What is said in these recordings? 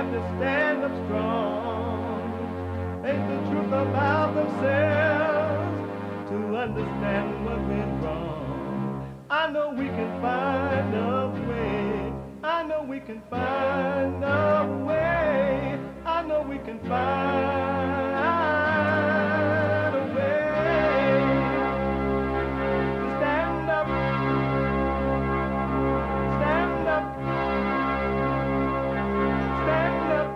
had to stand up strong, face the truth about themselves, to understand what went wrong. I know we can find a way. I know we can find a way. I know we can find a way to stand up, stand up, stand up.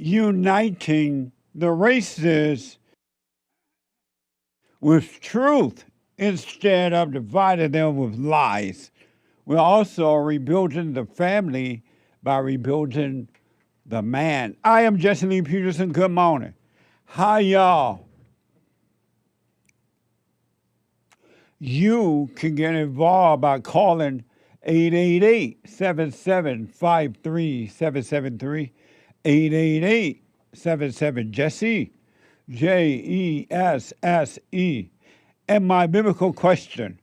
Uniting the races with truth instead of dividing them with lies. We're also rebuilding the family by rebuilding the man. I am Jesse Lee Peterson. Good morning. Hi, y'all. You can get involved by calling 888-7753-773, 888-77-JESSE, JESSE. And my biblical question,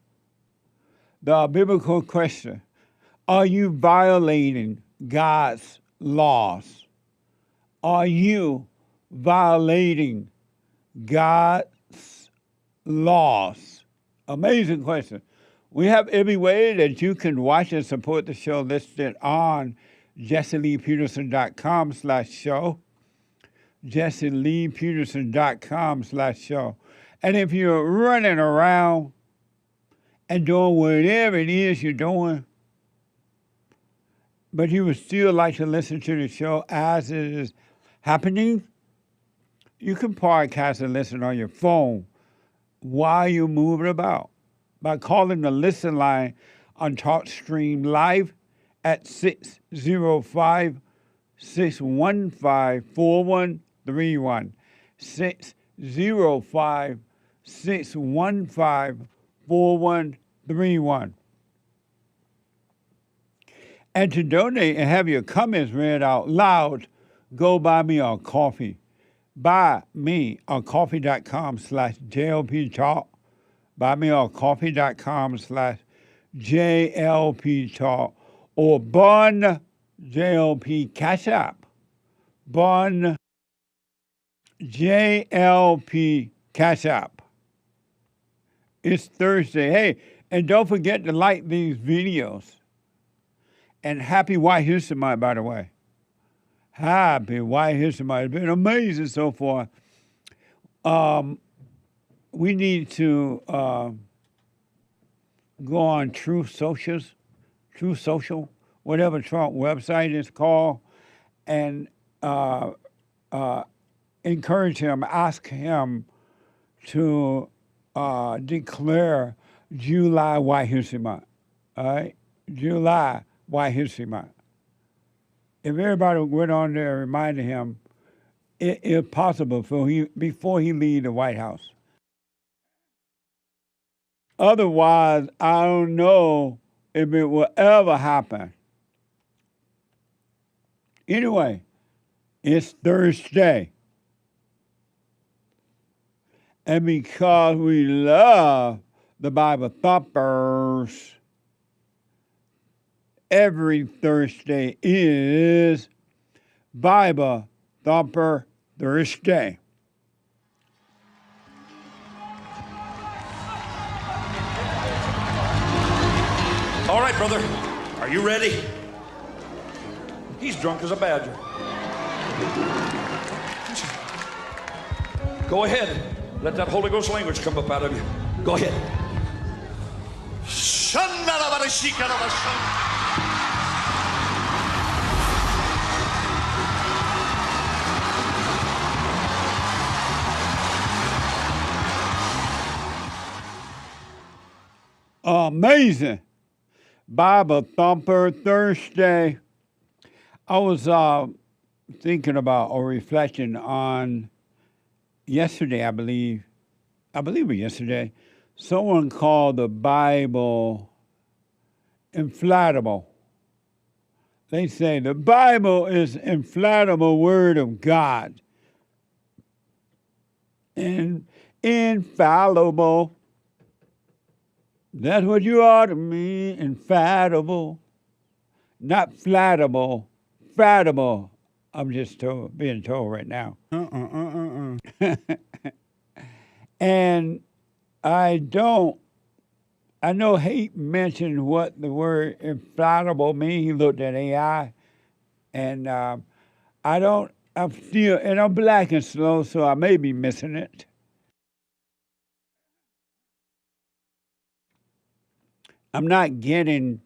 are you violating God's laws? Are you violating God's laws? Amazing question. We have every way that you can watch and support the show listed on jesseleepeterson.com/show, jesseleepeterson.com/show. And if you're running around and doing whatever it is you're doing, but you would still like to listen to the show as it is happening, you can podcast and listen on your phone while you're moving about by calling the listen line on TalkStream Live at 605-615-4131, 605-615-4131. And to donate and have your comments read out loud, go buy me a coffee. Buy me on coffee.com/JLP Talk. Buy me on coffee.com/JLP Talk. Or Bun JLP Cash App. Bun JLP Cash App. It's Thursday. Hey, and don't forget to like these videos. And happy White History Month, by the way. Happy White History Month. It's been amazing so far. We need to go on Truth Social, whatever Trump website is called, and encourage him, ask him to declare July White History Month. All right? July White History Month. If everybody went on there and reminded him, it is possible before he leave the White House. Otherwise, I don't know if it will ever happen. Anyway, it's Thursday. And because we love the Bible thumpers, every Thursday is Bible Thumper Thursday. All right, brother. Are you ready? He's drunk as a badger. Go ahead. Let that Holy Ghost language come up out of you. Go ahead. Amazing. Bible Thumper Thursday. I was thinking about or reflecting on yesterday, I believe it was yesterday, someone called the Bible infallible. They say the Bible is infallible word of God. Infallible. That's what you are to me, infallible. Not flattable, fattable. I'm just being told right now. And I know he mentioned what the word infallible means. He looked at AI, and I'm black and slow, so I may be missing it. I'm not getting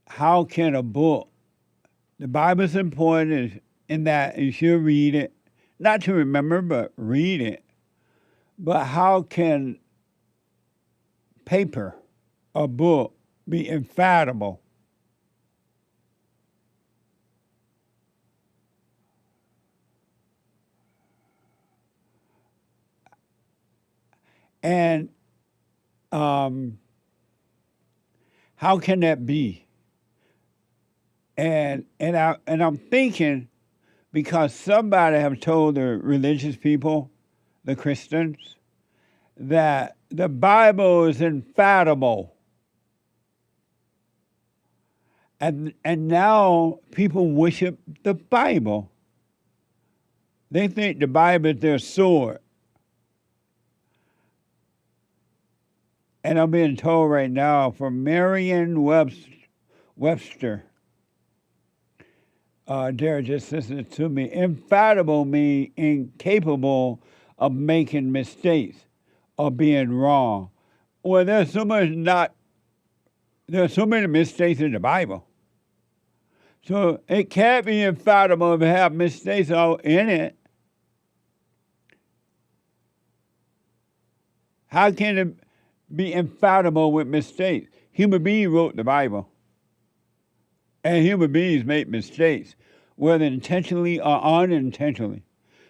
how can a book, the Bible's important in that you should read it, not to remember, but read it. But how can paper, a book, be infallible? And how can that be? And I'm thinking, because somebody have told the religious people, the Christians, that the Bible is infallible. And now people worship the Bible. They think the Bible is their sword. And I'm being told right now from Merriam-Webster, Derek just listened to me, infallible means incapable of making mistakes or being wrong. Well, there's so many mistakes in the Bible. So it can't be infallible if it have mistakes all in it. How can it be infallible with mistakes? Human beings wrote the Bible. And human beings make mistakes, whether intentionally or unintentionally.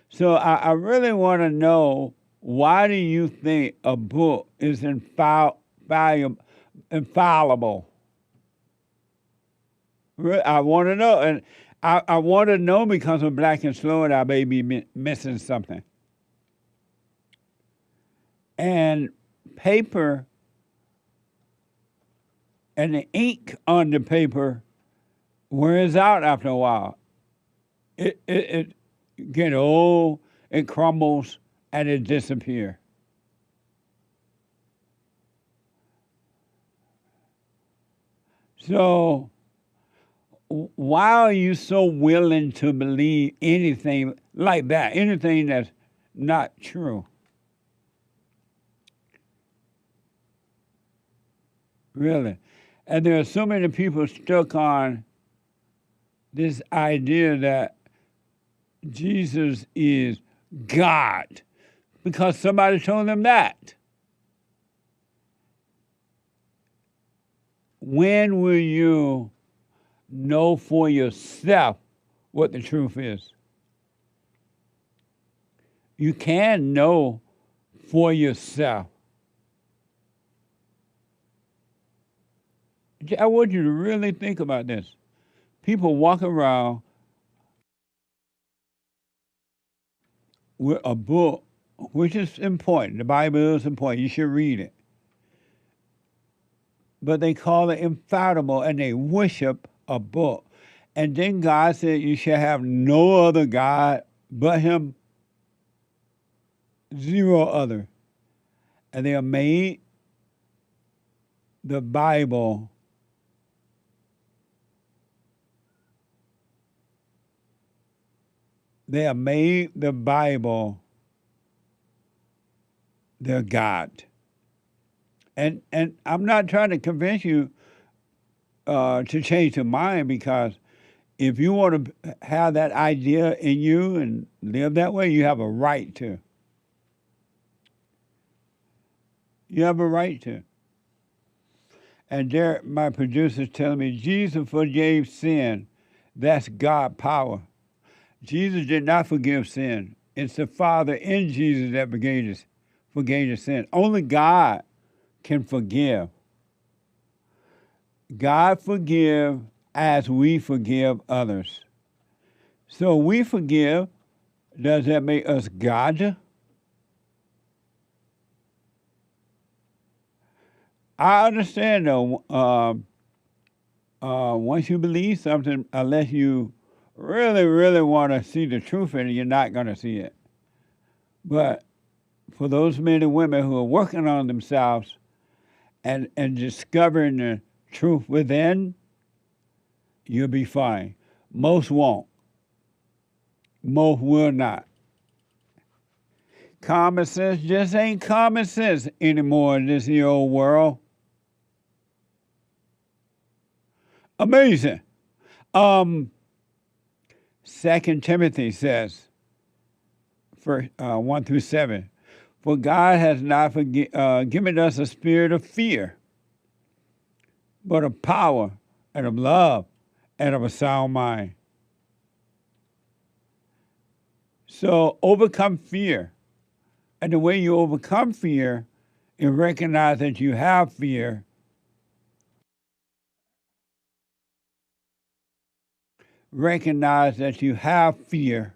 So I really want to know, why do you think a book is infallible? I want to know. And I want to know because I'm black and slow and I may be missing something. And paper and the ink on the paper wears out after a while. It get old, it crumbles, and it disappears. So why are you so willing to believe anything like that, anything that's not true? Really. And there are so many people stuck on this idea that Jesus is God because somebody told them that. When will you know for yourself what the truth is? You can know for yourself. I want you to really think about this. People walk around with a book, which is important. The Bible is important. You should read it. But they call it infallible, and they worship a book. And then God said you shall have no other God but Him. Zero other. And they have made the Bible their God. And I'm not trying to convince you to change your mind, because if you want to have that idea in you and live that way, you have a right to. You have a right to. And Derek, my producer's telling me, Jesus forgave sin. That's God power. Jesus did not forgive sin. It's the Father in Jesus that forgave the sin. Only God can forgive. God forgive as we forgive others. So we forgive Does that make us God? I understand, though, once you believe something, unless you really, really want to see the truth in it, you're not going to see it. But for those men and women who are working on themselves and discovering the truth within, you'll be fine. Most won't. Most will not. Common sense just ain't common sense anymore in this here old world. Amazing. 2 Timothy says, 1 through 7, for God has not given us a spirit of fear, but of power and of love and of a sound mind. So overcome fear. And the way you overcome fear is recognize that you have fear. Recognize that you have fear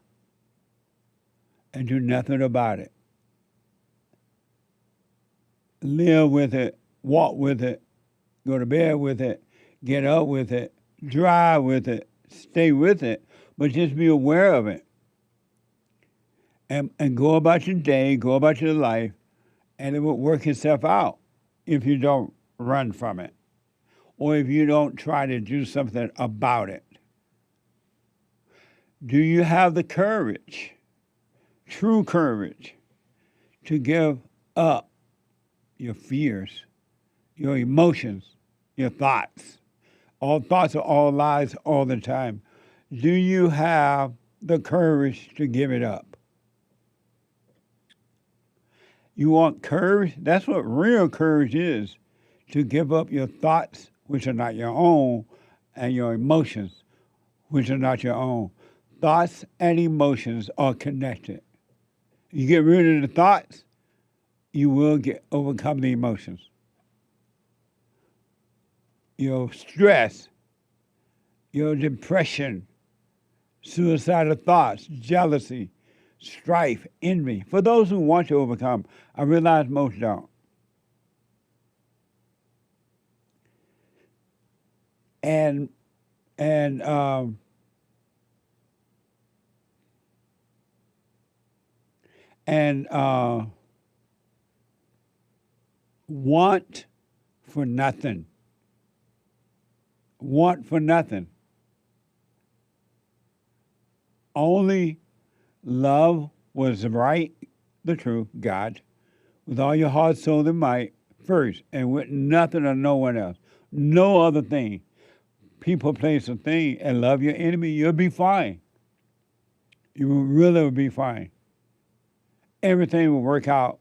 and do nothing about it. Live with it, walk with it, go to bed with it, get up with it, drive with it, stay with it, but just be aware of it. And go about your day, go about your life, and it will work itself out if you don't run from it or if you don't try to do something about it. Do you have the courage, true courage, to give up your fears, your emotions, your thoughts? All thoughts are all lies all the time. Do you have the courage to give it up? You want courage? That's what real courage is, to give up your thoughts, which are not your own, and your emotions, which are not your own. Thoughts and emotions are connected. You get rid of the thoughts, you will overcome the emotions. Your stress, your depression, suicidal thoughts, jealousy, strife, envy. For those who want to overcome, I realize most don't. And want for nothing. Want for nothing. Only love was right, the truth, God, with all your heart, soul, and might first, and with nothing or no one else. No other thing. People, place, or thing, and love your enemy, you'll be fine. You will really be fine. Everything will work out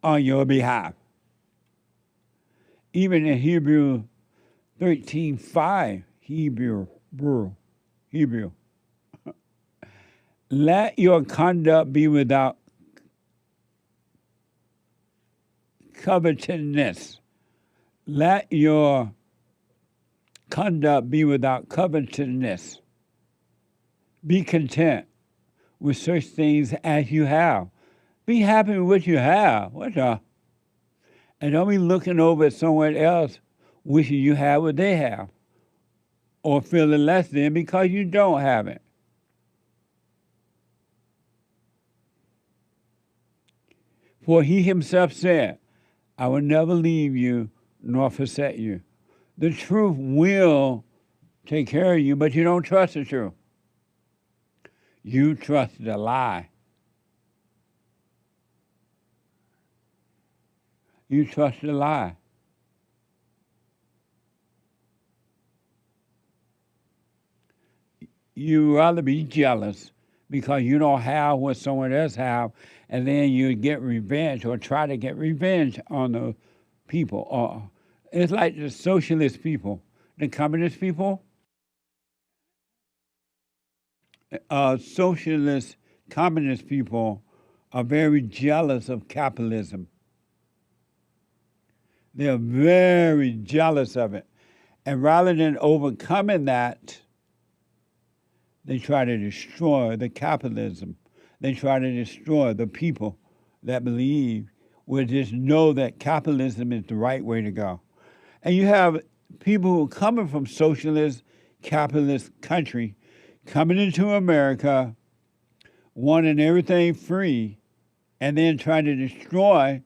on your behalf. Even in Hebrew 13:5, Hebrew. Let your conduct be without covetousness. Let your conduct be without covetousness. Be content with such things as you have. Be happy with what you have. And don't be looking over at someone else wishing you had what they have, or feeling less than because you don't have it. For he himself said, I will never leave you nor forsake you. The truth will take care of you, but you don't trust the truth. You trust the lie. You trust the lie. You rather be jealous because you don't have what someone else have, and then you get revenge or try to get revenge on the people. It's like the socialist people, the communist people. Socialist, communist people are very jealous of capitalism. They're very jealous of it. And rather than overcoming that, they try to destroy the capitalism. they try to destroy the people that believe, will just know that capitalism is the right way to go. And you have people who are coming from socialist, capitalist country, coming into America, wanting everything free, and then trying to destroy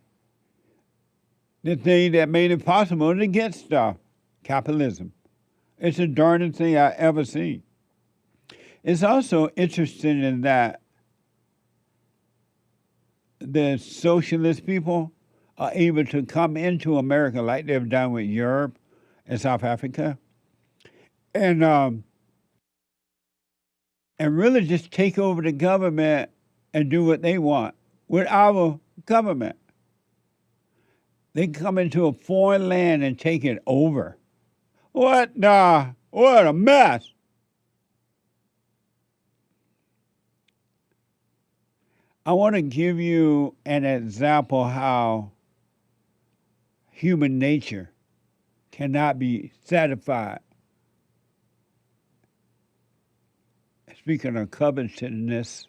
the thing that made it possible to get stuff, capitalism. It's the darndest thing I ever seen. It's also interesting in that the socialist people are able to come into America like they've done with Europe and South Africa, and really just take over the government and do what they want with our government. They come into a foreign land and take it over. What a mess. I want to give you an example how human nature cannot be satisfied. Speaking of covetousness,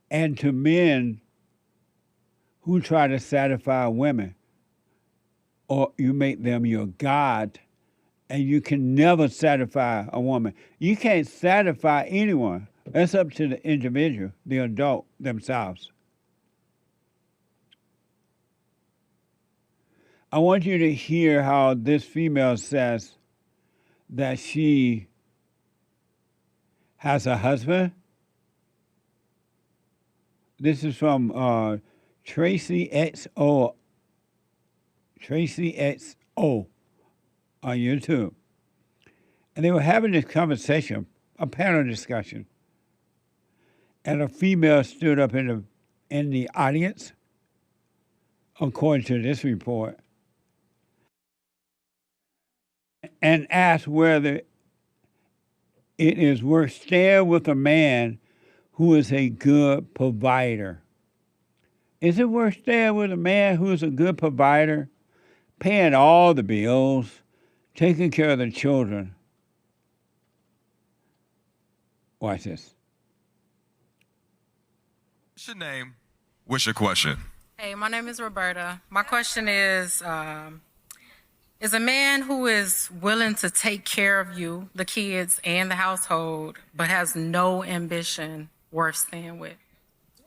and to men who try to satisfy women, or you make them your God, and you can never satisfy a woman. You can't satisfy anyone. That's up to the individual, the adult themselves. I want you to hear how this female says that she has a husband. This is from Tracy XO on YouTube. And they were having this conversation, a panel discussion. And a female stood up in the audience, according to this report, and asked whether it is worth staying with a man who is a good provider. Is it worth staying with a man who is a good provider, paying all the bills, taking care of the children? Watch this. What's your name? What's your question? Hey, my name is Roberta. My question is a man who is willing to take care of you, the kids, and the household, but has no ambition worth staying with?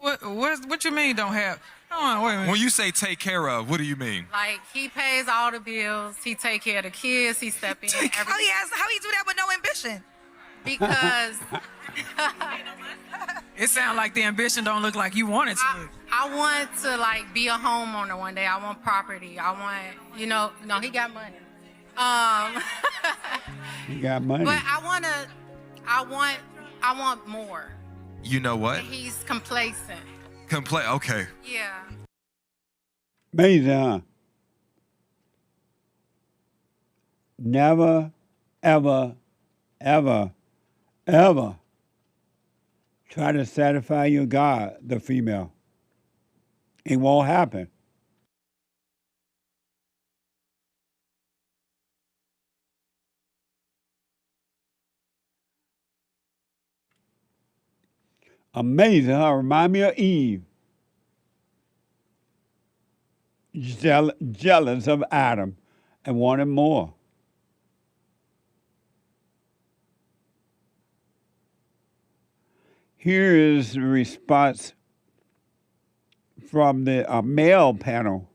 What you mean don't have? Hold on, wait a minute. When you say take care of, what do you mean? Like, he pays all the bills, he take care of the kids, he step in. How he do that with no ambition? Because It sounds like the ambition don't look like you want it to. I want to, like, be a homeowner one day. I want property. I want, he got money. He got money. But I want more. You know what? And he's complacent. Okay. Yeah. Amazing, huh? Never, ever, ever, ever try to satisfy your God, the female. It won't happen. Amazing, huh? Remind me of Eve. Jealous of Adam and wanted more. Here is the response from the male panel.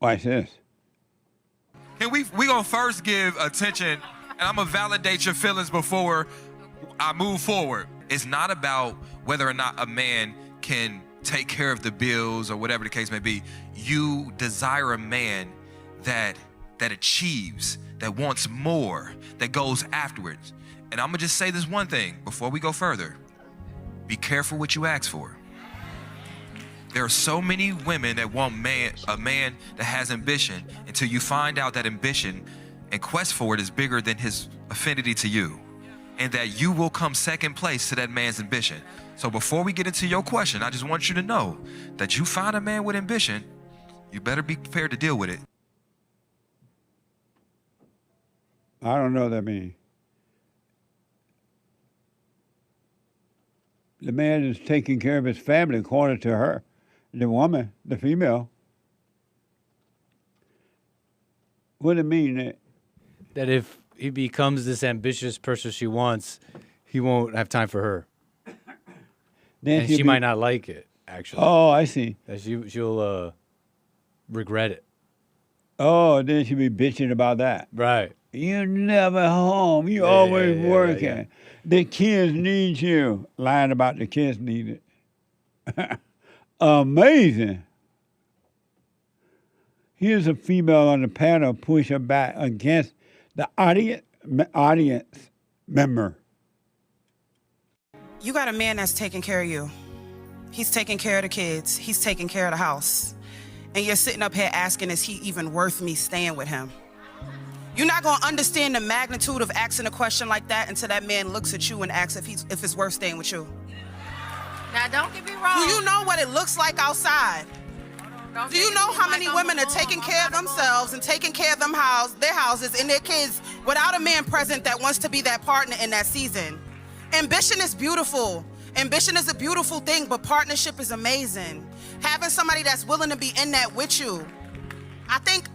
Watch this. Can we gonna first give attention, and I'm gonna validate your feelings before I move forward. It's not about whether or not a man can take care of the bills or whatever the case may be. You desire a man that achieves, that wants more, that goes afterwards. And I'm gonna just say this one thing before we go further. Be careful what you ask for. There are so many women that want a man that has ambition until you find out that ambition and quest for it is bigger than his affinity to you, and that you will come second place to that man's ambition. So before we get into your question, I just want you to know that you find a man with ambition, you better be prepared to deal with it. I don't know what that means. The man is taking care of his family according to her, the woman, the female. What do it mean? That if he becomes this ambitious person she wants, he won't have time for her. Then And she might not like it, actually. Oh, I see. That she'll regret it. Oh, then she'll be bitching about that. Right. You're never home. You Yeah, always yeah, working. yeah. The kids need you. Lying about the kids need it. Amazing. Here's a female on the panel pushing back against the audience member. You got a man that's taking care of you. He's taking care of the kids. He's taking care of the house. And you're sitting up here asking, is he even worth me staying with him? You're not going to understand the magnitude of asking a question like that until that man looks at you and asks if it's worth staying with you. Now, don't get me wrong. Do you know what it looks like outside? Do you know how many women are taking care of themselves and taking care of their houses and their kids without a man present that wants to be that partner in that season? Ambition is beautiful. Ambition is a beautiful thing, but partnership is amazing. Having somebody that's willing to be in that with you. I think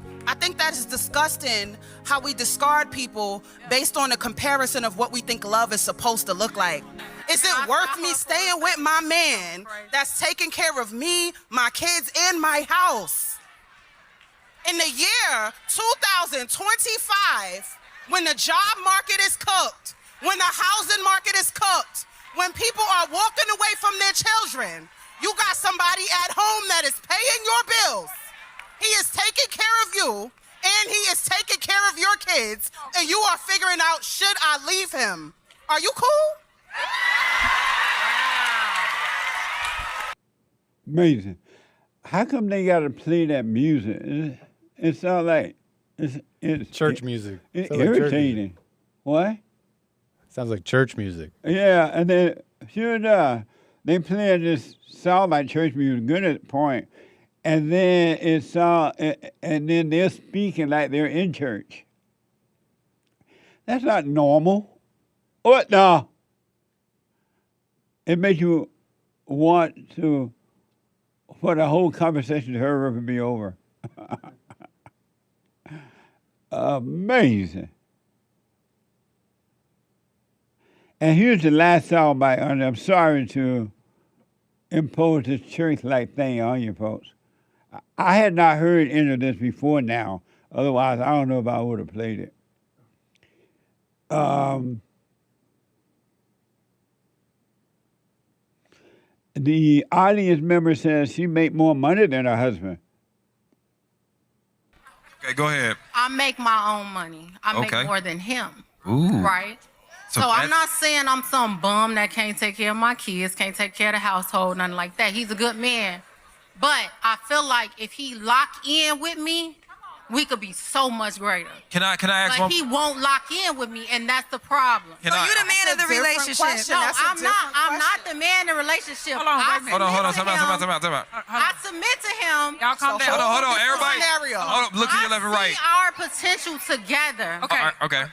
that is disgusting how we discard people based on a comparison of what we think love is supposed to look like. Is it worth me staying with my man that's taking care of me, my kids, and my house? In the year 2025, when the job market is cooked, when the housing market is cooked, when people are walking away from their children, you got somebody at home that is paying your bills. He is taking care of you, and he is taking care of your kids, and you are figuring out, should I leave him? Are you cool? Amazing. How come they got to play that music? It sounds like it's Church music. It's Sounds like church irritating. music. What? Sounds like church music. Yeah, and then sure enough, they play this sound like church music, good at point, and then and then they're speaking like they're in church. That's not normal. What no? It makes you want for the whole conversation to hurry up and be over. Amazing. And here's the last soundbite on it. I'm sorry to impose this church-like thing on you folks. I had not heard any of this before now. Otherwise, I don't know if I would have played it. The audience member says she make more money than her husband. Okay, go ahead. I make my own money. I make Okay. more than him. Ooh. Right? So I'm not saying I'm some bum that can't take care of my kids, can't take care of the household, nothing like that. He's a good man. But I feel like if he lock in with me, we could be so much greater. Can I ask Like one? he won't lock in with me, and that's the problem. Can I- You the man of the relationship. No, I'm not the man in the relationship. Hold on, wait a minute. Hold on. Time out. I submit to him. Y'all calm down. Hold on, everybody. Scenario. Hold on, look to your left and right. I see our potential together. Okay. All right, okay.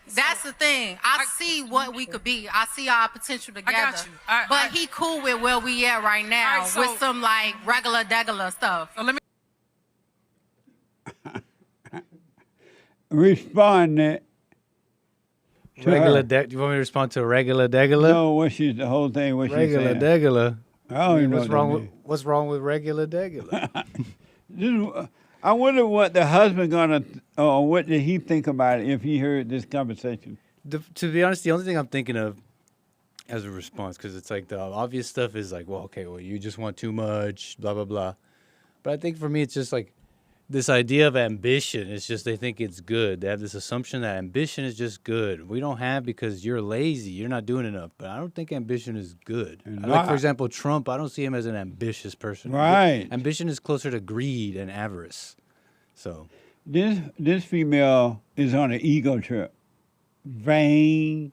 That's the thing. I see what we could be. I see our potential together. got you. But he cool with where we at right now All right, so- with some like regular stuff. So let me. Respond to Regular her. you want me to respond to a regular degular? No, what she's the whole thing. What she's Regular saying. degular. I don't even know What's what wrong that with means. what's wrong with regular degular? I wonder what the husband or what did he think about it if he heard this conversation? To be honest, the only thing I'm thinking of as a response, because it's like the obvious stuff is like, well, you just want too much, blah, blah, blah. But I think for me, it's just like this idea of ambition. It's just they think it's good. They have this assumption that ambition is just good. We don't have because you're lazy. You're not doing enough. But I don't think ambition is good. Like, for example, Trump, I don't see him as an ambitious person. Right. Ambition is closer to greed and avarice. So This female is on an ego trip. Vanity,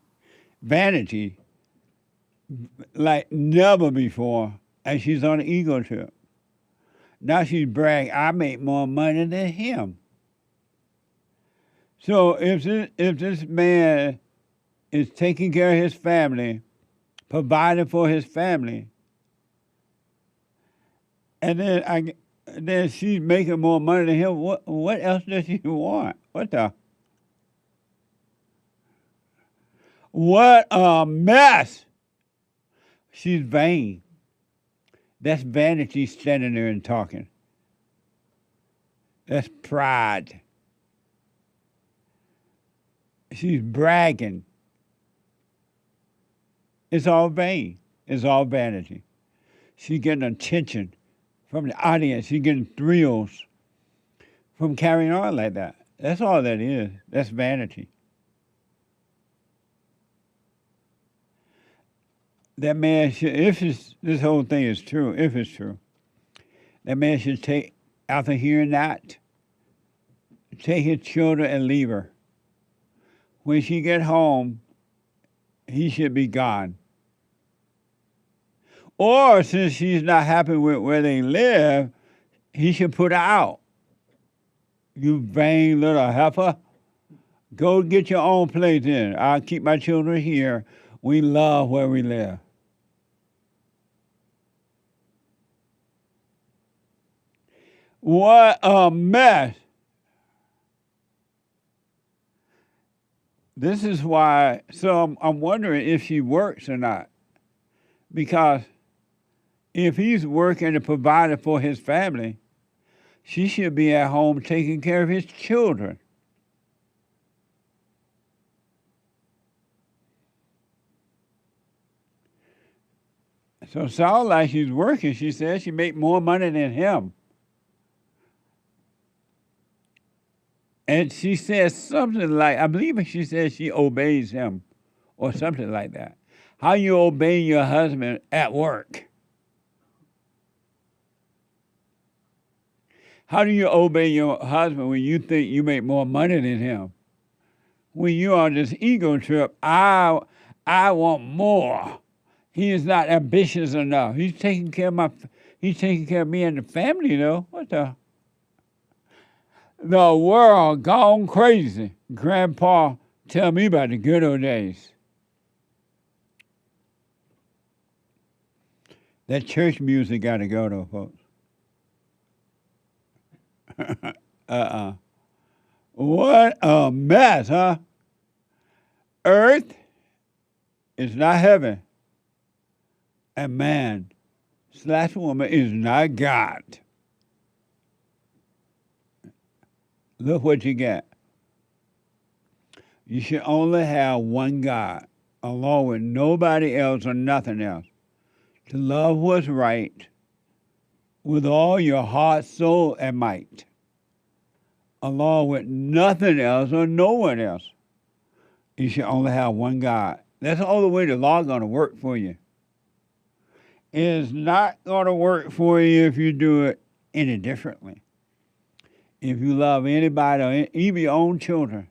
like never before, and she's on an ego trip. Now she's bragging, I make more money than him. So if this man is taking care of his family, providing for his family, and then she's making more money than him. What else does she want? What a mess! She's vain. That's vanity standing there and talking. That's pride. She's bragging. It's all vain. It's all vanity. She's getting attention from the audience. She's getting thrills from carrying on like that. That's all that is. That's vanity. That man should, this whole thing is true, if it's true, that man should take, after hearing that, take his children and leave her. When she get home, he should be gone. Or since she's not happy with where they live, he should put her out. You vain little heifer. Go get your own place in. I'll keep my children here. We love where we live. What a mess. This is why, so I'm wondering if she works or not. Because if he's working to provide for his family, she should be at home taking care of his children. So it sounds like she's working. She says she make more money than him. And she says something like, I believe she says she obeys him or something like that. How you obey your husband at work? How do you obey your husband when you think you make more money than him? When you on this ego trip, I want more. He is not ambitious enough. He's taking care of me and the family, though. What the? The world gone crazy. Grandpa tell me about the good old days. That church music got to go, though, folks. What a mess, huh? Earth is not heaven. And man/woman is not God. Look what you got. You should only have one God, along with nobody else or nothing else. To love what's right with all your heart, soul, and might, along with nothing else or no one else. You should only have one God. That's the only way the law is going to work for you. It's not going to work for you if you do it any differently. If you love anybody, or even your own children.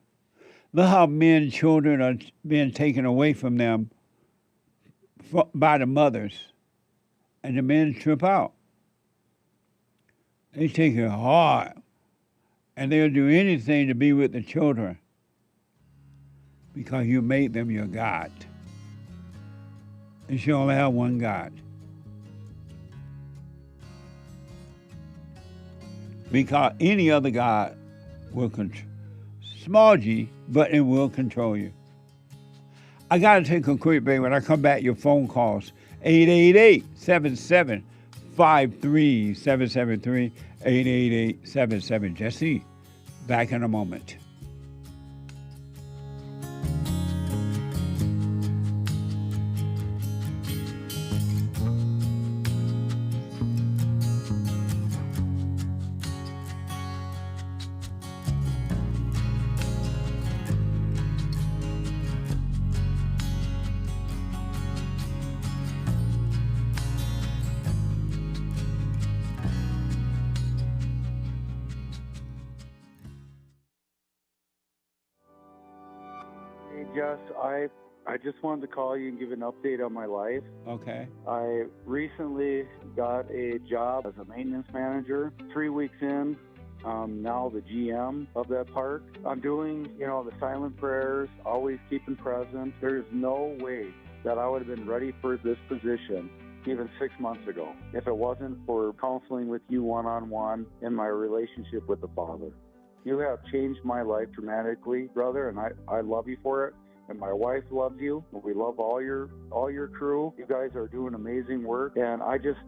Look how many children are being taken away from them by the mothers. And the men trip out. They take it hard. And they'll do anything to be with the children. Because you made them your God. You should only have one God. Because any other God will control, small g, but it will control you. I got to take a quick break. When I come back, your phone calls, 888-7753-773, 888-77 Jesse. Back in a moment. Jess, I just wanted to call you and give an update on my life. Okay. I recently got a job as a maintenance manager. 3 weeks in, now the GM of that park. I'm doing, the silent prayers, always keeping present. There's no way that I would have been ready for this position even 6 months ago if it wasn't for counseling with you one-on-one in my relationship with the Father. You have changed my life dramatically, brother, and I love you for it. And my wife loves you. We love all your crew. You guys are doing amazing work, and I just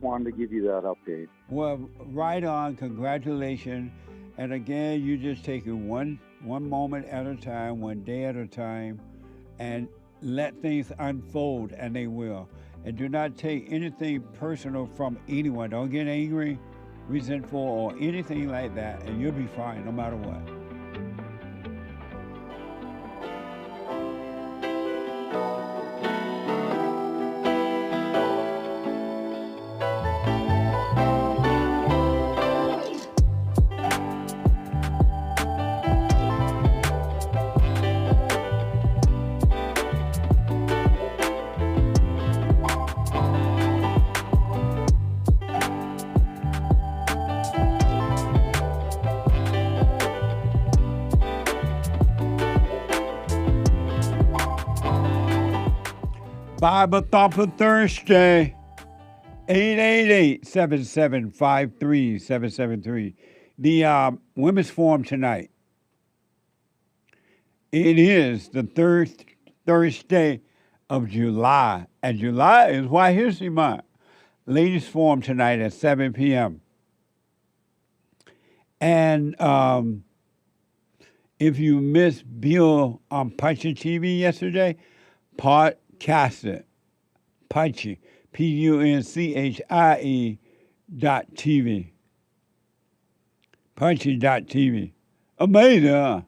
wanted to give you that update. Well, right on. Congratulations. And again, you just take it one moment at a time, one day at a time, and let things unfold, and they will. And do not take anything personal from anyone. Don't get angry, resentful, or anything like that, and you'll be fine no matter what. Bible Thumper Thursday, 888-775-3773. The Women's Forum tonight. It is the third Thursday of July, and July is White History Month. Ladies Forum tonight at 7 p.m. And if you missed Bill on Punchy TV yesterday, podcast it. Punchy, PUNCHIE.TV. Punchy.tv. Amazing, huh?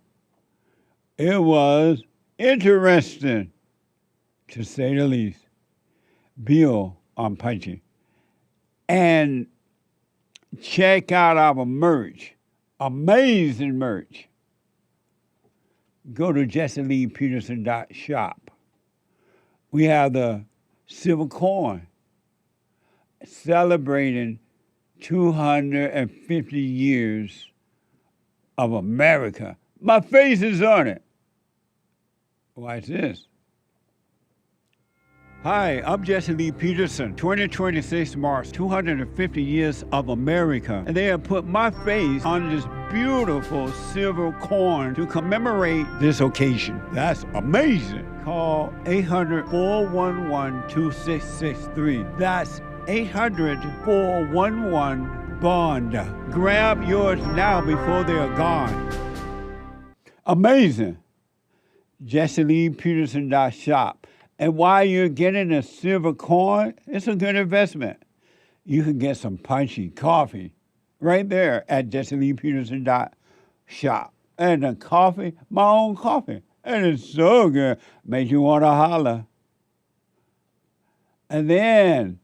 It was interesting, to say the least. Bill on Punchy. And check out our merch. Amazing merch. Go to JessieLeePeterson.shop. We have the silver coin celebrating 250 years of America. My face is on it. Watch this. Hi, I'm Jesse Lee Peterson. 2026 marks 250 years of America, and they have put my face on this beautiful silver coin to commemorate this occasion. That's amazing. Call 800-411-2663. That's 800-411-BOND. Grab yours now before they are gone. Amazing. JessieLeePeterson.shop. And while you're getting a silver coin, it's a good investment. You can get some Punchy coffee right there at JessieLeePeterson.shop. And the coffee, my own coffee. And it's so good. Makes you want to holler. And then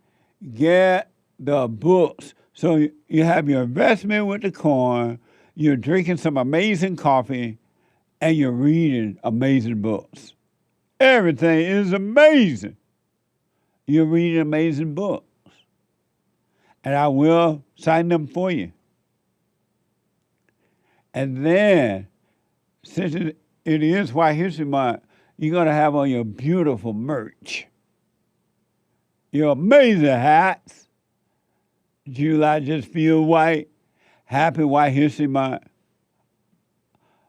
get the books. So you have your investment with the coin, you're drinking some amazing coffee, and you're reading amazing books. Everything is amazing. You're reading amazing books. And I will sign them for you. And then, since it is White History Month, you're going to have on your beautiful merch. Your amazing hats. July just feel white. Happy White History Month.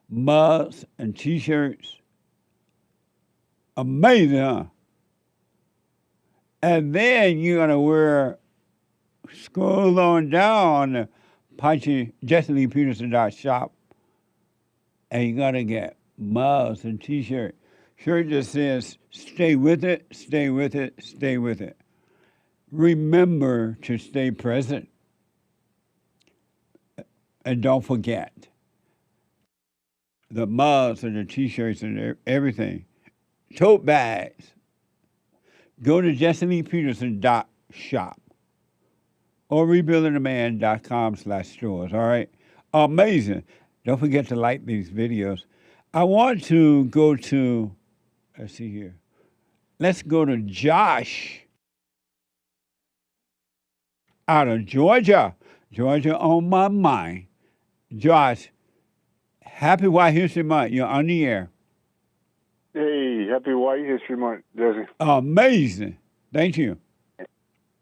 Mugs and T-shirts. Amazing, huh? And then you're going to scroll on down to Punchy, JessieLeePeterson.shop, and you're going to get mugs and T-shirts. Shirt just says, stay with it, stay with it, stay with it. Remember to stay present. And don't forget, the mugs and the T-shirts and everything. Tote bags. Go to JessieLeePeterson.shop or rebuildingtheman.com/stores, all right? Amazing. Don't forget to like these videos. I want to go to, let's see here. Let's go to Josh out of Georgia. Georgia on my mind. Josh, happy White History Month. You're on the air. Hey, happy White History Month, Jesse. Amazing. Thank you.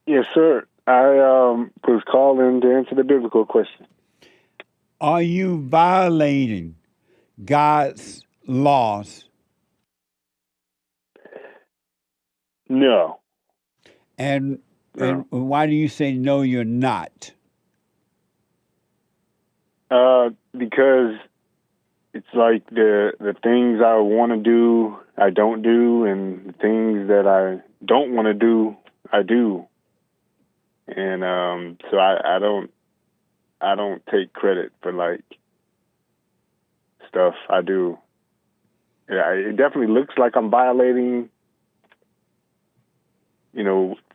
Yes, sir. I was calling to answer the biblical question. Are you violating God's laws? No. And why do you say no, you're not? Because it's like the things I want to do, I don't do, and the things that I don't want to do, I do. And so I don't take credit for like stuff I do. Yeah, it definitely looks like I'm violating,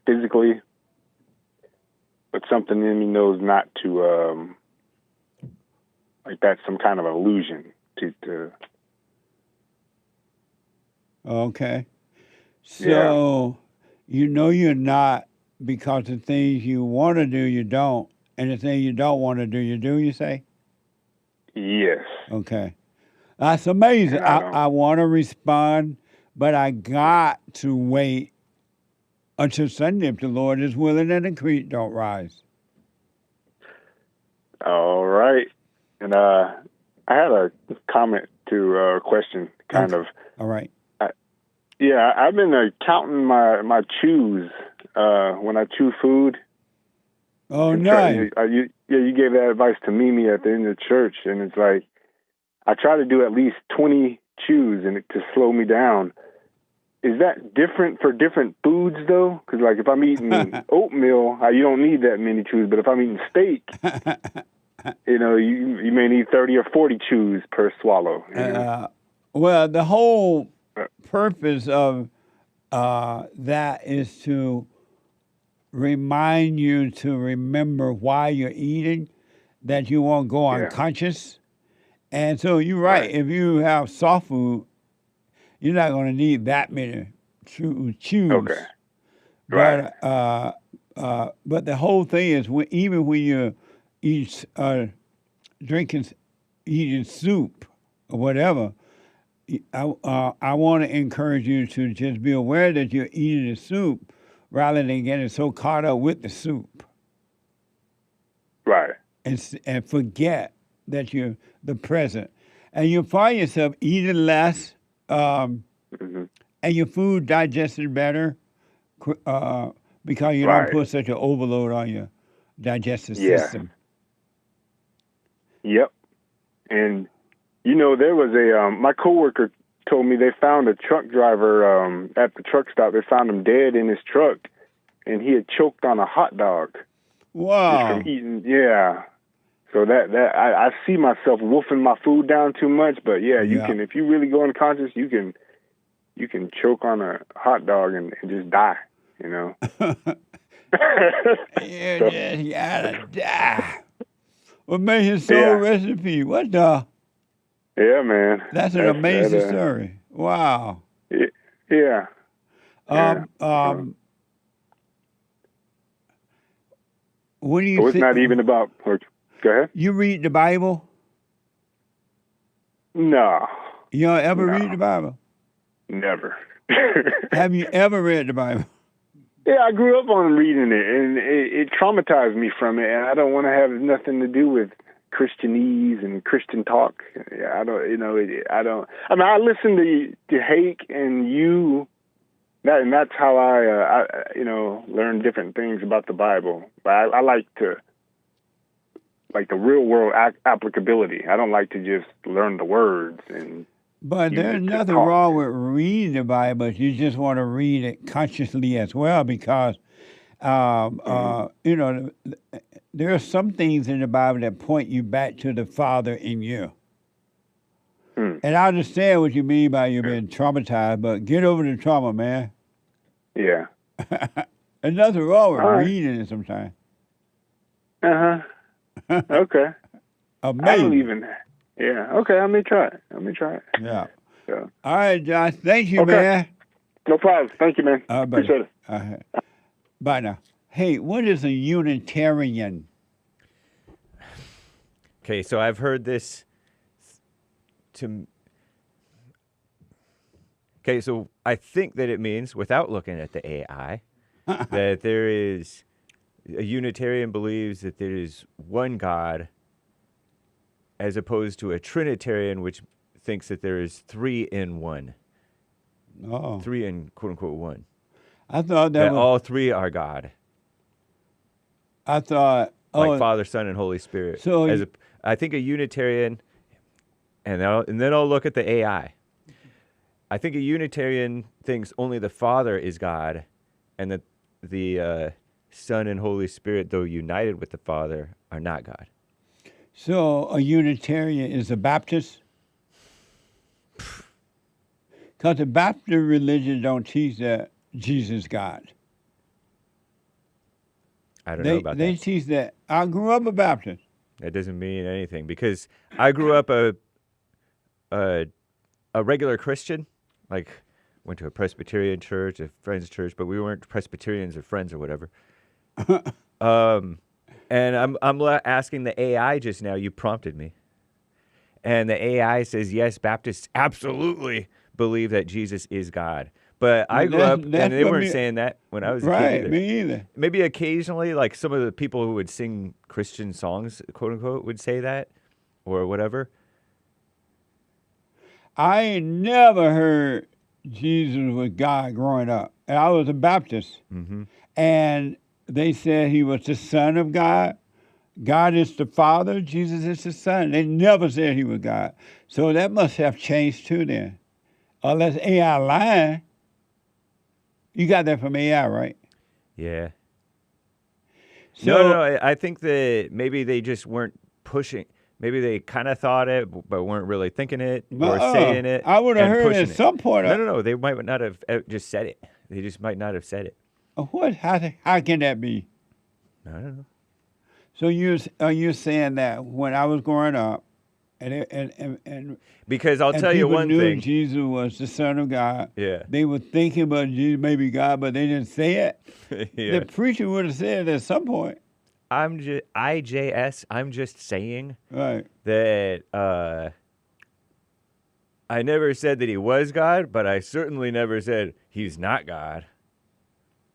physically, but something in me knows not to. Like that's some kind of illusion to. Okay. So you know you're not because the things you want to do, you don't. And the things you don't want to do, you do, you say? Yes. Okay. That's amazing. I want to respond, but I got to wait until Sunday if the Lord is willing and the creek don't rise. All right. And I had a comment to a question, kind of. All right. I've been counting my chews when I chew food. Oh, nice. You gave that advice to Mimi at the end of church, and it's like I try to do at least 20 chews and to slow me down. Is that different for different foods, though? Because, like, if I'm eating oatmeal, you don't need that many chews. But if I'm eating steak, you may need 30 or 40 chews per swallow. Well, the whole purpose of that is to remind you to remember why you're eating, that you won't go unconscious. And so you're right. If you have soft food, you're not going to need that many chews. Okay. Right. But the whole thing is, even when you eat, eating soup or whatever, I want to encourage you to just be aware that you're eating the soup rather than getting so caught up with the soup. Right. And forget that you're the present. And you'll find yourself eating less and your food digested better because you don't put such an overload on your digestive system. Yep. And, there was my coworker told me they found a truck driver at the truck stop. They found him dead in his truck, and he had choked on a hot dog. Wow. Just from eating, So that I see myself wolfing my food down too much, but you can, if you really go unconscious, you can choke on a hot dog and just die, You just gotta die. What made his soul recipe? What the? Yeah, man. That's an amazing story. Wow. Yeah. What do you think? It's not even about... Go ahead. You read the Bible? No. You don't ever read the Bible? Never. Have you ever read the Bible? Yeah, I grew up on reading it, and it traumatized me from it, and I don't want to have nothing to do with Christianese and Christian talk. Yeah, I don't. I don't. I mean, I listen to Hake and you. And that's how I learn different things about the Bible. But I like the real world applicability. I don't like to just learn the words and. But there's nothing wrong with reading the Bible. You just want to read it consciously as well, because there are some things in the Bible that point you back to the Father in you. And I understand what you mean by you being traumatized, but get over the trauma, man. Yeah. There's nothing wrong with reading it sometimes. Okay. Amazing. I believe in that. Yeah. Okay. Let me try it. Yeah. So. All right, Josh. Thank you, man. No problem. Thank you, man. Appreciate it. Bye now. Hey, what is a Unitarian? Okay, so I've heard this Okay, so I think that it means, without looking at the AI, that there is a Unitarian believes that there is one God, as opposed to a Trinitarian, which thinks that there is three in one. Oh. Three in quote unquote one. I thought that was, all three are God. I thought Like Father, Son, and Holy Spirit. So I think a Unitarian, and then I'll look at the AI. I think a Unitarian thinks only the Father is God, and that the Son and Holy Spirit, though united with the Father, are not God. So a Unitarian is a Baptist? Because the Baptist religion don't teach that Jesus is God. I don't know about They that. teach that. I grew up a Baptist. That doesn't mean anything, because I grew up a regular Christian, like went to a Presbyterian church, a Friends church, but we weren't Presbyterians or Friends or whatever. And I'm asking the AI just now. You prompted me, and the AI says yes, Baptists absolutely believe that Jesus is God. But I grew up, and they weren't saying that when I was a kid either. Right, me either. Maybe occasionally, like some of the people who would sing Christian songs, quote unquote, would say that, or whatever. I ain't never heard Jesus was God growing up. And I was a Baptist. Mm-hmm. And they said he was the Son of God. God is the Father, Jesus is the Son. They never said he was God. So that must have changed too then. Unless AI lying. You got that from AI, right? Yeah. So, No, I think that maybe they just weren't pushing. Maybe they kind of thought it, but weren't really thinking it or saying it. I would have and heard at pushing some point. No. They might not have just said it. They just might not have said it. What? How can that be? I don't know. So are you saying that when I was growing up, and because I'll tell you one knew thing. Jesus was the Son of God. Yeah. They were thinking about Jesus maybe God, but they didn't say it. Yeah. The preacher would have said it at some point. I'm just saying Right. that I never said that he was God, but I certainly never said he's not God.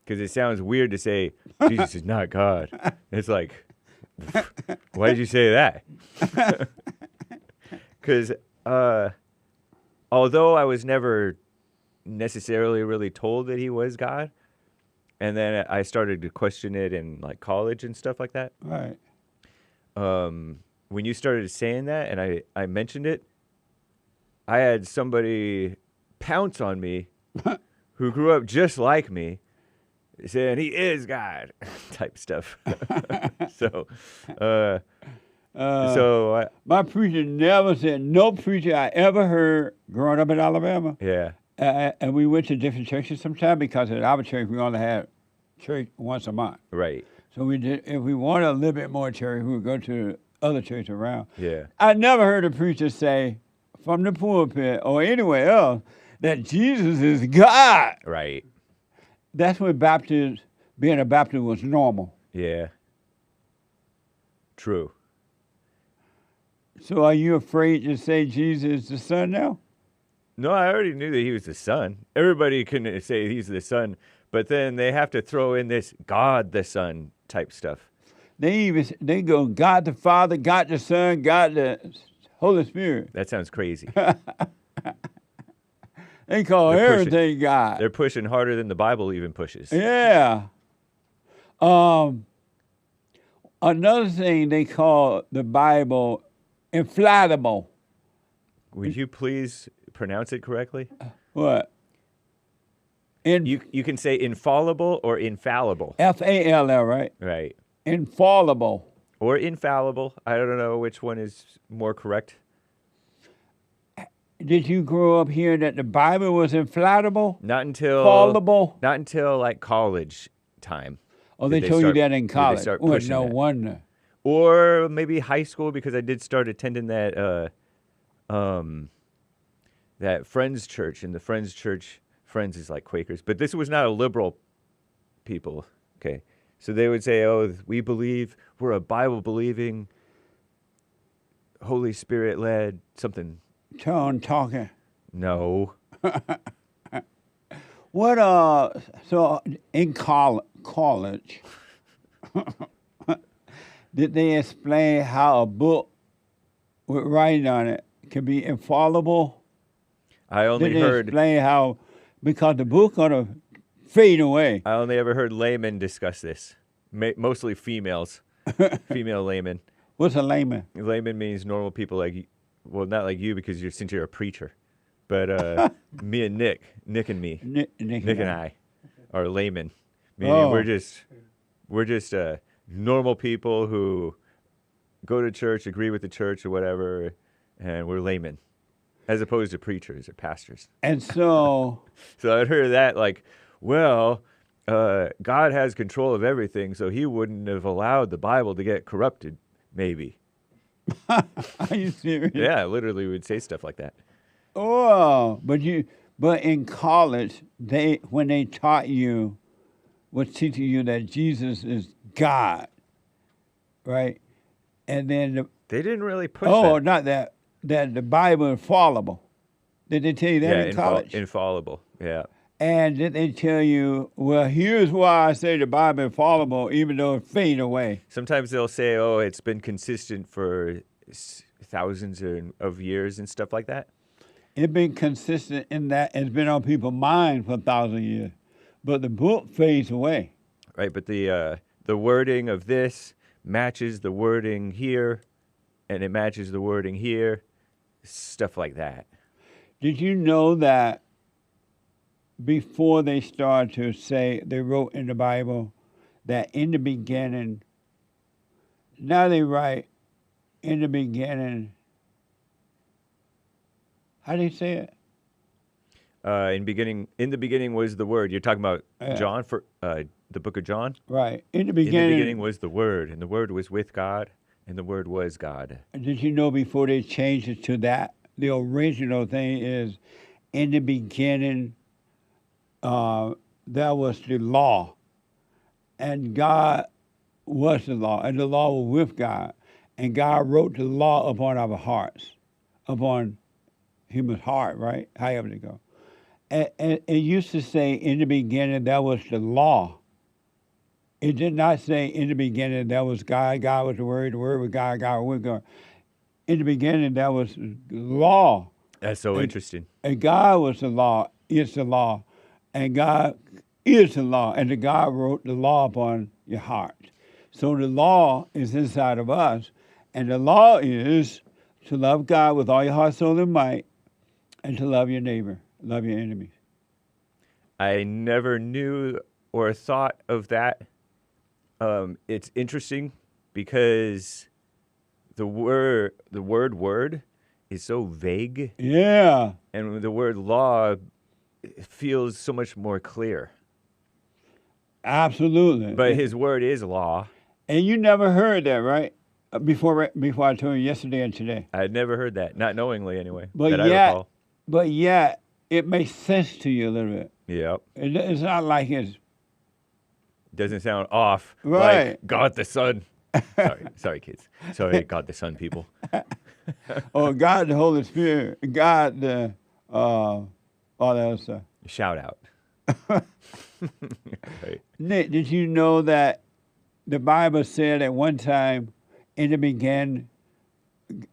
Because it sounds weird to say Jesus is not God. It's like, why did you say that? Because although I was never necessarily really told that he was God, and then I started to question it in like college and stuff like that. Right. When you started saying that and I mentioned it, I had somebody pounce on me who grew up just like me, saying he is God type stuff. My preacher never said, no preacher I ever heard growing up in Alabama. Yeah. And we went to different churches sometimes because at our church we only had church once a month. Right. So if we wanted a little bit more church, we would go to other churches around. Yeah. I never heard a preacher say from the pulpit or anywhere else that Jesus is God. Right. That's when being a Baptist was normal. Yeah. True. So are you afraid to say Jesus is the Son now? No, I already knew that he was the Son. Everybody can say he's the Son, but then they have to throw in this God the Son type stuff. They go God the Father, God the Son, God the Holy Spirit. That sounds crazy. They call everything God. They're pushing harder than the Bible even pushes. Yeah. Another thing they call the Bible infallible. Would you please pronounce it correctly? What? You can say infallible or infallible. F-A-L-L, right? Right. Infallible. Or infallible. I don't know which one is more correct. Did you grow up hearing that the Bible was infallible? Not until Fallible? Not until like college time. Oh, they told you that in college. Well, no wonder. Or maybe high school, because I did start attending that that Friends church, and the Friends church, Friends is like Quakers, but this was not a liberal people. Okay, so they would say, "Oh, we believe we're a Bible believing, Holy Spirit led something." Tongue talking. No. What so in college did they explain how a book with writing on it can be infallible? I only Did they heard. explain how because the book gonna fade away? I only ever heard laymen discuss this. Mostly females, female laymen. What's a layman? Layman means normal people well, not like you because since you're a preacher, but me and Nick and me, Nick and I are laymen. Meaning we're just normal people who go to church, agree with the church or whatever, and we're laymen, as opposed to preachers or pastors. And so, so I'd heard that like, well, God has control of everything, so He wouldn't have allowed the Bible to get corrupted. Maybe. are you serious? Yeah, literally, we would say stuff like that. Oh, but in college, when they taught you, was teaching you that Jesus is God, right? And then they didn't really push. Oh, not that the Bible is infallible. Did they tell you that in college? Infallible, yeah. And did they tell you, well, here's why I say the Bible is infallible, even though it fades away? Sometimes they'll say, oh, it's been consistent for thousands of years and stuff like that. It's been consistent in that it's been on people's minds for 1,000 years. But the book fades away. Right, but the wording of this matches the wording here, and it matches the wording here, stuff like that. Did you know that before they started to say, they wrote in the Bible that in the beginning, now they write in the beginning, how do you say it? In the beginning was the Word. You're talking about John, for the book of John? Right. In the beginning was the Word, and the Word was with God, and the Word was God. Did you know before they changed it to that, the original thing is, in the beginning, there was the law, and God was the law, and the law was with God, and God wrote the law upon our hearts, upon human heart, right? However they go. And it used to say in the beginning that was the law. It did not say in the beginning that was God, God was the Word was God, God was with God. In the beginning that was the law. That's so interesting. And God was the law, is the law, and God is the law, and the God wrote the law upon your heart. So the law is inside of us, and the law is to love God with all your heart, soul, and might, and to love your neighbor, love your enemies. I never knew or thought of that. It's interesting because the word word is so vague. Yeah. And the word law feels so much more clear. Absolutely. But His word is law. And you never heard that, right? Before I told you yesterday and today. I had never heard that, not knowingly anyway. But yet, it makes sense to you a little bit. Yep. It's not like it's... Doesn't sound off. Right. Like God the Son. Sorry, kids. Sorry, God the Son people. Or God the Holy Spirit. God the... all that other stuff. Shout out. Right. Nick, did you know that the Bible said at one time, in the beginning,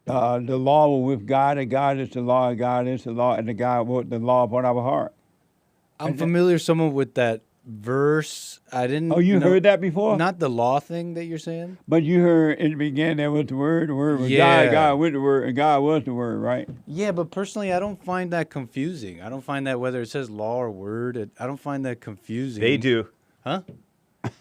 the law was with God, and God is the law, and God is the law, and the God wrote the law upon our heart. I'm familiar somewhat with that verse. I didn't. Oh, you heard that before? Not the law thing that you're saying. But you heard in the beginning there was the Word was Yeah. God with the Word, and God was the Word, right? Yeah, but personally, I don't find that confusing. I don't find that whether it says law or word, I don't find that confusing. They do. Huh?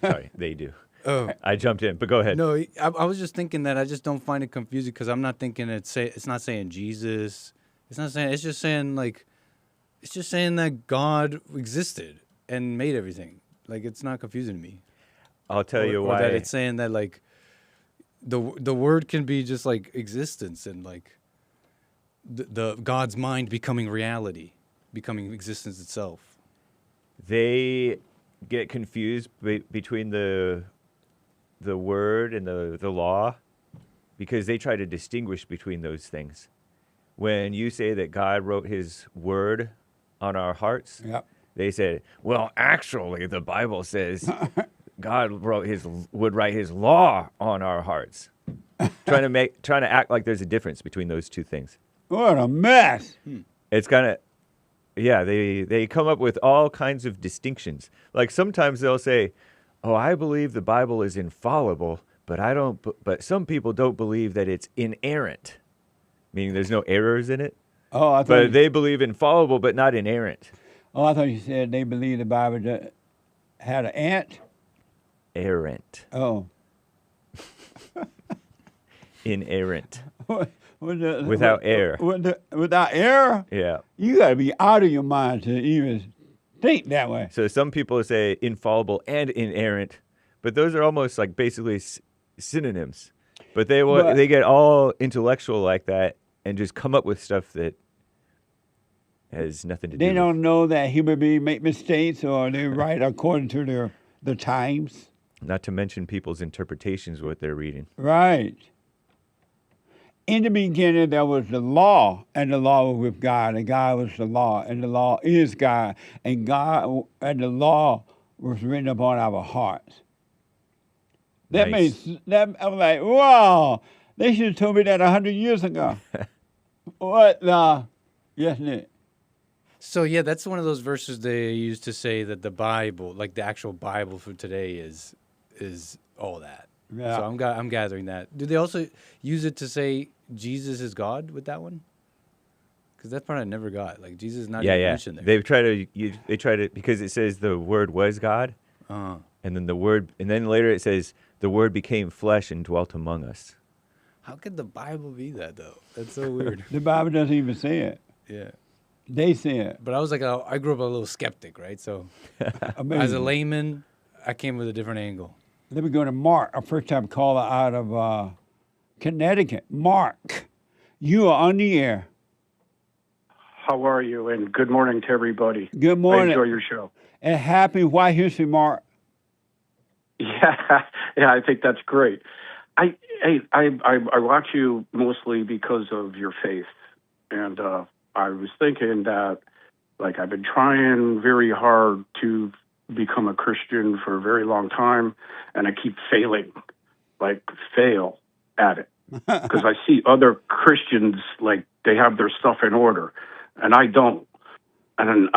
Sorry, they do. Oh, I jumped in, but go ahead. No, I was just thinking that I just don't find it confusing because I'm not thinking it's not saying Jesus. It's not saying. It's just saying like, it's just saying that God existed and made everything. Like it's not confusing to me. I'll tell you why. Or that it's saying that like, the word can be just like existence and like, the God's mind becoming reality, becoming existence itself. They get confused between the word and the law because they try to distinguish between those things. When you say that God wrote His word on our hearts, yep. They said, well, actually, the Bible says God would write his law on our hearts. trying to act like there's a difference between those two things. What a mess. It's kind of, yeah, they come up with all kinds of distinctions. Like sometimes they'll say, oh, I believe the Bible is infallible, but some people don't believe that it's inerrant, meaning there's no errors in it. Oh, I thought but they believe infallible, but not inerrant. Oh, I thought you said they believe the Bible had an ant. Errant. Oh. Inerrant. Without air. Without air? Yeah. You got to be out of your mind to even think that way. So some people say infallible and inerrant, but those are almost like basically synonyms. But they get all intellectual like that and just come up with stuff that has nothing to do. They don't know that human beings make mistakes, or they write according to the times. Not to mention people's interpretations of what they're reading. Right. In the beginning, there was the law, and the law was with God, and God was the law, and the law is God, and God and the law was written upon our hearts. That Nice. I'm like, wow, they should have told me that 100 years ago. What the? Yes, Nick. So yeah, that's one of those verses they use to say that the Bible, like the actual Bible for today, is all that. Yeah. So I'm gathering that. Do they also use it to say Jesus is God with that one? Because that part I never got. Like Jesus is not even mentioned there. They try to because it says the Word was God, and then later it says the Word became flesh and dwelt among us. How could the Bible be that though? That's so weird. The Bible doesn't even say it. Yeah. They say it. But I was like, I grew up a little skeptic, right? So as a layman, I came with a different angle. Let me go to Mark, a first-time caller out of Connecticut. Mark, you are on the air. How are you? And good morning to everybody. Good morning. I enjoy your show. And happy White History, Mark. Yeah, I think that's great. I watch you mostly because of your faith, and I was thinking that, like, I've been trying very hard to become a Christian for a very long time, and I keep fail at it. Because I see other Christians, like, they have their stuff in order, and I don't. And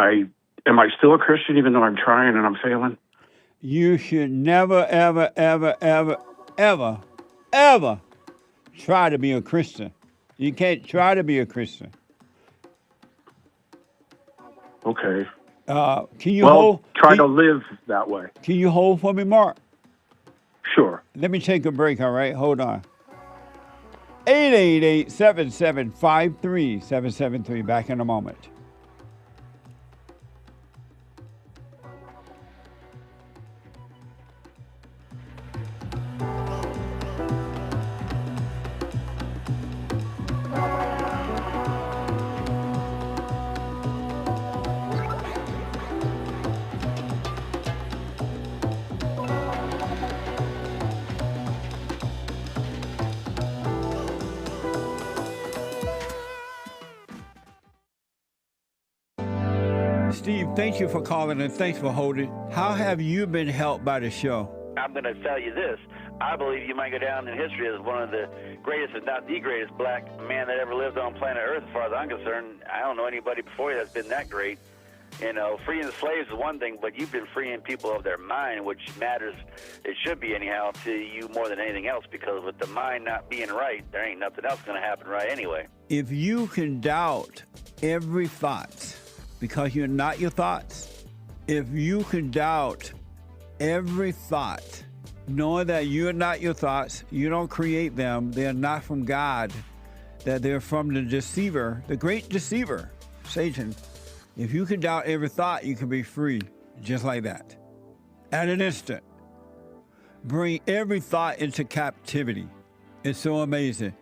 am I still a Christian even though I'm trying and I'm failing? You should never, ever, ever, ever, ever, ever try to be a Christian. You can't try to be a Christian. Okay. Can you hold? Try to live that way. Can you hold for me, Mark? Sure. Let me take a break, all right? Hold on. 888-7753-773. Back in a moment. Steve, thank you for calling and thanks for holding. How have you been helped by the show? I'm going to tell you this. I believe you might go down in history as one of the greatest, if not the greatest, black man that ever lived on planet Earth, as far as I'm concerned. I don't know anybody before you that's been that great. You know, freeing the slaves is one thing, but you've been freeing people of their mind, which matters, it should be anyhow, to you more than anything else, because with the mind not being right, there ain't nothing else going to happen right anyway. If you can doubt every thought, because you're not your thoughts, if you can doubt every thought, knowing that you're not your thoughts, you don't create them, they're not from God, that they're from the deceiver, the great deceiver, Satan. If you can doubt every thought, you can be free, just like that. At an instant. Bring every thought into captivity. It's so amazing.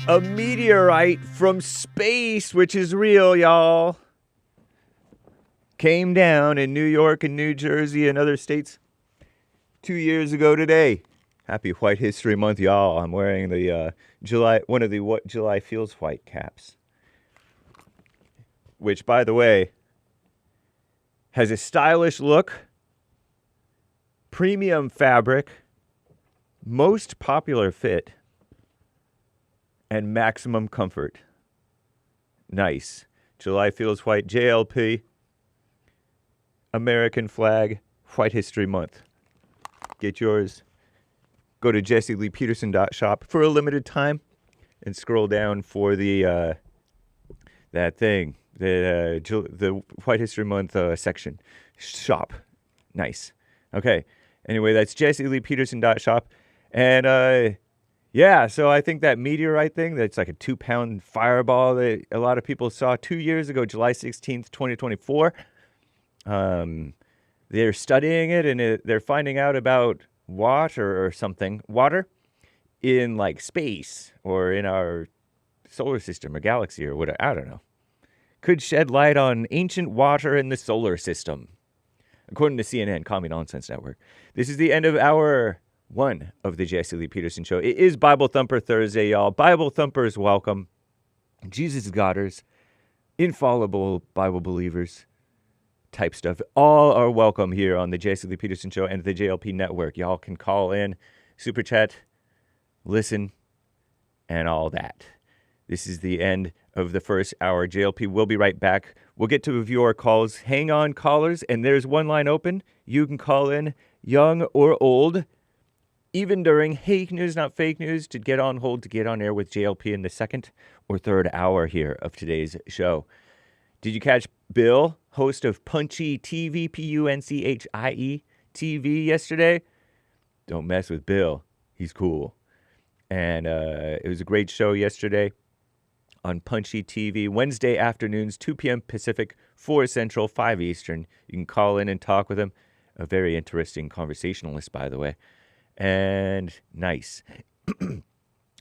A meteorite from space, which is real, y'all, came down in New York and New Jersey and other states 2 years ago today. Happy White History Month, y'all. I'm wearing the one of the What July Feels White caps. Which, by the way, has a stylish look, premium fabric, most popular fit, and maximum comfort. Nice. July Feels White, JLP, American flag, White History Month. Get yours. Go to jesseleepeterson.shop for a limited time and scroll down for the that thing, the White History Month section. Shop. Nice. Okay. Anyway, that's jesseleepeterson.shop. And yeah, so I think that meteorite thing, that's like a 2-pound fireball that a lot of people saw 2 years ago, July 16th, 2024. They're studying it, and they're finding out about water in like space or in our solar system or galaxy or whatever. I don't know. Could shed light on ancient water in the solar system, according to CNN, Commie Nonsense Network. This is the end of hour 1 of the Jesse Lee Peterson Show. It is Bible Thumper Thursday, y'all. Bible Thumpers welcome. Jesus Godders, infallible Bible believers type stuff. All are welcome here on the Jesse Lee Peterson Show and the JLP Network. Y'all can call in, Superchat, listen, and all that. This is the end of the first hour. JLP will be right back. We'll get to your calls. Hang on, callers, and there's one line open. You can call in, young or old, even during fake news, not fake news, to get on hold, to get on air with JLP in the second or third hour here of today's show. Did you catch Bill, host of Punchy TV, Punchie TV yesterday? Don't mess with Bill. He's cool. And it was a great show yesterday on Punchy TV, Wednesday afternoons, 2 p.m. Pacific, 4 Central, 5 Eastern. You can call in and talk with him. A very interesting conversationalist, by the way. And nice.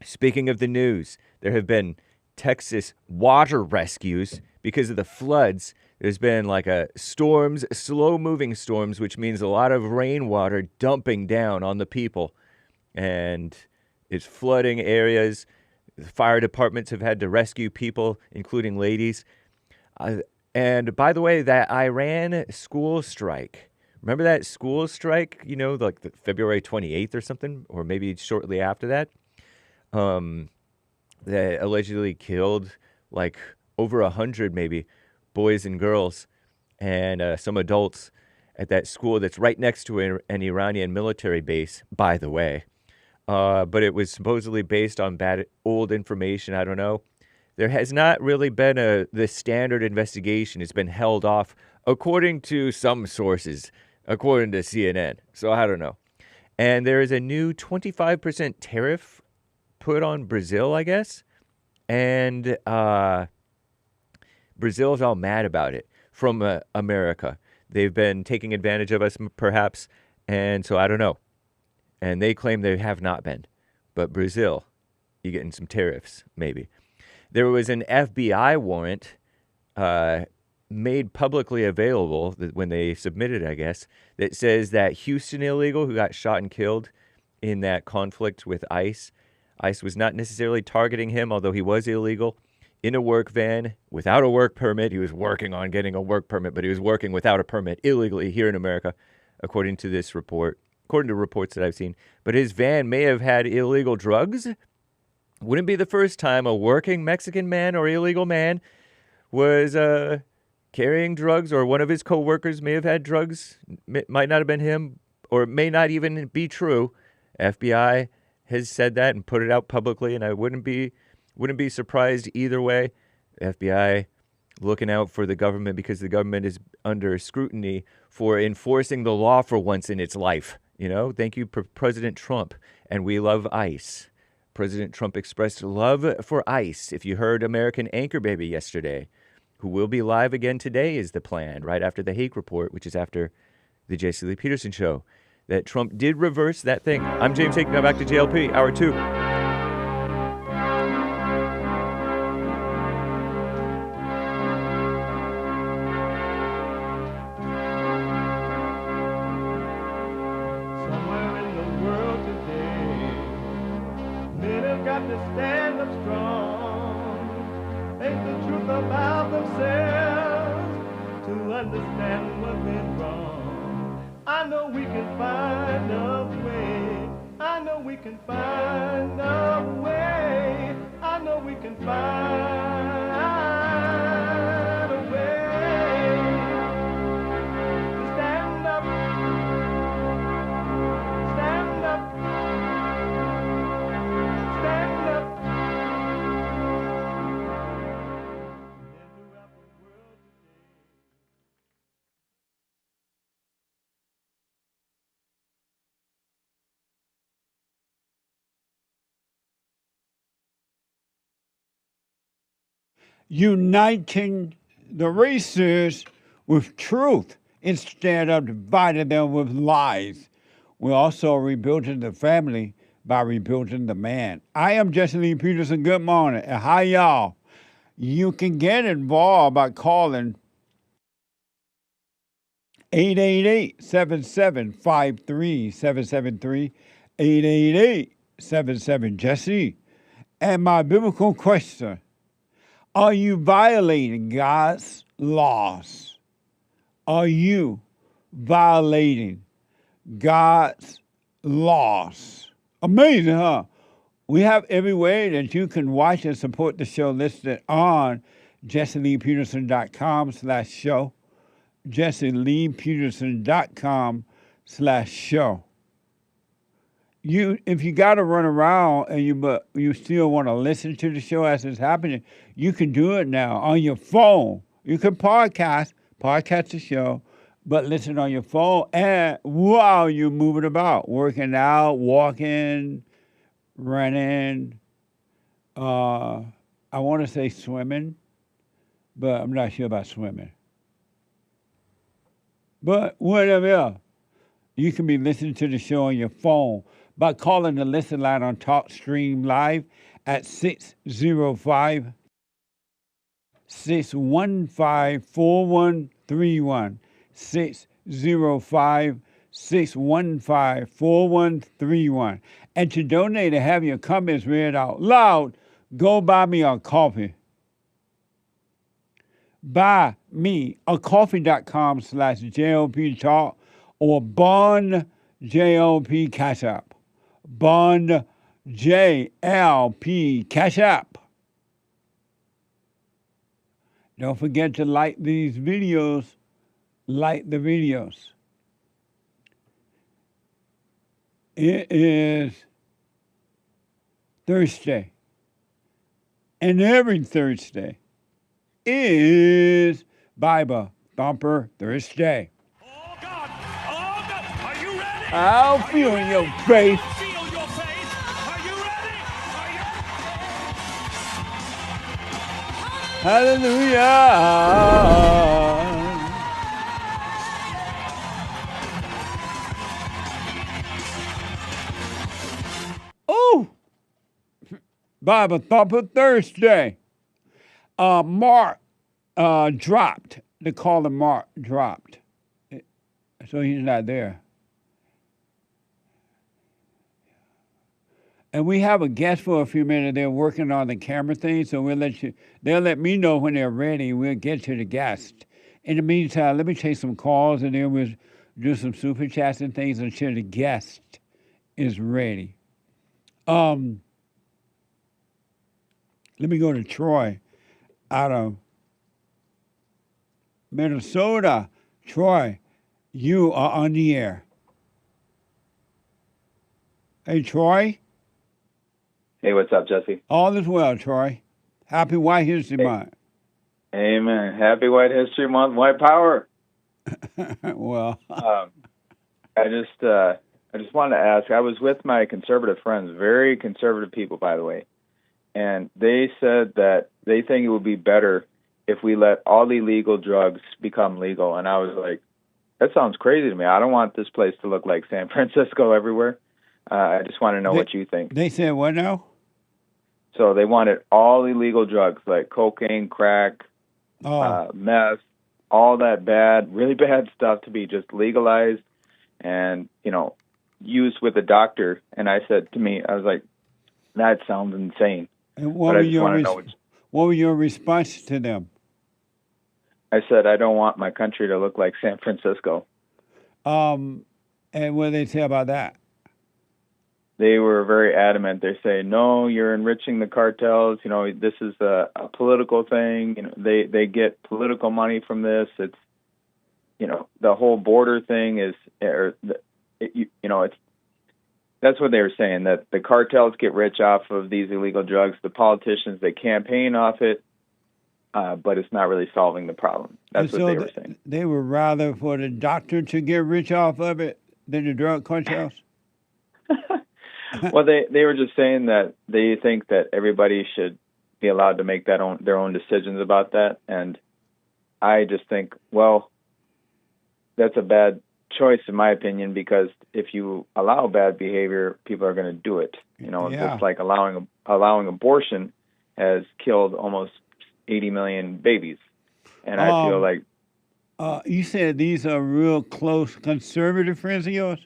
Speaking of the news, there have been Texas water rescues because of the floods. There's been like storms, slow-moving storms, which means a lot of rainwater dumping down on the people. And it's flooding areas. The fire departments have had to rescue people, including ladies. And by the way, that Iran school strike. Remember that school strike, like the February 28th or something? Or maybe shortly after that? That allegedly killed like over 100 maybe boys and girls and some adults at that school that's right next to an Iranian military base, by the way. But it was supposedly based on bad old information. I don't know. There has not really been the standard investigation. It's been held off, according to some sources, according to CNN. So I don't know. And there is a new 25% tariff put on Brazil, I guess. And Brazil's all mad about it from America. They've been taking advantage of us, perhaps. And so I don't know. And they claim they have not been. But Brazil, you're getting some tariffs, maybe. There was an FBI warrant made publicly available when they submitted, I guess, that says that Houston illegal who got shot and killed in that conflict with ICE was not necessarily targeting him, although he was illegal, in a work van without a work permit. He was working on getting a work permit, but he was working without a permit illegally here in America, according to this report. According to reports that I've seen. But his van may have had illegal drugs. Wouldn't be the first time a working Mexican man or illegal man was carrying drugs, or one of his co-workers may have had drugs. Might not have been him, or it may not even be true. FBI has said that and put it out publicly, and I wouldn't be surprised either way. FBI looking out for the government because the government is under scrutiny for enforcing the law for once in its life. Thank you, President Trump. And we love ICE. President Trump expressed love for ICE. If you heard American Anchor Baby yesterday, who will be live again today is the plan, right after the Hake Report, which is after the Jesse Lee Peterson Show, that Trump did reverse that thing. I'm James Hake. Now back to JLP, Hour 2. Somewhere in the world today, and to stand up strong. Ain't the truth about themselves to understand what went wrong. I know we can find a way. I know we can find a way. I know we can find a way to stand up, stand up, stand up. Uniting the races with truth instead of dividing them with lies. We're also rebuilding the family by rebuilding the man. I am Jesse Lee Peterson. Good morning. And hi, y'all. You can get involved by calling 888-7753-773, 888-77-JESSE. And my biblical question, are you violating God's laws? Are you violating God's laws? Amazing, huh? We have every way that you can watch and support the show listed on jesseleepeterson.com/show, jesseleepeterson.com/show. If you got to run around and you still want to listen to the show as it's happening, you can do it now on your phone. You can podcast the show, but listen on your phone and while you're moving about, working out, walking, running. I want to say swimming, but I'm not sure about swimming. But whatever else, you can be listening to the show on your phone by calling the listen line on TalkStream Live at 605-615-4131, 605-615-4131. And to donate and have your comments read out loud, go buy me a coffee. Buy me a coffee.com/JLP Talk or Bond JLP Cash App. Bond JLP Cash App. Don't forget to like these videos. Like the videos. It is Thursday. And every Thursday is Bible Thumper Thursday. I'll feel in your face. Hallelujah. Oh, Bible Thumper Thursday. Mark dropped. They call him Mark dropped. So he's not there. And we have a guest for a few minutes. They're working on the camera thing, so they'll let me know when they're ready. We'll get to the guest. In the meantime, let me take some calls, and then we'll do some super chats and things until the guest is ready. Let me go to Troy out of Minnesota. Troy, you are on the air. Hey, Troy. Hey, what's up, Jesse? All is well, Troy. Happy White History Month. Amen. Happy White History Month, White Power. Well, I just wanted to ask. I was with my conservative friends, very conservative people, by the way, and they said that they think it would be better if we let all illegal drugs become legal. And I was like, that sounds crazy to me. I don't want this place to look like San Francisco everywhere. I just want to know what you think. They said what now? So they wanted all illegal drugs like cocaine, crack, meth, all that bad, really bad stuff to be just legalized and, used with a doctor. And I said to me, I was like, That sounds insane. And But I just want to know. what was your response to them? I said I don't want my country to look like San Francisco. And what did they say about that? They were very adamant. They say, no, you're enriching the cartels. You know, this is a political thing. You know, they get political money from this. It's, you know, the whole border thing is, that's what they were saying, that the cartels get rich off of these illegal drugs. The politicians, they campaign off it, but it's not really solving the problem. That's what they were saying. They would rather for the doctor to get rich off of it than the drug cartels? Well, they were just saying that they think that everybody should be allowed to make their own decisions about that. And I just think, well, that's a bad choice in my opinion, because if you allow bad behavior, people are going to do it. You know, Yeah. It's like allowing abortion has killed almost 80 million babies. And I feel like... you said these are real close conservative friends of yours?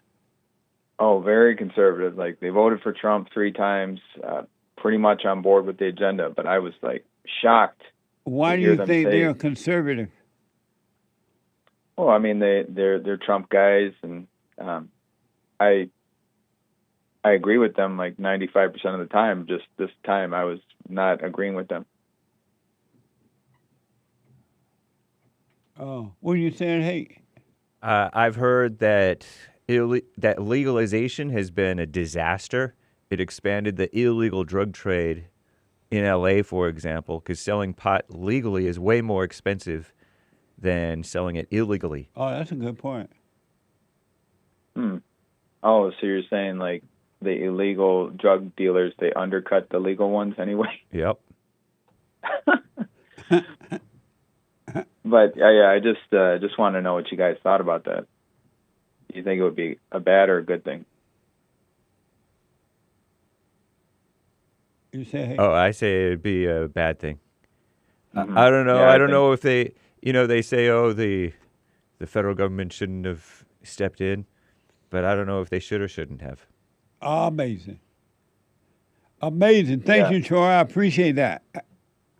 Oh, very conservative. Like, they voted for Trump 3 times, pretty much on board with the agenda. But I was, like, shocked. Why do you think they're conservative? Well, I mean, they're Trump guys, and I agree with them like 95% of the time. Just this time, I was not agreeing with them. Oh, what are you saying? Hey, I've heard that that legalization has been a disaster. It expanded the illegal drug trade in LA, for example, because selling pot legally is way more expensive than selling it illegally. Oh, that's a good point. Oh, so you're saying like the illegal drug dealers, they undercut the legal ones anyway? Yep. But yeah, I just want to know what you guys thought about that. Do you think it would be a bad or a good thing? You say, hey. Oh, I say it'd be a bad thing. Mhm. I don't know. Yeah, I don't know if they, they say, oh, the federal government shouldn't have stepped in, but I don't know if they should or shouldn't have. Amazing. Amazing. Thank you, Troy. I appreciate that.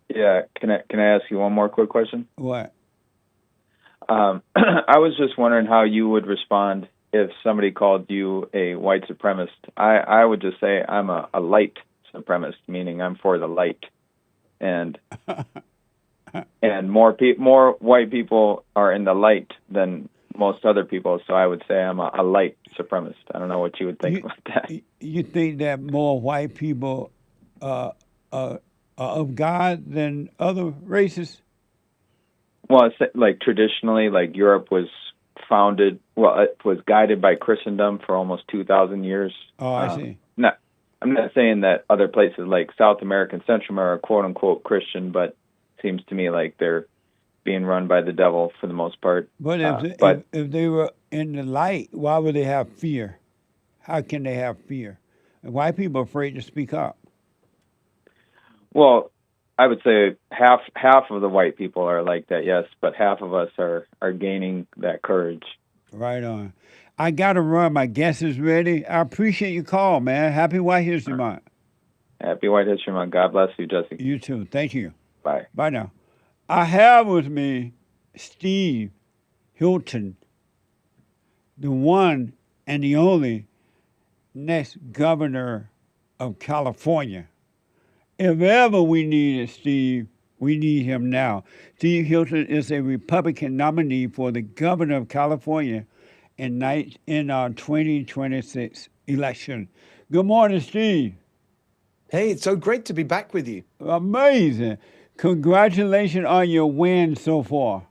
Yeah. Can I ask you one more quick question? What? I was just wondering how you would respond if somebody called you a white supremacist. I would just say I'm a light supremacist, meaning I'm for the light, and more white people are in the light than most other people. So I would say I'm a light supremacist. I don't know what you would think about that. You think that more white people are of God than other races? Well, it's like traditionally, like Europe was founded, it was guided by Christendom for almost 2,000 years. Oh, I see. I'm not saying that other places like South America and Central America are quote unquote Christian, but it seems to me like they're being run by the devil for the most part. But if they were in the light, why would they have fear? How can they have fear? And white people are afraid to speak up. Well, I would say half of the white people are like that, yes, but half of us are gaining that courage. Right on. I got to run. My guest is ready. I appreciate your call, man. Happy White History Month. Happy White History Month. God bless you, Jesse. You too. Thank you. Bye. Bye now. I have with me Steve Hilton, the one and the only next governor of California. If ever we needed Steve, we need him now. Steve Hilton is a Republican nominee for the governor of California in 2026 election. Good morning, Steve. Hey, it's so great to be back with you. Amazing. Congratulations on your win so far.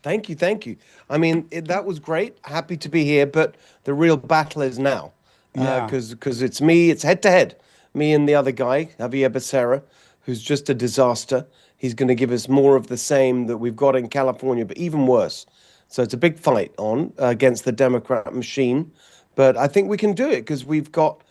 Thank you, thank you. I mean, that was great. Happy to be here, but the real battle is now. Yeah. Because it's me, it's head-to-head. Me and the other guy, Javier Becerra, who's just a disaster. He's going to give us more of the same that we've got in California, but even worse. So it's a big fight on against the Democrat machine. But I think we can do it because we've got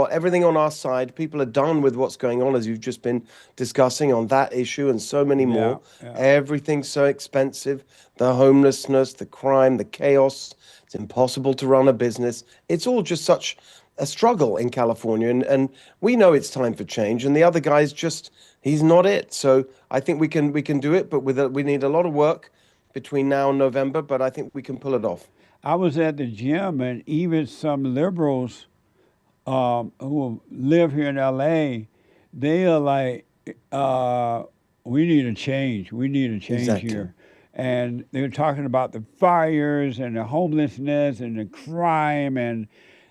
everything on our side. People are done with what's going on, as you've just been discussing on that issue and so many more. Yeah. Everything's so expensive. The homelessness, the crime, the chaos. It's impossible to run a business. It's all just such a struggle in California, and we know it's time for change, and the other guy's just, he's not it. So I think we can do it, but we need a lot of work between now and November, but I think we can pull it off. I was at the gym, and even some liberals who live here in LA, they are like, we need a change. We need a change Exactly. here. And they were talking about the fires and the homelessness and the crime, and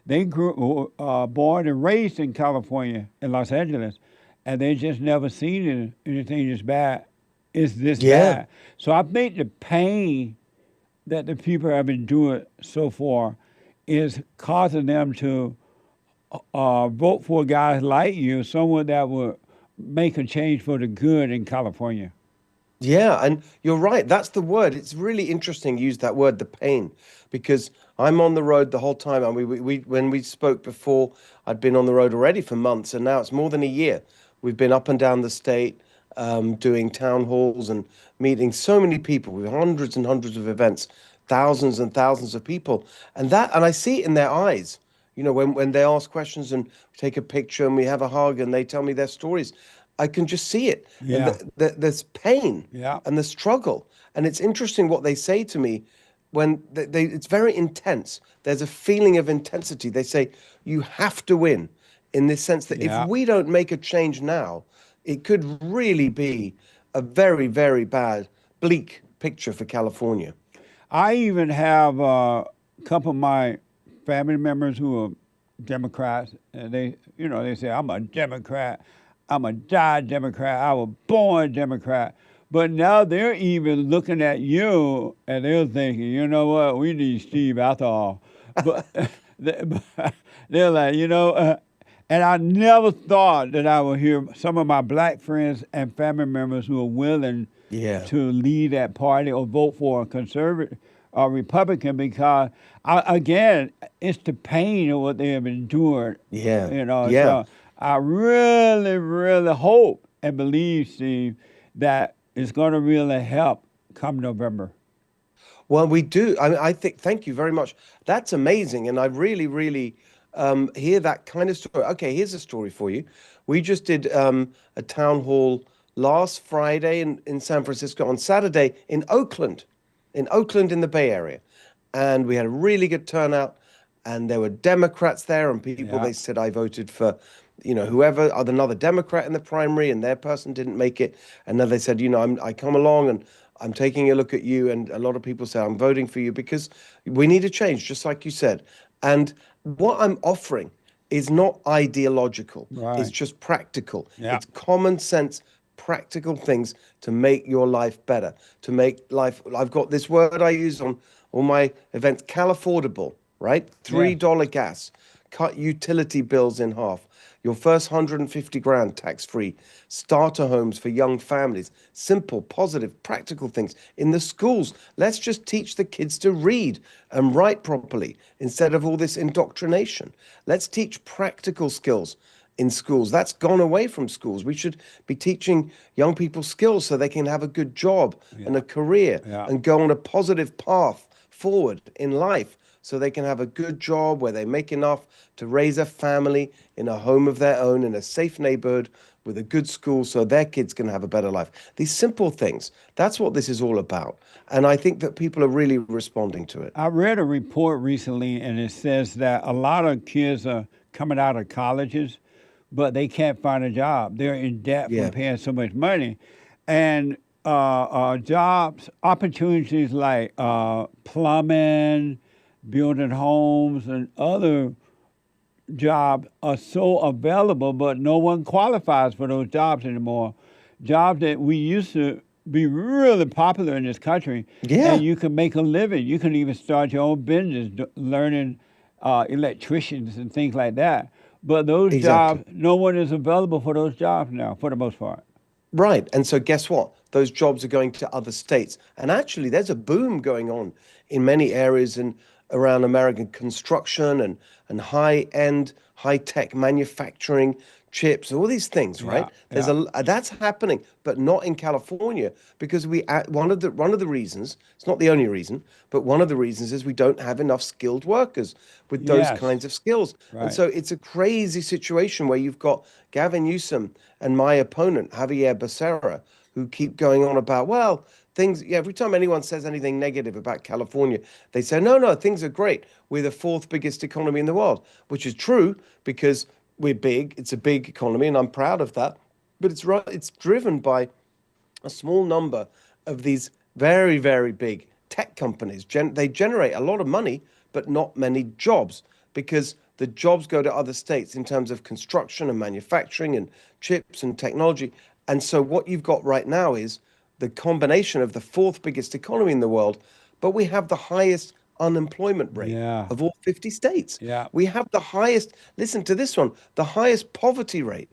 they grew born and raised in California, in Los Angeles, and they just never seen anything as bad as this bad. So I think the pain that the people have endured so far is causing them to vote for guys like you, someone that would make a change for the good in California. Yeah, and you're right. That's the word. It's really interesting you use that word, the pain, because I'm on the road the whole time. And when we spoke before, I'd been on the road already for months, and now it's more than a year. We've been up and down the state, doing town halls and meeting so many people with hundreds and hundreds of events, thousands and thousands of people. And I see it in their eyes. You know, when they ask questions and we take a picture and we have a hug and they tell me their stories, I can just see it. Yeah. And there's pain Yeah. and the struggle. And it's interesting what they say to me when it's very intense. There's a feeling of intensity. They say, you have to win, in this sense that Yeah. if we don't make a change now, it could really be a very, very bad, bleak picture for California. I even have a couple of my family members who are Democrats, and they say, I'm a Democrat. I'm a died Democrat. I was born Democrat. But now they're even looking at you and they're thinking, you know what, we need Steve after all. But they're like, and I never thought that I would hear some of my black friends and family members who are willing to lead that party or vote for a conservative or Republican, because, again, it's the pain of what they have endured. Yeah. So I really, really hope and believe, Steve, that it's going to really help come November. Well, we do. I think, thank you very much. That's amazing. And I really, really hear that kind of story. Okay, here's a story for you. We just did a town hall last Friday in San Francisco, on Saturday in Oakland in the Bay Area. And we had a really good turnout. And there were Democrats there and people, they said, I voted for, whoever, another Democrat in the primary, and their person didn't make it. And then they said, I come along and I'm taking a look at you. And a lot of people say, I'm voting for you because we need a change, just like you said. And what I'm offering is not ideological. Right. It's just practical. Yeah. It's common sense, practical things to make your life better, to make life. I've got this word I use on all my events, Californible, right? $3 gas, cut utility bills in half. Your first 150 grand tax-free, starter homes for young families, simple, positive, practical things. In the schools, let's just teach the kids to read and write properly instead of all this indoctrination. Let's teach practical skills in schools. That's gone away from schools. We should be teaching young people skills so they can have a good job and a career and go on a positive path forward in life, so they can have a good job where they make enough to raise a family in a home of their own, in a safe neighborhood with a good school, so their kids can have a better life. These simple things, that's what this is all about. And I think that people are really responding to it. I read a report recently, and it says that a lot of kids are coming out of colleges, but they can't find a job. They're in debt from paying so much money. And jobs, opportunities like plumbing, building homes, and other jobs are so available, but no one qualifies for those jobs anymore. Jobs that we used to be really popular in this country. And you can make a living. You can even start your own business, learning electricians and things like that. But those jobs, no one is available for those jobs now, for the most part. Right. And so guess what? Those jobs are going to other states. And actually, there's a boom going on in many areas around American construction and high-end, high-tech manufacturing, chips, all these things, right? There's that's happening, but not in California, because one of the reasons, it's not the only reason, but one of the reasons is we don't have enough skilled workers with those kinds of skills. And so it's a crazy situation where you've got Gavin Newsom and my opponent, Javier Becerra, who keep going on about, well, things, every time anyone says anything negative about California, they say, no, things are great. We're the fourth biggest economy in the world, which is true because we're big. It's a big economy, and I'm proud of that. But it's driven by a small number of these very, very big tech companies. They generate a lot of money, but not many jobs, because the jobs go to other states in terms of construction and manufacturing and chips and technology. And so what you've got right now is the combination of the fourth biggest economy in the world, but we have the highest unemployment rate of all 50 states. We have the highest, listen to this one, the highest poverty rate,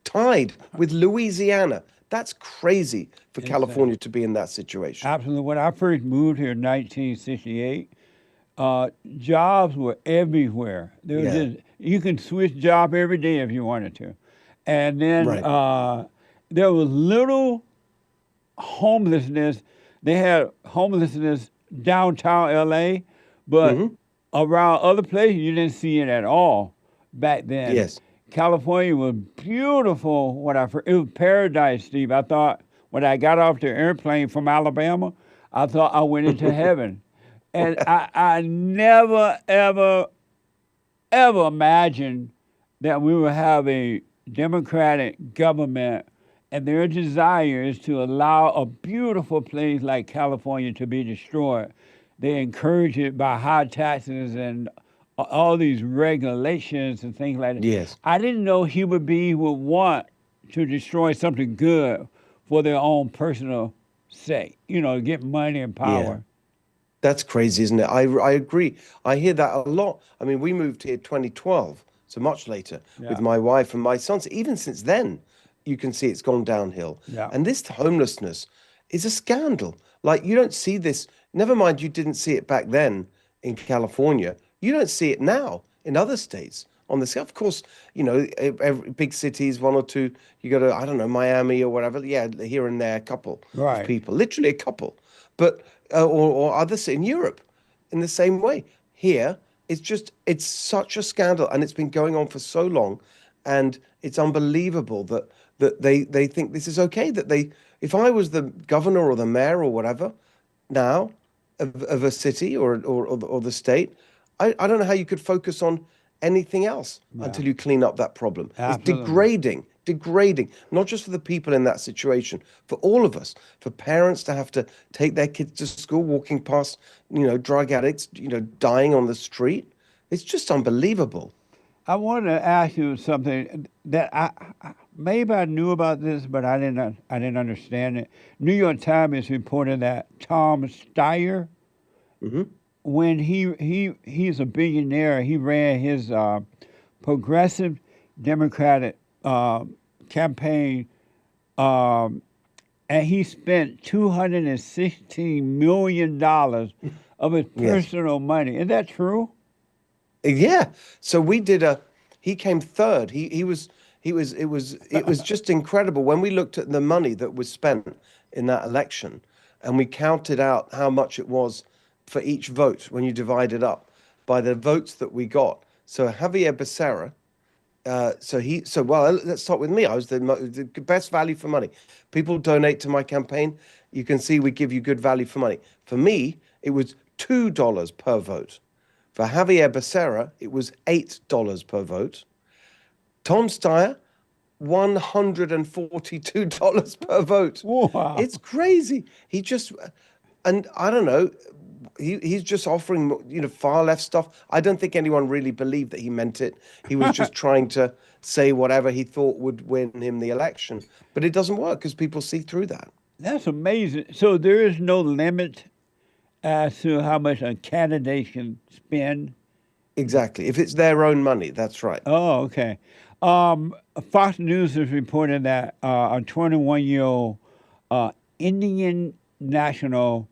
tied with Louisiana. That's crazy for California to be in that situation. Absolutely. When I first moved here in 1968, jobs were everywhere. There was just, you can switch job every day if you wanted to. And then there was little homelessness. They had homelessness downtown LA, but around other places you didn't see it at all back then. Yes. California was beautiful. It was paradise, Steve. I thought when I got off the airplane from Alabama, I thought I went into heaven. And I never, ever imagined that we would have a democratic government, and their desire is to allow a beautiful place like California to be destroyed. They encourage it by high taxes and all these regulations and things like that. Yes. I didn't know human beings would want to destroy something good for their own personal sake, get money and power. Yeah. That's crazy, isn't it? I agree. I hear that a lot. I mean, we moved here 2012, so much later, with my wife and my sons. Even since then, you can see it's gone downhill. And this homelessness is a scandal. Like, you don't see this. Never mind, you didn't see it back then in California. You don't see it now in other states. On the scale, of course, every big cities, one or two. You go to, I don't know, Miami or whatever. Yeah, here and there, a couple of people, literally a couple. But or others in Europe, in the same way. Here, it's such a scandal, and it's been going on for so long, and it's unbelievable that they think this is okay. If I was the governor or the mayor or whatever, now of a city or the state, I don't know how you could focus on anything else until you clean up that problem. Absolutely. It's degrading, not just for the people in that situation, for all of us, for parents to have to take their kids to school, walking past, drug addicts, dying on the street. It's just unbelievable. I want to ask you something that I maybe I knew about this, but I didn't understand it. New York Times is reporting that Tom Steyer, when he's a billionaire, he ran his progressive Democratic campaign, and he spent $216 million of his personal money. Is that true? Yeah. So we did he came third. It was just incredible when we looked at the money that was spent in that election, and we counted out how much it was for each vote when you divide it up by the votes that we got. So Javier Becerra, let's start with me. I was the best value for money. People donate to my campaign. You can see we give you good value for money. For me, it was $2 per vote. For Javier Becerra, it was $8 per vote. Tom Steyer, $142 per vote. Wow. It's crazy. And I don't know, he's just offering, far left stuff. I don't think anyone really believed that he meant it. He was just trying to say whatever he thought would win him the election. But it doesn't work because people see through that. That's amazing. So there is no limit as to how much a candidate can spend? Exactly. If it's their own money, that's right. Oh, okay. Fox News is reporting that a 21-year-old Indian national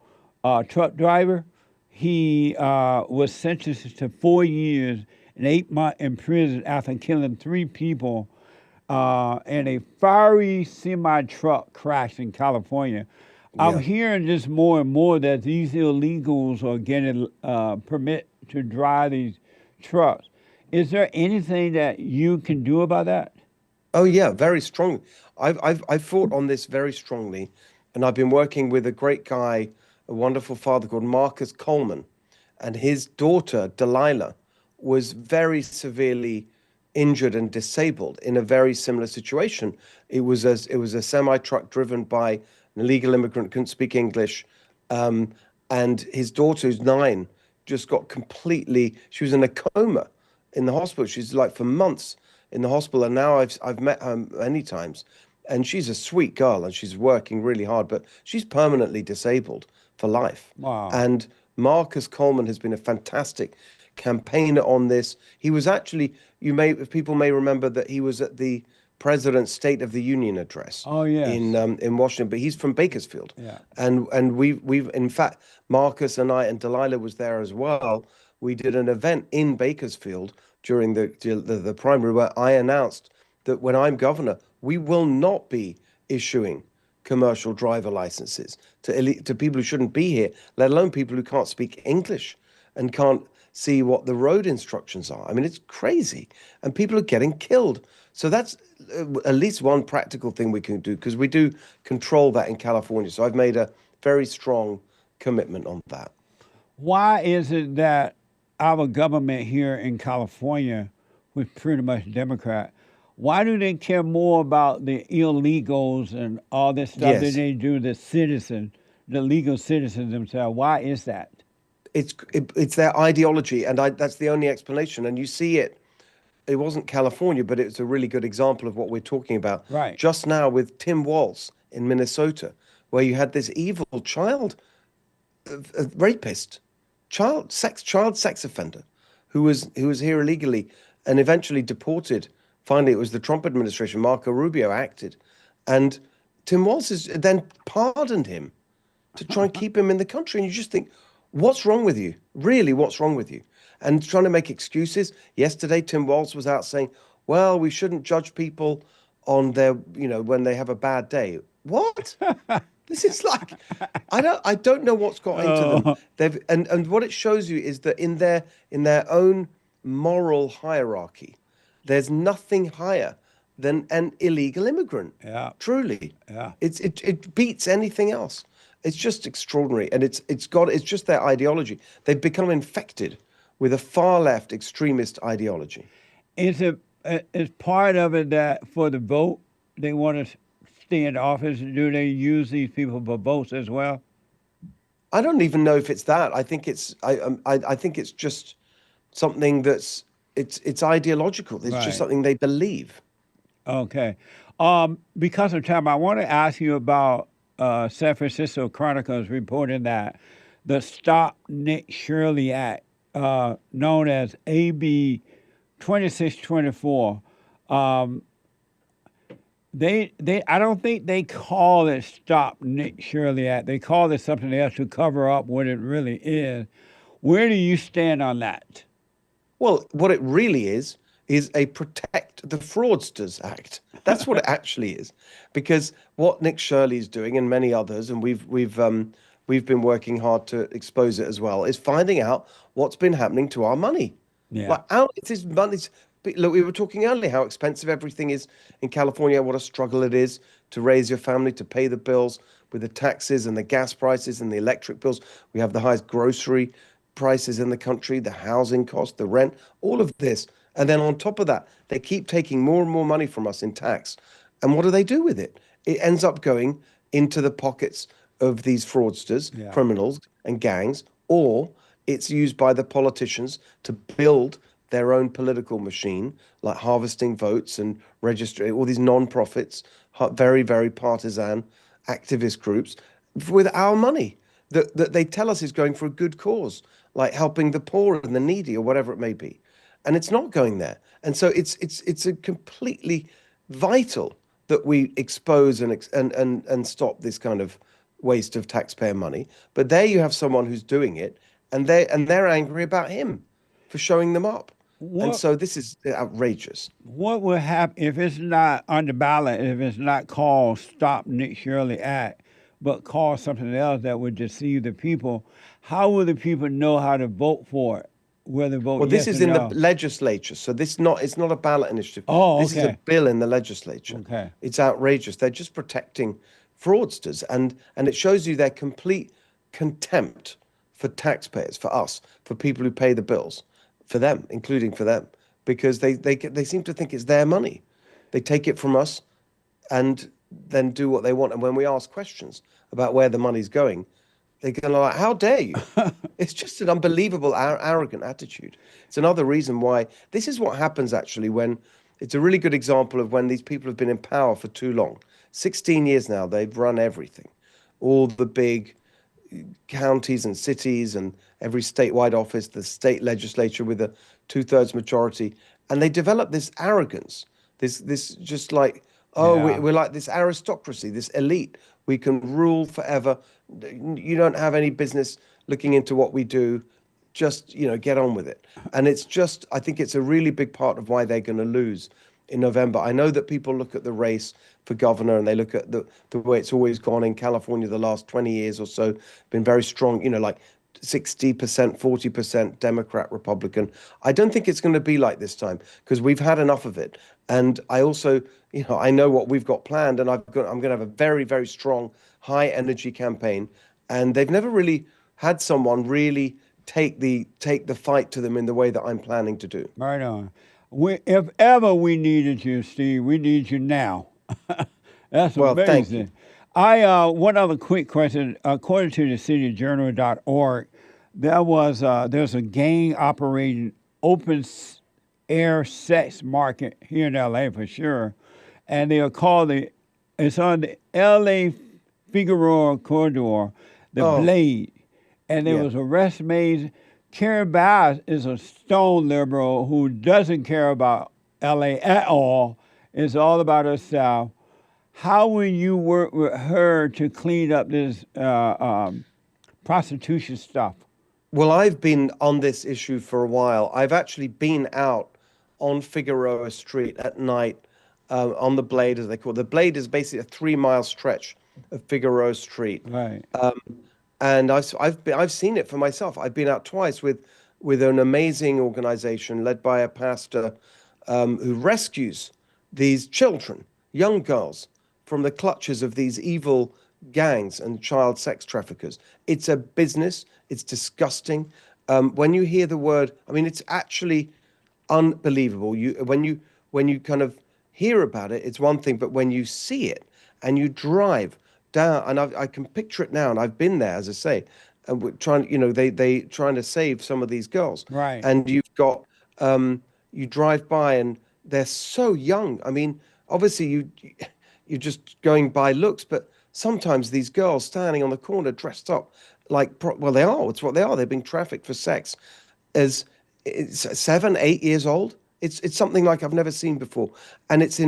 truck driver, he was sentenced to 4 years and 8 months in prison after killing 3 people and a fiery semi-truck crashed in California. I'm hearing just more and more that these illegals are getting permit to drive these trucks. Is there anything that you can do about that? Oh yeah, very strongly. I've fought on this very strongly, and I've been working with a great guy, a wonderful father called Marcus Coleman, and his daughter Delilah was very severely injured and disabled in a very similar situation. It was a semi truck driven by an illegal immigrant, couldn't speak English, and his daughter, who's 9, just got completely. She was in a coma in the hospital. She's like for months in the hospital, and now I've met her many times, and she's a sweet girl, and she's working really hard, but she's permanently disabled for life. Wow. And Marcus Coleman has been a fantastic campaigner on this. He was actually, people may remember that he was at the President's State of the Union address. Oh yes. In Washington, but he's from Bakersfield. Yeah. And we've in fact, Marcus and I and Delilah was there as well. We did an event in Bakersfield during the primary where I announced that when I'm governor, we will not be issuing commercial driver licenses to people who shouldn't be here, let alone people who can't speak English and can't see what the road instructions are. I mean, it's crazy, and people are getting killed. So that's at least one practical thing we can do, because we do control that in California. So I've made a very strong commitment on that. Why is it that our government here in California, which is pretty much Democrat, why do they care more about the illegals and all this stuff than they do the citizens, the legal citizens themselves? Why is that? It's their ideology, and that's the only explanation. And you see it. It wasn't California, but it's a really good example of what we're talking about. Right. Just now with Tim Walz in Minnesota, where you had this evil child rapist, child sex offender, who was here illegally and eventually deported. Finally, it was the Trump administration. Marco Rubio acted, and Tim Walz has then pardoned him to try and keep him in the country. And you just think, what's wrong with you? Really, what's wrong with you? And trying to make excuses. Yesterday, Tim Walz was out saying, well, we shouldn't judge people on their, when they have a bad day. What? This is like, I don't know what's got into them. And what it shows you is that in their own moral hierarchy, there's nothing higher than an illegal immigrant. Yeah. Truly. Yeah. It beats anything else. It's just extraordinary, and it's just their ideology. They've become infected with a far left extremist ideology. Is part of it that for the vote they want to stay in office? Do they use these people for votes as well? I don't even know if it's that. I think it's I think it's just something that's it's ideological. It's just something they believe. Okay. Because of time, I want to ask you about San Francisco Chronicles reporting that the Stop Nick Shirley Act, known as AB 2624, I don't think they call it Stop Nick Shirley Act. They call it something else to cover up what it really is. Where do you stand on that? Well, what it really is a Protect the Fraudsters Act. That's what it actually is. Because what Nick Shirley is doing, and many others, and we've been working hard to expose it as well, is finding out what's been happening to our money. Yeah. Like, it's money. Look, we were talking earlier how expensive everything is in California, what a struggle it is to raise your family, to pay the bills with the taxes and the gas prices and the electric bills. We have the highest grocery prices in the country, the housing cost, the rent, all of this. And then on top of that, they keep taking more and more money from us in tax. And what do they do with it? It ends up going into the pockets of these fraudsters, criminals, and gangs, or it's used by the politicians to build their own political machine, like harvesting votes and registering all these non-profits, very, very partisan activist groups, with our money that they tell us is going for a good cause, like helping the poor and the needy or whatever it may be. And it's not going there. And so it's a completely vital that we expose and stop this kind of waste of taxpayer money. But there you have someone who's doing it, and they're angry about him for showing them up. And What so this is outrageous. what will happen if it's not on the ballot, if it's not called Stop Nick Shirley Act, but called something else that would deceive the people? How will the people know how to vote for it? Whether vote Well, this yes is or in the no? legislature, so it's not a ballot initiative. Oh, This is a okay. bill in the legislature. Okay. It's outrageous. They're just protecting fraudsters, and it shows you their complete contempt for taxpayers, for us, for people who pay the bills, for them, including for them, because they seem to think it's their money. They take it from us and then do what they want. And when we ask questions about where the money's going, they're going to like, how dare you? It's just an unbelievable, arrogant attitude. It's another reason why this is what happens actually when it's a really good example of when these people have been in power for too long. 16 years now, they've run everything. All the big counties and cities and every statewide office, the state legislature with a 2/3 majority. And they develop this arrogance, this just like, oh, Yeah. we're like this aristocracy, this elite. We can rule forever. You don't have any business looking into what we do. Just, get on with it. And it's just, I think it's a really big part of why they're going to lose in November. I know that people look at the race for governor and they look at the way it's always gone in California the last 20 years or so, been very strong, like 60%, 40% Democrat, Republican. I don't think it's going to be like this time because we've had enough of it. And I also, I know what we've got planned, and I'm going to have a very, very strong, high energy campaign. And they've never really had someone really take the fight to them in the way that I'm planning to do. Right on. If ever we needed you, Steve, we need you now. That's Well, amazing. thank you. One other quick question. According to the cityjournal.org, there's a gang operating open air sex market here in LA for sure, and they are called it's on the LA Figueroa corridor, the Blade, and there was arrest made. Karen Bass is a stone liberal who doesn't care about LA at all. It's all about herself. How will you work with her to clean up this prostitution stuff? Well, I've been on this issue for a while. I've actually been out on Figueroa Street at night on the Blade, as they call it. The Blade is basically a 3-mile stretch of Figueroa Street. Right. And I've seen it for myself. I've been out twice with an amazing organization led by a pastor who rescues these children, young girls, from the clutches of these evil gangs and child sex traffickers. It's a business. It's disgusting. When you hear the word, it's actually unbelievable. When you kind of hear about it, it's one thing, but when you see it and you drive down, and I can picture it now, and I've been there, as I say, and we're trying, they trying to save some of these girls. Right. And you've got, you drive by and they're so young. Obviously you're just going by looks, but sometimes these girls standing on the corner dressed up like, they are, it's what they are. They're being trafficked for sex as 7, 8 years old. It's something like I've never seen before. And it's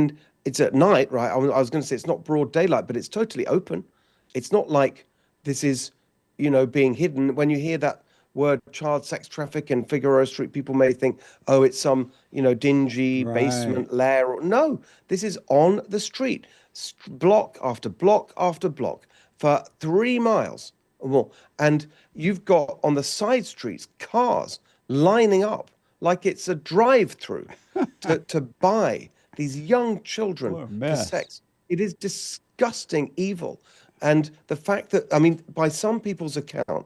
at night, right? I was going to say it's not broad daylight, but it's totally open. It's not like this is, being hidden. When you hear that word child sex traffic in Figueroa Street, people may think, oh, it's some, dingy basement lair. No, this is on the street, block after block after block for 3 miles or more. And you've got on the side streets, cars lining up like it's a drive-through to buy these young children for sex. It is disgusting evil. And the fact that, by some people's account,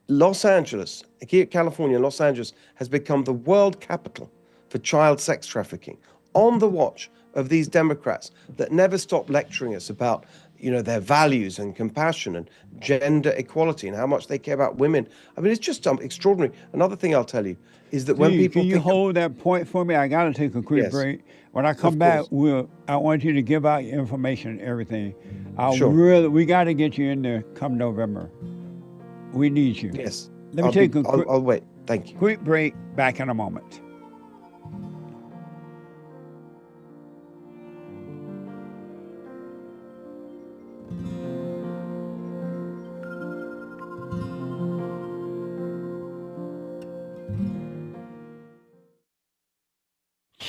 Los Angeles, California, Los Angeles has become the world capital for child sex trafficking, on the watch of these Democrats that never stop lecturing us about, their values and compassion and gender equality and how much they care about women. It's just extraordinary. Another thing I'll tell you is that when people can you hold that point for me? I got to take a quick break. When I come back, I want you to give out your information and everything. We got to get you in there come November. We need you. Yes. Let me take a quick, I'll wait. Thank you. Quick break. Back in a moment.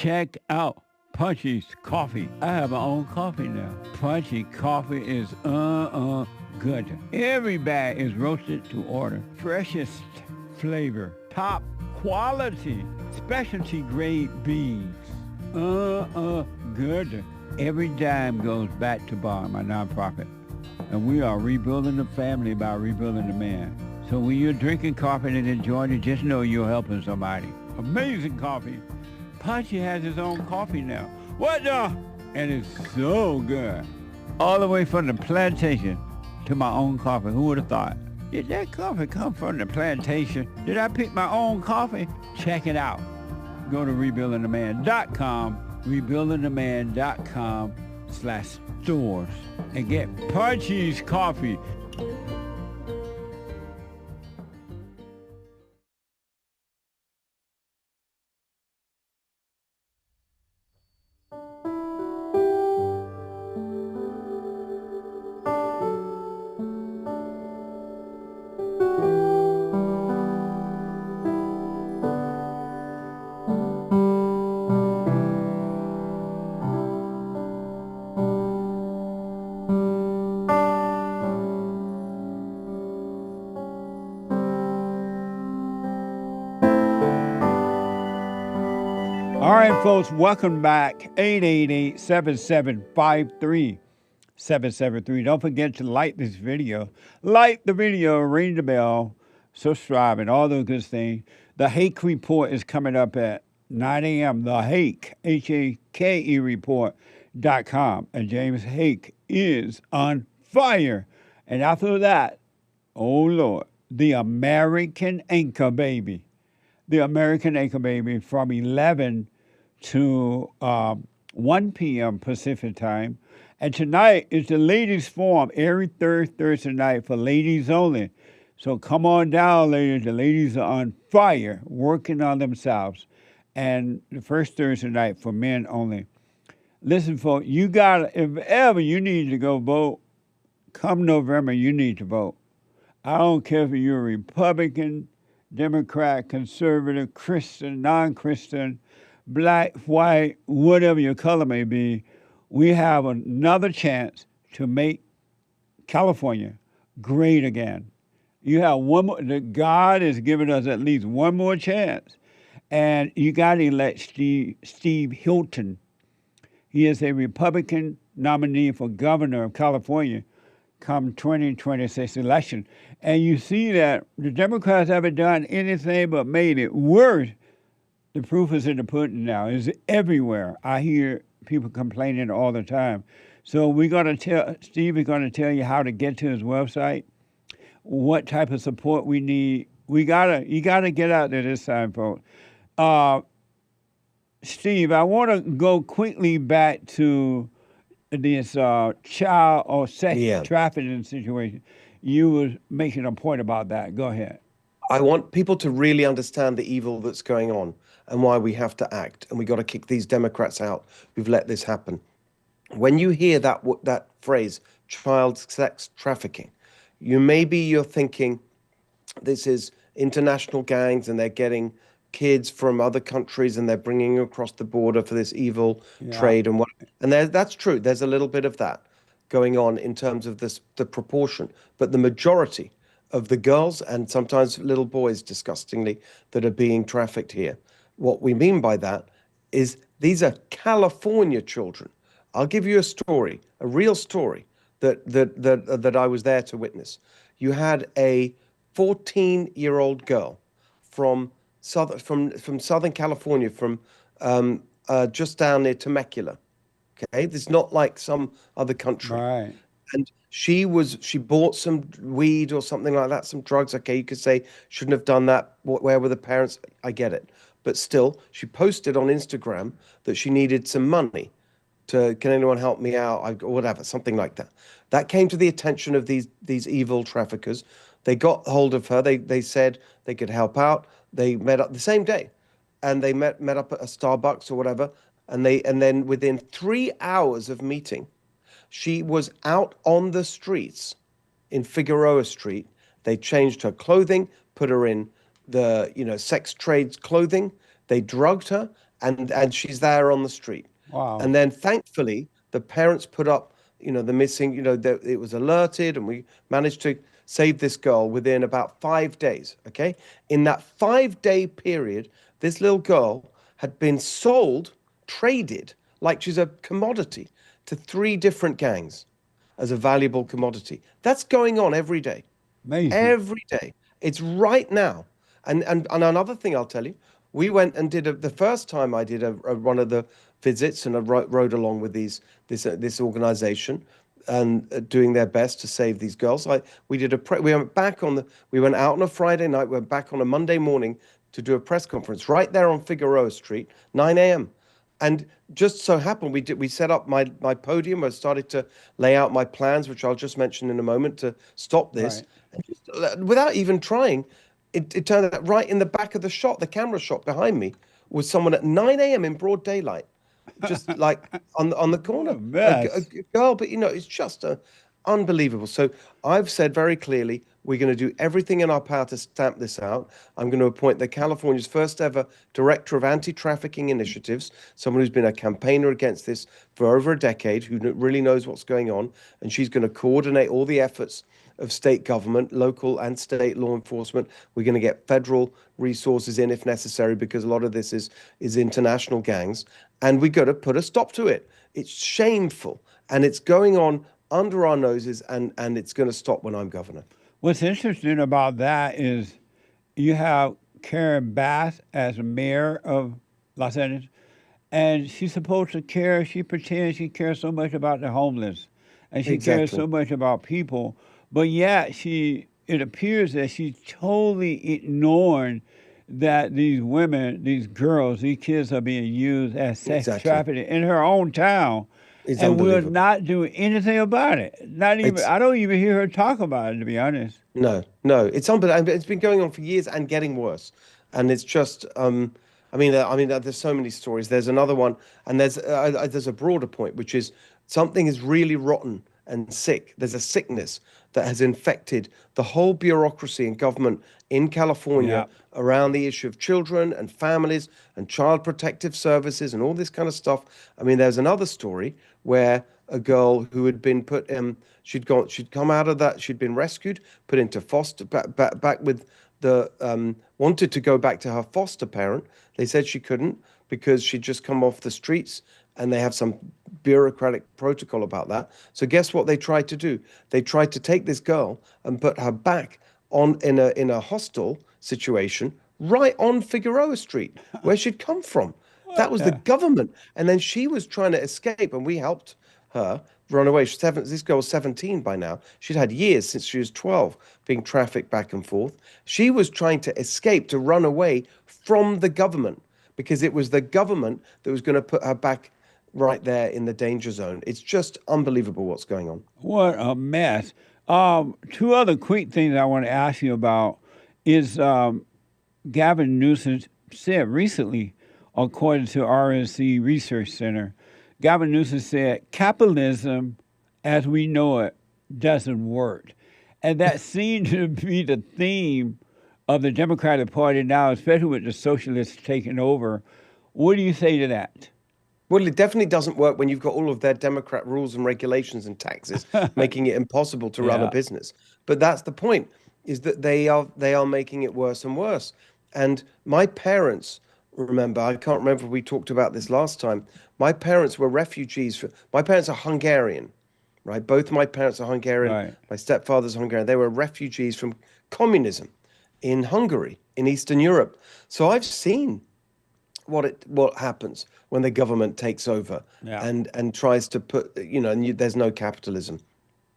check out Punchy's Coffee. I have my own coffee now. Punchy Coffee is good. Every bag is roasted to order. Freshest flavor. Top quality. Specialty grade beans. Good. Every dime goes back to Bar, my nonprofit. And we are rebuilding the family by rebuilding the man. So when you're drinking coffee and enjoying it, just know you're helping somebody. Amazing coffee. Punchy has his own coffee now. What the? And it's so good. All the way from the plantation to my own coffee. Who would have thought? Did that coffee come from the plantation? Did I pick my own coffee? Check it out. Go to rebuildingtheman.com, rebuildingtheman.com/stores, and get Punchy's Coffee. All right, folks, welcome back. 888-7753-773. Don't forget to like this video. Like the video, ring the bell, subscribe, and all those good things. The Hake Report is coming up at 9 a.m. The Hake, H-A-K-E report.com. And James Hake is on fire. And after that, oh, Lord, the American Anchor Baby. The American Anchor Baby from 11 to 1 p.m. Pacific time. And tonight is the Ladies Forum every third Thursday night for ladies only. So come on down, ladies. The ladies are on fire, working on themselves. And the first Thursday night for men only. Listen, folks, you got if ever you need to go vote, come November, you need to vote. I don't care if you're a Republican, Democrat, conservative, Christian, non-Christian, black, white, whatever your color may be, we have another chance to make California great again. You have one more, God has given us at least one more chance. And you got to elect Steve Hilton. He is a Republican nominee for governor of California come 2026 election. And you see that the Democrats haven't done anything but made it worse. The proof is in the pudding now. It's everywhere. I hear people complaining all the time. So we're going to tell, Steve is going to tell you how to get to his website, what type of support we need. You got to get out there this time, folks. Steve, I want to go quickly back to this child or sex trafficking situation. You were making a point about that. Go ahead. I want people to really understand the evil that's going on and why we have to act. And we got to kick these Democrats out who've let this happen. When you hear that phrase, child sex trafficking, you're thinking this is international gangs and they're getting kids from other countries and they're bringing across the border for this evil trade and what. And that's true. There's a little bit of that going on in terms of the proportion, but the majority of the girls and sometimes little boys, disgustingly, that are being trafficked here. What we mean by that is these are California children. I'll give you a story, a real story that I was there to witness. You had a 14-year-old girl from Southern California, from just down near Temecula. Okay, it's not like some other country. Right. And she bought some weed or something like that, some drugs. Okay, you could say shouldn't have done that. Where were the parents? I get it, but still, she posted on Instagram that she needed some money. Can anyone help me out? Or whatever, something like that. That came to the attention of these evil traffickers. They got hold of her. They said they could help out. They met up the same day, and they met up at a Starbucks or whatever. And then within 3 hours of meeting, she was out on the streets in Figueroa Street. They changed her clothing, put her in the sex trades clothing. They drugged her, and she's there on the street. Wow. And then thankfully, the parents put up, the missing, it was alerted, and we managed to save this girl within about 5 days. Okay. In that 5-day period, this little girl had been sold, traded like she's a commodity to 3 different gangs as a valuable commodity. That's going on every day. Amazing. Every day. It's right now. And another thing I'll tell you, we went and did the first time I did one of the visits, and I rode along with this organization and doing their best to save these girls. We went out on a Friday night, we went back on a Monday morning to do a press conference right there on Figueroa Street, 9 a.m. And just so happened, we set up my podium. I started to lay out my plans, which I'll just mention in a moment, to stop this. Right. And just, without even trying, it turned out right in the back of the shot, the camera shot behind me, was someone at 9 a.m. in broad daylight, just like on the corner. A girl, but it's just unbelievable. So I've said very clearly, we're going to do everything in our power to stamp this out. I'm going to appoint California's first ever director of anti-trafficking initiatives, someone who's been a campaigner against this for over a decade, who really knows what's going on. And she's going to coordinate all the efforts of state government, local and state law enforcement. We're going to get federal resources in if necessary, because a lot of this is international gangs. And we got to put a stop to it. It's shameful. And it's going on under our noses, and it's going to stop when I'm governor. What's interesting about that is you have Karen Bass as mayor of Los Angeles, and she's supposed to care. She pretends she cares so much about the homeless, and she cares so much about people, but yet it appears that she's totally ignoring that these women, these girls, these kids are being used as sex trafficking in her own town. And will not do anything about it. Not even. I don't even hear her talk about it, to be honest. No, it's unbelievable. It's been going on for years and getting worse. And it's just, there's so many stories. There's another one, and there's a broader point, which is something is really rotten and sick. There's a sickness that has infected the whole bureaucracy and government in California around the issue of children and families and child protective services and all this kind of stuff. I mean, there's another story where a girl who had been put in, she'd come out of that, she'd been rescued, put into foster, back with the, wanted to go back to her foster parent. They said she couldn't because she'd just come off the streets, and they have some bureaucratic protocol about that. So guess what they tried to do? They tried to take this girl and put her back in a hostel situation right on Figueroa Street, where she'd come from. That was the government. And then she was trying to escape, and we helped her run away. This girl was 17 by now. She'd had years since she was 12 being trafficked back and forth. She was trying to escape, to run away from the government, because it was the government that was going to put her back right there in the danger zone. It's just unbelievable what's going on. What a mess. 2 other quick things I want to ask you about is Gavin Newsom said recently, according to RNC Research Center, Gavin Newsom said capitalism as we know it doesn't work. And that seemed to be the theme of the Democratic Party now, especially with the socialists taking over. What do you say to that? Well, it definitely doesn't work when you've got all of their Democrat rules and regulations and taxes making it impossible to run a business. But that's the point, is that they are making it worse and worse. And my parents, remember, I can't remember if we talked about this last time, my parents were refugees. My parents are Hungarian, right? Both my parents are Hungarian. Right. My stepfather's Hungarian. They were refugees from communism in Hungary, in Eastern Europe. So I've seen what happens when the government takes over and tries to put, and there's no capitalism.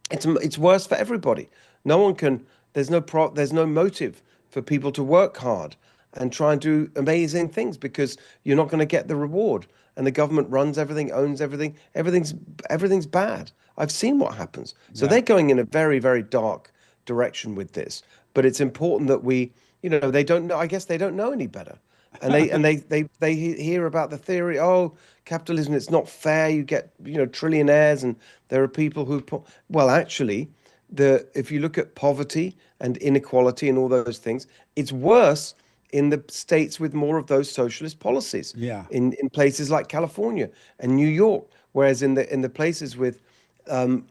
It's worse for everybody. No one can. There's no motive for people to work hard and try and do amazing things, because you're not going to get the reward. And the government runs everything, owns everything. Everything's bad. I've seen what happens. So they're going in a very, very dark direction with this. But it's important that we, they don't know. I guess they don't know any better. And they hear about the theory, capitalism, it's not fair, you get trillionaires, and there are people who actually if you look at poverty and inequality and all those things, it's worse in the states with more of those socialist policies. Yeah. In places like California and New York, whereas in the places with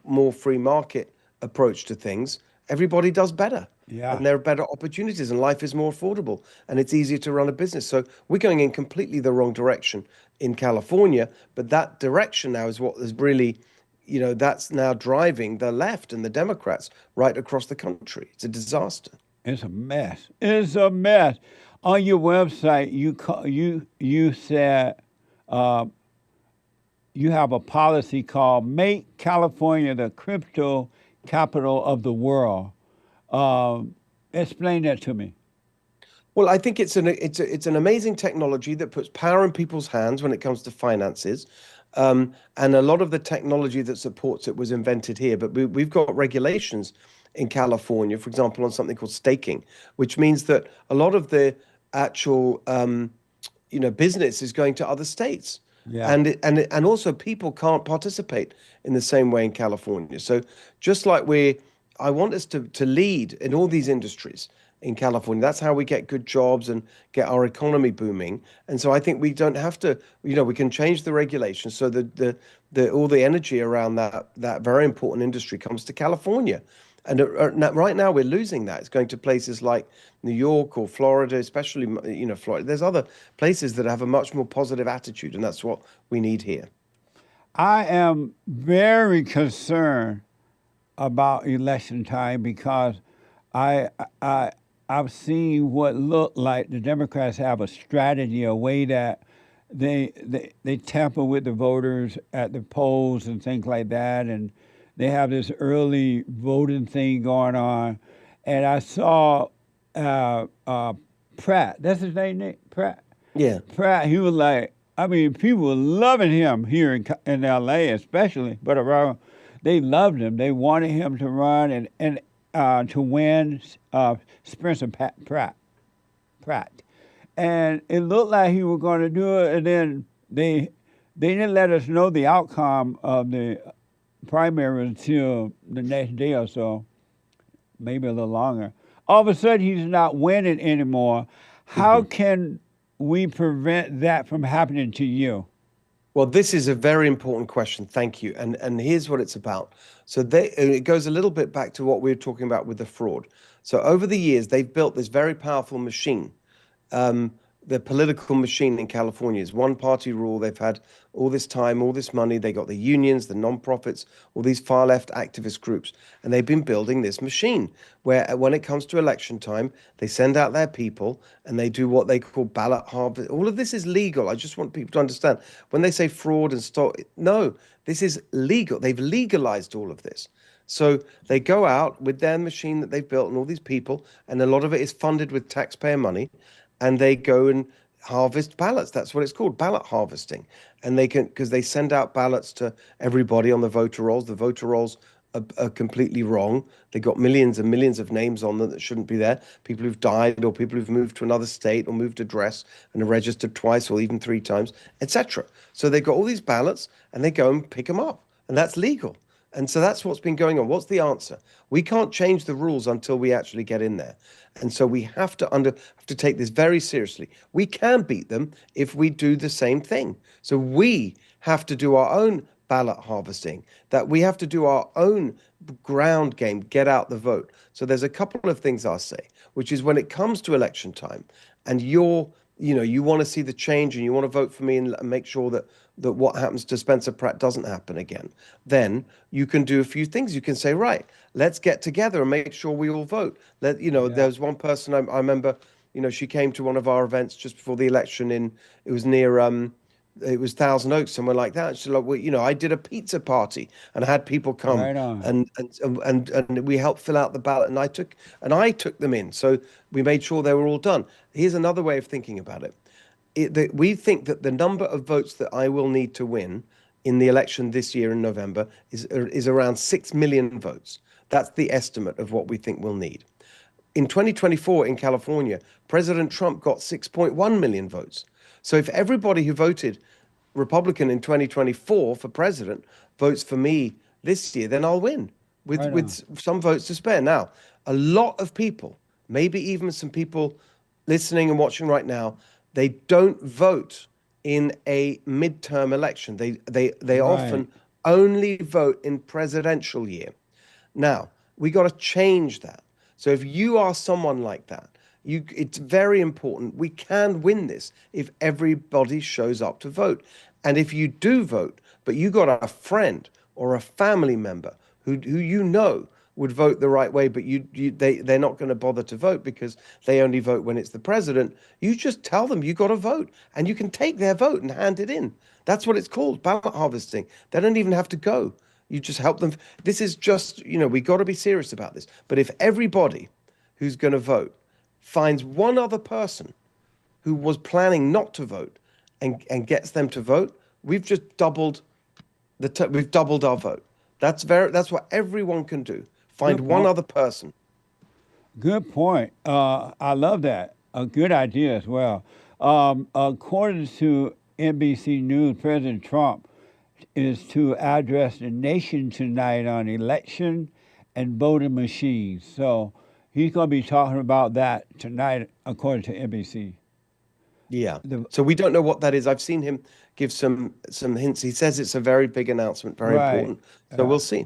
more free market approach to things, everybody does better. Yeah. And there are better opportunities, and life is more affordable, and it's easier to run a business. So we're going in completely the wrong direction in California, but that direction now is what is really, that's now driving the left and the Democrats right across the country. It's a disaster. It's a mess. It's a mess. On your website, you said you have a policy called "Make California the Crypto Capital of the World." Explain that to me. Well, I think it's an amazing technology that puts power in people's hands when it comes to finances, and a lot of the technology that supports it was invented here. But we've got regulations in California, for example, on something called staking, which means that a lot of the actual business is going to other states. Yeah. And also people can't participate in the same way in California. So just like I want us to lead in all these industries in California. That's how we get good jobs and get our economy booming. And so I think we don't have to, we can change the regulations so that all the energy around that very important industry comes to California. And right now we're losing that. It's going to places like New York or Florida, especially, Florida. There's other places that have a much more positive attitude, and that's what we need here. I am very concerned about election time because I've seen what looked like the Democrats have a strategy, a way that they tamper with the voters at the polls and things like that, and they have this early voting thing going on. And I saw Pratt, that's his name, Nick? Pratt? Yeah. Pratt, he was like, people were loving him here in L.A. especially, but around, they loved him. They wanted him to run and to win Spencer Pratt. And it looked like he was going to do it, and then they didn't let us know the outcome of the primary until the next day or so, maybe a little longer. All of a sudden, he's not winning anymore. How can we prevent that from happening to you? Well, this is a very important question. Thank you. And here's what it's about. So it goes a little bit back to what we were talking about with the fraud. So over the years, they've built this very powerful machine. The political machine in California is one-party rule. They've had all this time, all this money. They got the unions, the non-profits, all these far-left activist groups. And they've been building this machine where when it comes to election time, they send out their people and they do what they call ballot harvest. All of this is legal. I just want people to understand. When they say fraud and stuff, no, this is legal. They've legalized all of this. So they go out with their machine that they've built and all these people, and a lot of it is funded with taxpayer money. And they go and harvest ballots. That's what it's called, ballot harvesting. And because they send out ballots to everybody on the voter rolls. The voter rolls are completely wrong. They got millions and millions of names on them that shouldn't be there. People who've died, or people who've moved to another state, or moved address and are registered twice or even 3 times, etc. So they've got all these ballots and they go and pick them up. And that's legal. And so that's what's been going on. What's the answer? We can't change the rules until we actually get in there. And so we have to take this very seriously. We can beat them if we do the same thing. So we have to do our own ballot harvesting, that we have to do our own ground game, get out the vote. So there's a couple of things I'll say, which is when it comes to election time and you want to see the change and you want to vote for me and make sure that what happens to Spencer Pratt doesn't happen again, then you can do a few things. You can say, right, let's get together and make sure we all vote. There was one person I remember, she came to one of our events just before the election it was near, it was Thousand Oaks, somewhere like that. She's like, well, I did a pizza party and I had people come and we helped fill out the ballot and I took them in. So we made sure they were all done. Here's another way of thinking about it. We think that the number of votes that I will need to win in the election this year in November is around 6 million votes. That's the estimate of what we think we'll need. In 2024 in California, President Trump got 6.1 million votes. So if everybody who voted Republican in 2024 for president votes for me this year, then I'll win with some votes to spare. Now, a lot of people, maybe even some people listening and watching right now, they don't vote in a midterm election. They often only vote in presidential year. Now, we got to change that. So if you are someone like that, it's very important. We can win this if everybody shows up to vote. And if you do vote, but you got a friend or a family member who you know would vote the right way, but they're not going to bother to vote because they only vote when it's the president, you just tell them you got to vote, and you can take their vote and hand it in. That's what it's called, ballot harvesting. They don't even have to go. You just help them. This is just, we got to be serious about this. But if everybody who's going to vote finds one other person who was planning not to vote and gets them to vote, we've just doubled we've doubled our vote. That's what everyone can do. Find one other person. Good point. I love that. A good idea as well. According to NBC News, President Trump is to address the nation tonight on election and voting machines. So he's going to be talking about that tonight, according to NBC. Yeah. So we don't know what that is. I've seen him give some hints. He says it's a very big announcement, very important. So we'll see.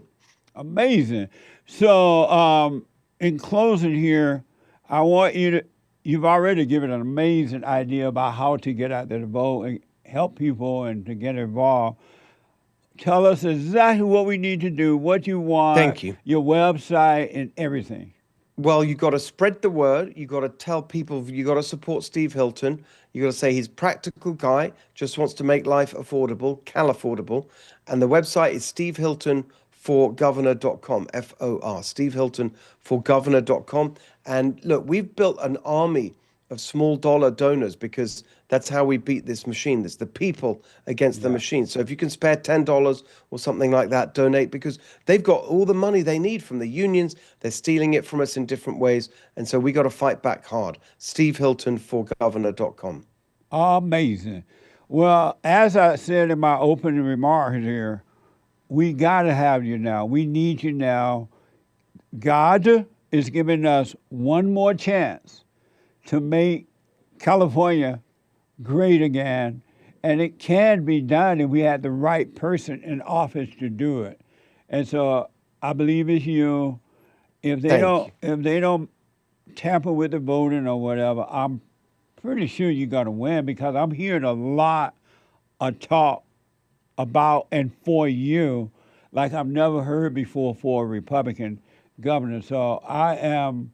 Amazing. So in closing here, I want you've already given an amazing idea about how to get out there to vote and help people and to get involved. Tell us exactly what we need to do, what you want. Thank you. Your website and everything. Well, you got to spread the word. You got to tell people. You got to support Steve Hilton. You got to say he's a practical guy, just wants to make life affordable, affordable. And the website is stevehiltonforgovernor.com, FOR, stevehiltonforgovernor.com. And look, we've built an army of small dollar donors because that's how we beat this machine. It's the people against the machine. So if you can spare $10 or something like that, donate, because they've got all the money they need from the unions. They're stealing it from us in different ways. And so we got to fight back hard. stevehiltonforgovernor.com. Amazing. Well, as I said in my opening remarks here, we got to have you now. We need you now. God is giving us one more chance to make California great again, and it can be done if we had the right person in office to do it. And so I believe it's you. If they don't tamper with the voting or whatever, I'm pretty sure you're gonna win, because I'm hearing a lot of talk about and for you like I've never heard before for a Republican governor. So I'm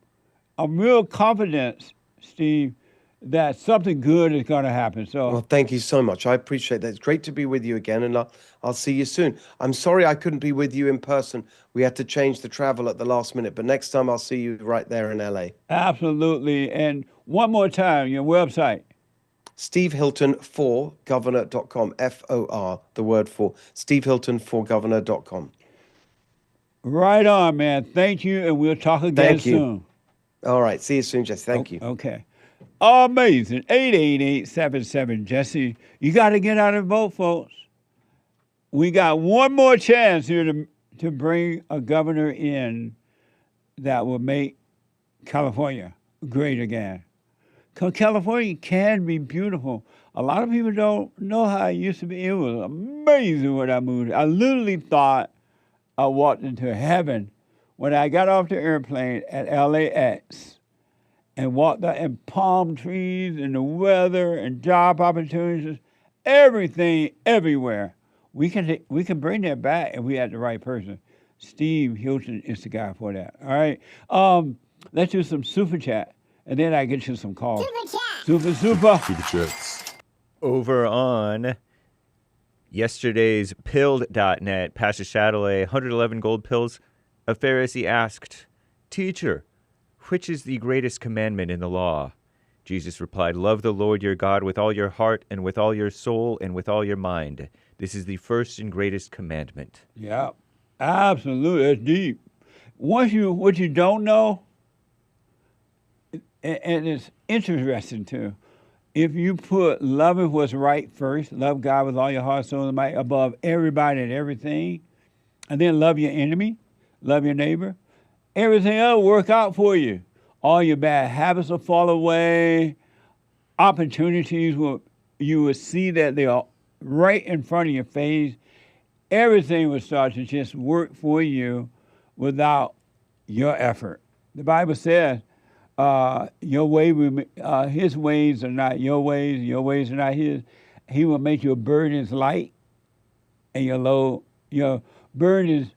real confident, Steve, that something good is going to happen. So, well, thank you so much. I appreciate that. It's great to be with you again, and I'll see you soon. I'm sorry I couldn't be with you in person. We had to change the travel at the last minute, but next time I'll see you right there in LA. Absolutely. And one more time, your website. stevehiltonforgovernor.com, FOR, the word for, stevehiltonforgovernor.com. Right on, man. Thank you, and we'll talk again soon. All right. See you soon, Jesse. Thank you. Okay. Amazing. 888-77-JESSE. You got to get out and vote, folks. We got one more chance here to bring a governor in that will make California great again. Because California can be beautiful. A lot of people don't know how it used to be. It was amazing when I moved. I literally thought I walked into heaven when I got off the airplane at LAX and walked out in palm trees and the weather and job opportunities, everything, everywhere. We can bring that back if we had the right person. Steve Hilton is the guy for that. All right. Let's do some super chat, and then I get you some calls. Super chats. Over on yesterday's pilled.net, Pastor Chatelet, 111 gold pills. A Pharisee asked, "Teacher, which is the greatest commandment in the law?" Jesus replied, "Love the Lord your God with all your heart and with all your soul and with all your mind. This is the first and greatest commandment." Yeah, absolutely. It's deep. What you don't know, and it's interesting too, if you put loving what's right first, love God with all your heart, soul, and might above everybody and everything, and then love your enemy, love your neighbor, everything else will work out for you. All your bad habits will fall away. Opportunities you will see that they are right in front of your face. Everything will start to just work for you without your effort. The Bible says, his ways are not your ways are not his. He will make your burdens light and your burden is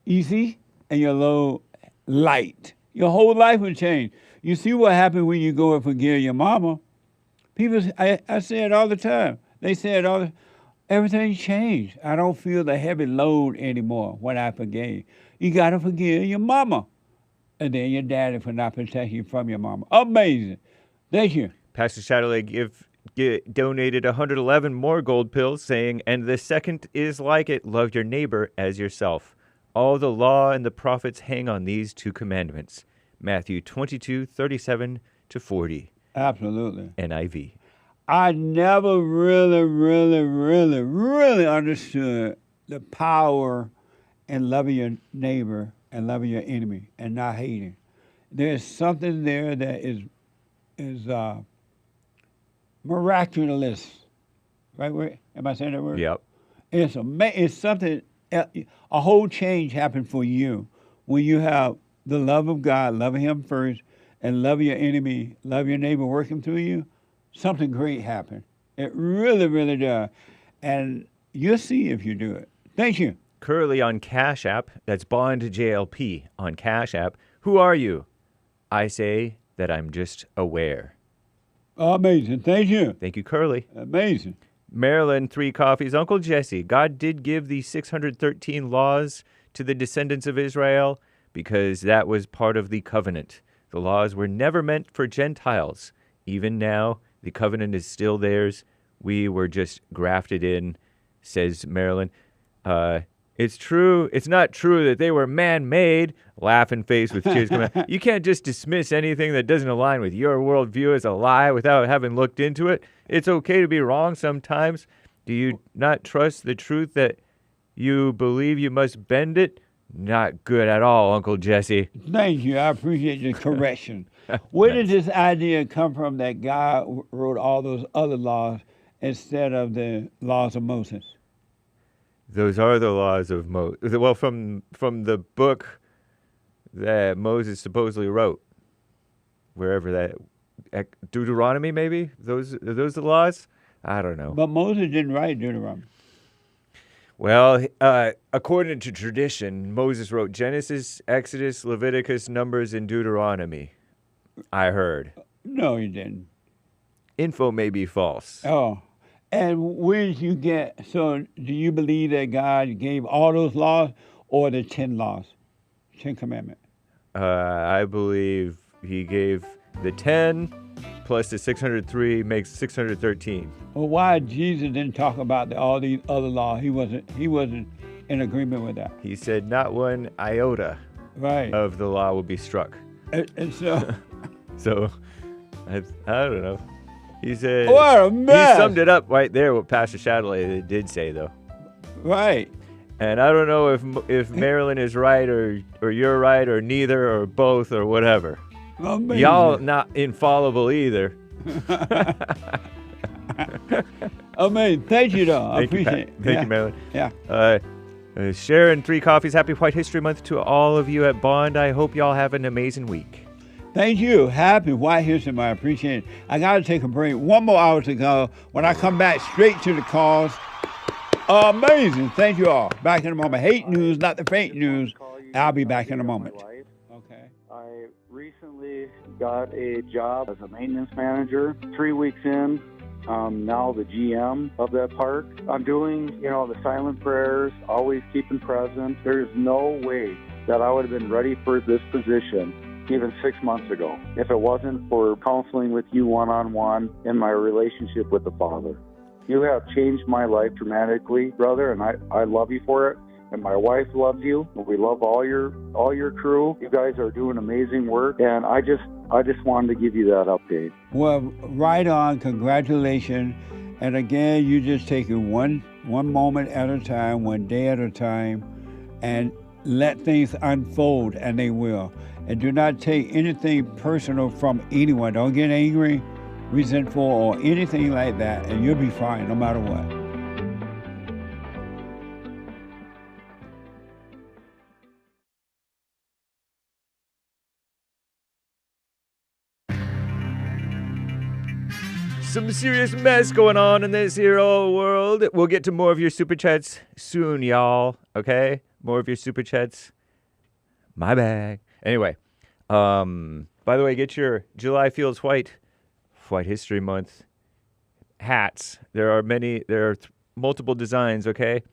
easy and your load light. Your whole life will change. You see what happens when you go and forgive your mama. People, I say it all the time. They say it everything changed. I don't feel the heavy load anymore when I forgave. You got to forgive your mama. And then your daddy for not protecting you from your mama. Amazing. Thank you. Pastor Shirley donated 111 more gold pills, saying, and the second is like it, love your neighbor as yourself. All the law and the prophets hang on these two commandments. Matthew 22:37-40. Absolutely. NIV. I never really understood the power in loving your neighbor and loving your enemy and not hating. There's something there that is miraculous. Right? Am I saying that word? Yep. It's something, a whole change happened for you when you have the love of God, loving him first, and love your enemy, love your neighbor working through you. Something great happened. It really does. And you'll see if you do it. Thank you. Curly on Cash App, that's Bond JLP on Cash App. Who are you? I say that I'm just aware. Amazing. Thank you. Thank you, Curly. Amazing. Maryland, 3 coffees. Uncle Jesse, God did give the 613 laws to the descendants of Israel because that was part of the covenant. The laws were never meant for Gentiles. Even now, the covenant is still theirs. We were just grafted in, says Maryland. It's true. It's not true that they were man-made. Laughing face with tears coming out. You can't just dismiss anything that doesn't align with your worldview as a lie without having looked into it. It's okay to be wrong sometimes. Do you not trust the truth that you believe you must bend it? Not good at all, Uncle Jesse. Thank you. I appreciate your correction. Where did this idea come from that God wrote all those other laws instead of the laws of Moses? Those are the laws of Moses. Well, from the book that Moses supposedly wrote, wherever that, Deuteronomy maybe? Are those the laws? I don't know. But Moses didn't write Deuteronomy. Well, according to tradition, Moses wrote Genesis, Exodus, Leviticus, Numbers, and Deuteronomy. I heard. No, he didn't. Info may be false. Oh. And where did you get, so do you believe that God gave all those laws or the 10 laws, 10 commandments? I believe he gave the 10 plus the 603 makes 613. Well, why Jesus didn't talk about all these other laws? He wasn't in agreement with that. He said not one iota of the law will be struck. And so... So, I don't know. He said, what a mess. He summed it up right there, what Pastor Shadley did say, though. Right. And I don't know if Marilyn is right or you're right or neither or both or whatever. Amazing. Y'all not infallible either. Amazing. Thank you, though. I appreciate it. Thank you, Marilyn. Yeah. Sharon, 3 coffees. Happy White History Month to all of you at Bond. I hope y'all have an amazing week. Thank you. Happy White History Month. I appreciate it. I got to take a break. 1 more hour to go. When I come back, straight to the calls. Amazing. Thank you all. Back in a moment. Hate news, not the fake news. I'll be back in a moment. Okay. I recently got a job as a maintenance manager. 3 weeks in, now the GM of that park. I'm doing, the silent prayers, always keeping present. There's no way that I would have been ready for this position even 6 months ago if it wasn't for counseling with you one-on-one in my relationship with the Father. You have changed my life dramatically, brother, and I love you for it. And my wife loves you. We love all your crew. You guys are doing amazing work, and I just wanted to give you that update. Well, right on. Congratulations. And again, you just take it one moment at a time, one day at a time, and let things unfold, and they will. And do not take anything personal from anyone. Don't get angry, resentful, or anything like that, and you'll be fine no matter what. Some serious mess going on in this here old world. We'll get to more of your super chats soon, y'all. Okay? More of your super chats. My bag. Anyway, by the way, get your July Feels White History Month hats. There are multiple designs, okay?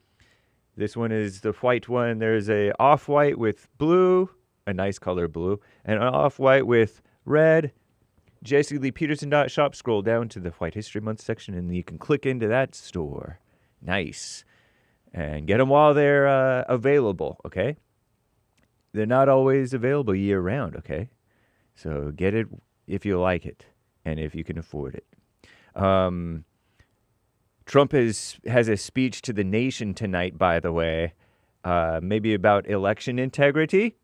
This one is the white one. There's a off-white with blue, a nice color blue, and an off-white with red. JessieLeePeterson.shop. Scroll down to the White History Month section, and you can click into that store. Nice. And get them while they're available, okay? They're not always available year-round, okay? So get it if you like it and if you can afford it. Trump has a speech to the nation tonight, by the way, maybe about election integrity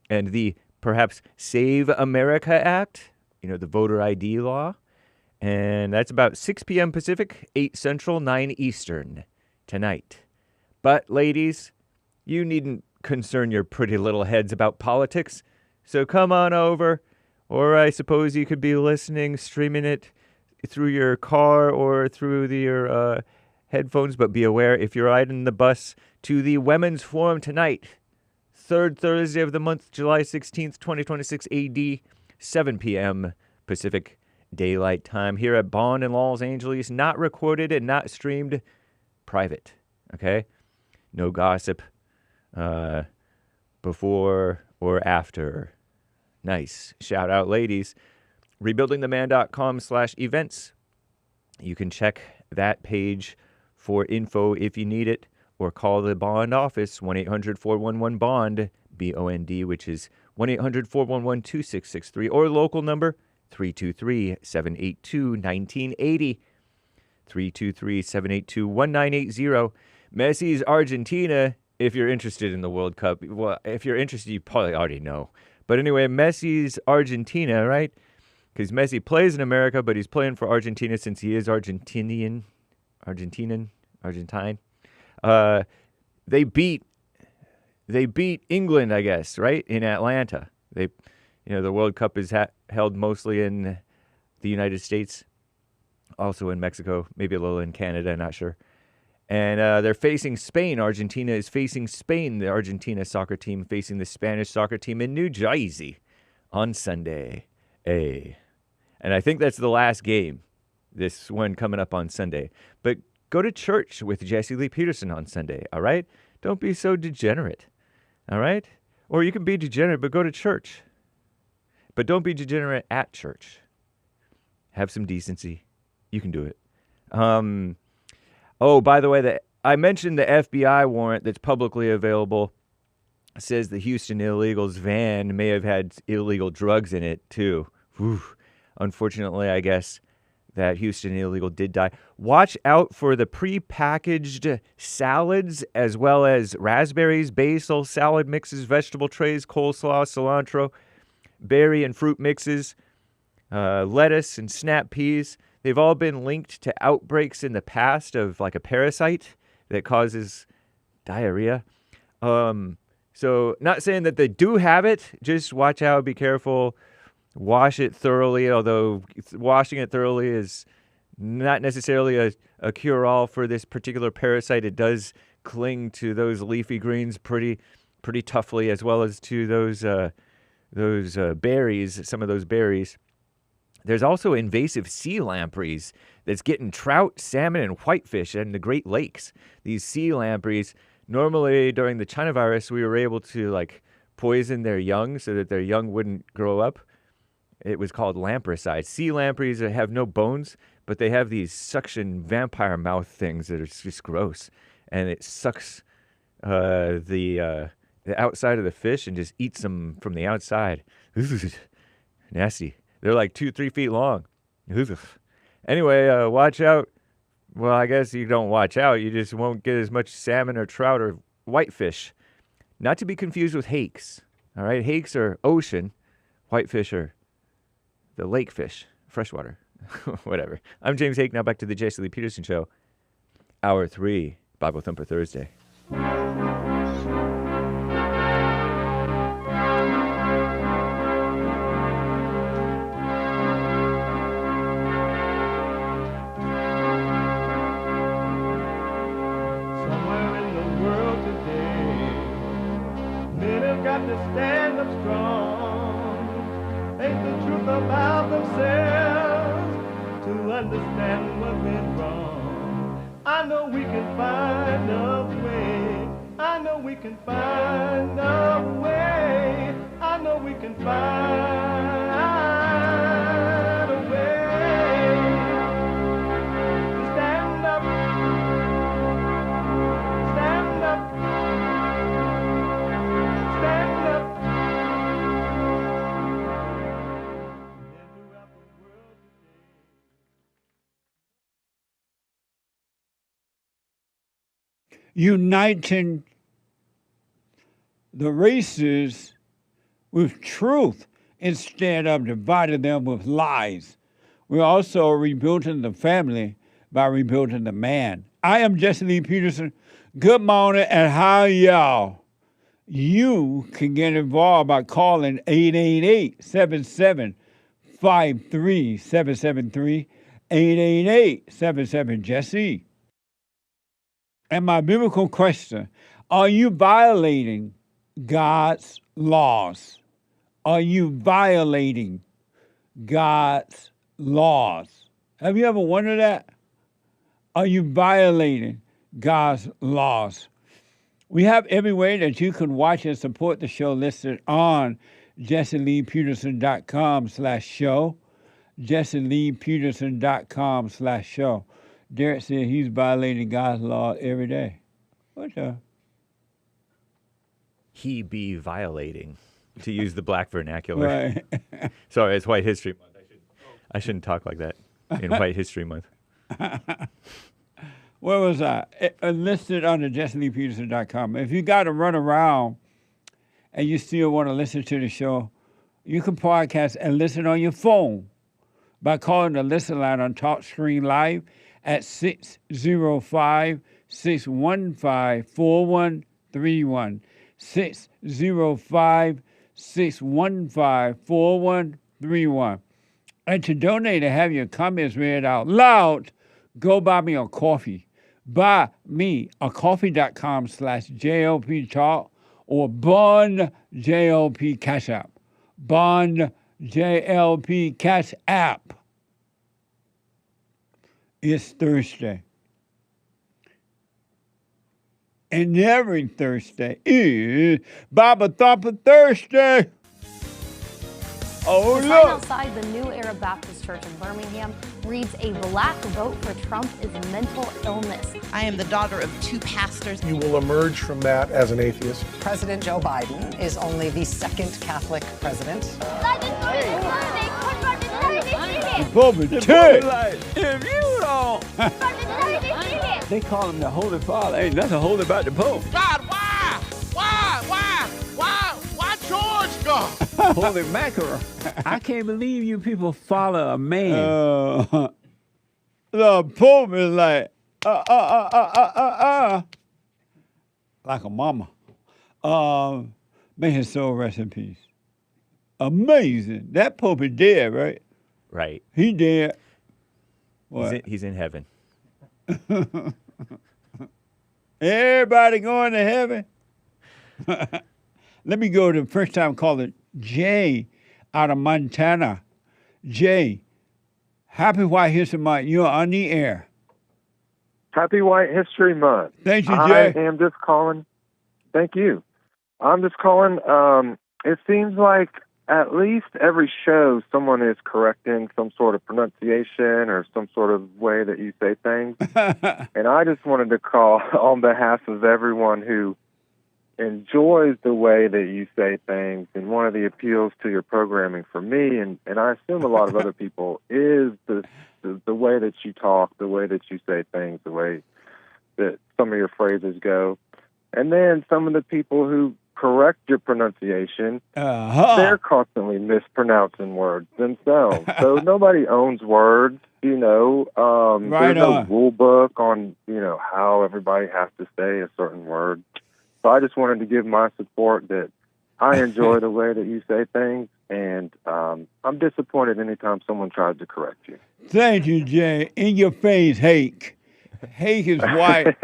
and the perhaps Save America Act. You know, the voter ID law. And that's about 6 p.m. Pacific, 8 Central, 9 Eastern tonight. But, ladies, you needn't concern your pretty little heads about politics. So come on over. Or I suppose you could be listening, streaming it through your car or through your headphones. But be aware, if you're riding the bus to the Women's Forum tonight, third Thursday of the month, July 16th, 2026 AD, 7 p.m. Pacific Daylight Time here at Bond in Los Angeles. Not recorded and not streamed. Private. Okay? No gossip before or after. Nice. Shout out, ladies. Rebuildingtheman.com/events. You can check that page for info if you need it, or call the Bond office, 1-800-411-BOND, BOND, which is 1-800-411-2663, or local number 323-782-1980, 323-782-1980. Messi's Argentina, if you're interested in the World Cup. Well, if you're interested, you probably already know. But anyway, Messi's Argentina, right? Because Messi plays in America, but he's playing for Argentina since he is Argentine. They beat England, I guess, right, in Atlanta. The World Cup is held mostly in the United States, also in Mexico, maybe a little in Canada, not sure. And they're facing Spain. Argentina is facing Spain. The Argentina soccer team facing the Spanish soccer team in New Jersey on Sunday. And I think that's the last game, this one coming up on Sunday. But go to church with Jesse Lee Peterson on Sunday, all right? Don't be so degenerate, all right? Or you can be degenerate, but go to church. But don't be degenerate at church. Have some decency. You can do it. Oh, by the way, I mentioned the FBI warrant that's publicly available. It says the Houston illegals van may have had illegal drugs in it, too. Whew. Unfortunately, I guess that Houston illegal did die. Watch out for the prepackaged salads, as well as raspberries, basil, salad mixes, vegetable trays, coleslaw, cilantro, berry and fruit mixes, lettuce and snap peas. They've all been linked to outbreaks in the past of like a parasite that causes diarrhea. So not saying that they do have it, just watch out, be careful, wash it thoroughly, although washing it thoroughly is not necessarily a cure-all for this particular parasite. It does cling to those leafy greens pretty toughly, as well as to those berries, some of those berries. There's also invasive sea lampreys that's getting trout, salmon, and whitefish in the Great Lakes. These sea lampreys, normally during the China virus, we were able to like poison their young so that their young wouldn't grow up. It was called lampricide. Sea lampreys have no bones, but they have these suction vampire mouth things that are just gross. And it sucks the outside of the fish and just eats them from the outside. Nasty. They're like 2-3 feet long. Anyway, watch out. Well, I guess you don't watch out. You just won't get as much salmon or trout or whitefish Not to be confused with hakes. All right, hakes are ocean, whitefish are the lake fish, freshwater, whatever. I'm James Hake. Now back to the Jesse Lee Peterson Show. Hour 3, Bible Thumper Thursday. To stand up strong, think the truth about themselves, to understand what went wrong. I know we can find a way. I know we can find a way. I know we can find a way to stand up, stand up. Uniting the races with truth instead of dividing them with lies. We're also rebuilding the family by rebuilding the man. I am Jesse Lee Peterson. Good morning, and how y'all? You can get involved by calling 888-7753-773, 888-77-JESSE. And my biblical question, are you violating God's laws? Are you violating God's laws? Have you ever wondered that? Are you violating God's laws? We have every way that you can watch and support the show listed on JesseLeePeterson.com/show, JesseLeePeterson.com/show. Derek said he's violating God's law every day. What the? He be violating, to use the black vernacular. Right. Sorry, it's White History Month. I shouldn't talk like that in White History Month. Where was I? Listed on the JesseLeePeterson.com. If you got to run around and you still want to listen to the show, you can podcast and listen on your phone by calling the listen line on TalkScreen Live at 605-615-4131. 605-615-4131. And to donate and have your comments read out loud, go buy me a coffee. Buy me a coffee.com/JLP Talk or Bond JLP Cash App. Bond JLP Cash App. It's Thursday. And every Thursday is Bible Thumper Thursday. Oh, the sign outside the New Era Baptist Church in Birmingham reads, "A black vote for Trump is mental illness." I am the daughter of 2 pastors. You will emerge from that as an atheist. President Joe Biden is only the 2nd Catholic president. If you don't. They call him the Holy Father. Ain't nothing holy about the Pope. God, why? Why George God? Holy mackerel. I can't believe you people follow a man. The Pope is like, like a mama. May his soul rest in peace. Amazing. That Pope is dead, right? Right. He dead. What? He's in heaven. Everybody going to heaven? Let me go to the first time caller, Jay, out of Montana. Jay, happy White History Month. You're on the air. Happy White History Month. Thank you, Jay. I am just calling. Thank you. I'm just calling. It seems like at least every show someone is correcting some sort of pronunciation or some sort of way that you say things. And I just wanted to call on behalf of everyone who enjoys the way that you say things, and one of the appeals to your programming for me, and I assume a lot of other people, is the way that you talk, the way that you say things, the way that some of your phrases go. And then some of the people who correct your pronunciation, Uh-huh. they're constantly mispronouncing words themselves. So nobody owns words, you know. Right There's no on. rule book on, you know, how everybody has to say a certain word. So I just wanted to give my support that I enjoy the way that you say things, and I'm disappointed anytime someone tries to correct you. Thank you, Jay. In your face, Hake. Hake is white.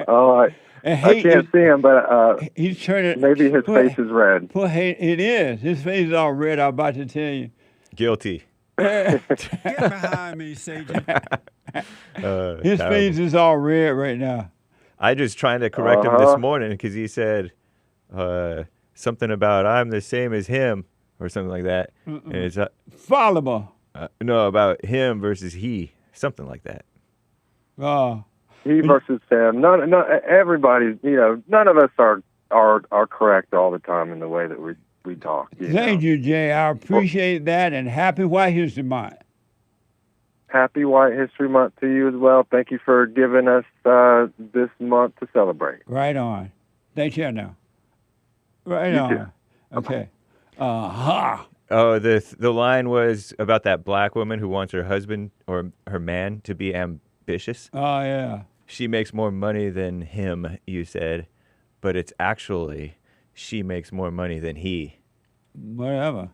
Oh, And I Hake can't is, see him, but he's turning. maybe his face is red. It is. His face is all red. I'm about to tell you. Guilty. Get behind me, Satan. His Terrible. face is all red right now. I just trying to correct him this morning because he said something about I'm the same as him or something like that. And it's Infallible. no, about him versus he, something like that. Oh. He versus Sam. None, everybody, you know, none of us are correct all the time in the way that we talk. Thank you, Jay. I appreciate that, and happy White History Month. Happy White History Month to you as well. Thank you for giving us this month to celebrate. Right on. Thank you now. Right You on. too. Okay. Ha. Oh, the line was about that black woman who wants her husband or her man to be ambitious. Oh, yeah. She makes more money than him, you said, but it's actually she makes more money than he. Whatever.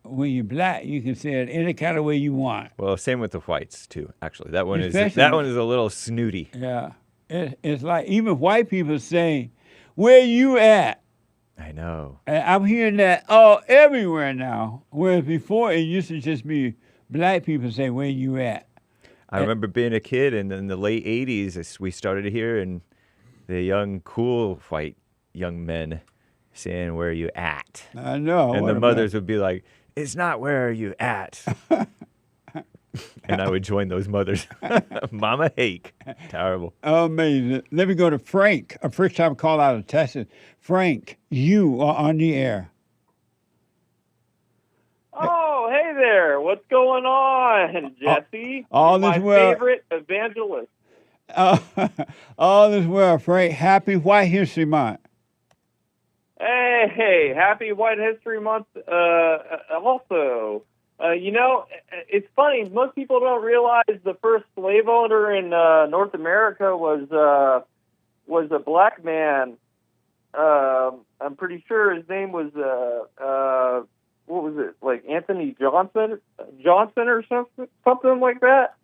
When you're black, you can say it any kind of way you want. Well, same with the whites too. Actually, that one Especially- is a little snooty. Yeah. It's like even white people say, "Where you at?" I know. And I'm hearing that everywhere now. Whereas before it used to just be black people say, "Where you at?" I remember being a kid, and in the late '80s, we started hearing the young, cool white young men saying, "Where are you at?" I know. And what the a mothers would be like, "It's not where are you at." And I would join those mothers. Mama Hake. Terrible. Amazing. Let me go to Frank. A first time call out of Texas. Frank, you are on the air. Oh, hey there. What's going on, Jesse? all You're is my well. favorite evangelist. All is well, Frank. Happy White History Month. Hey, happy White History Month also. You know, it's funny. Most people don't realize the first slave owner in North America was a black man. I'm pretty sure his name was what was it, like Anthony Johnson or something like that.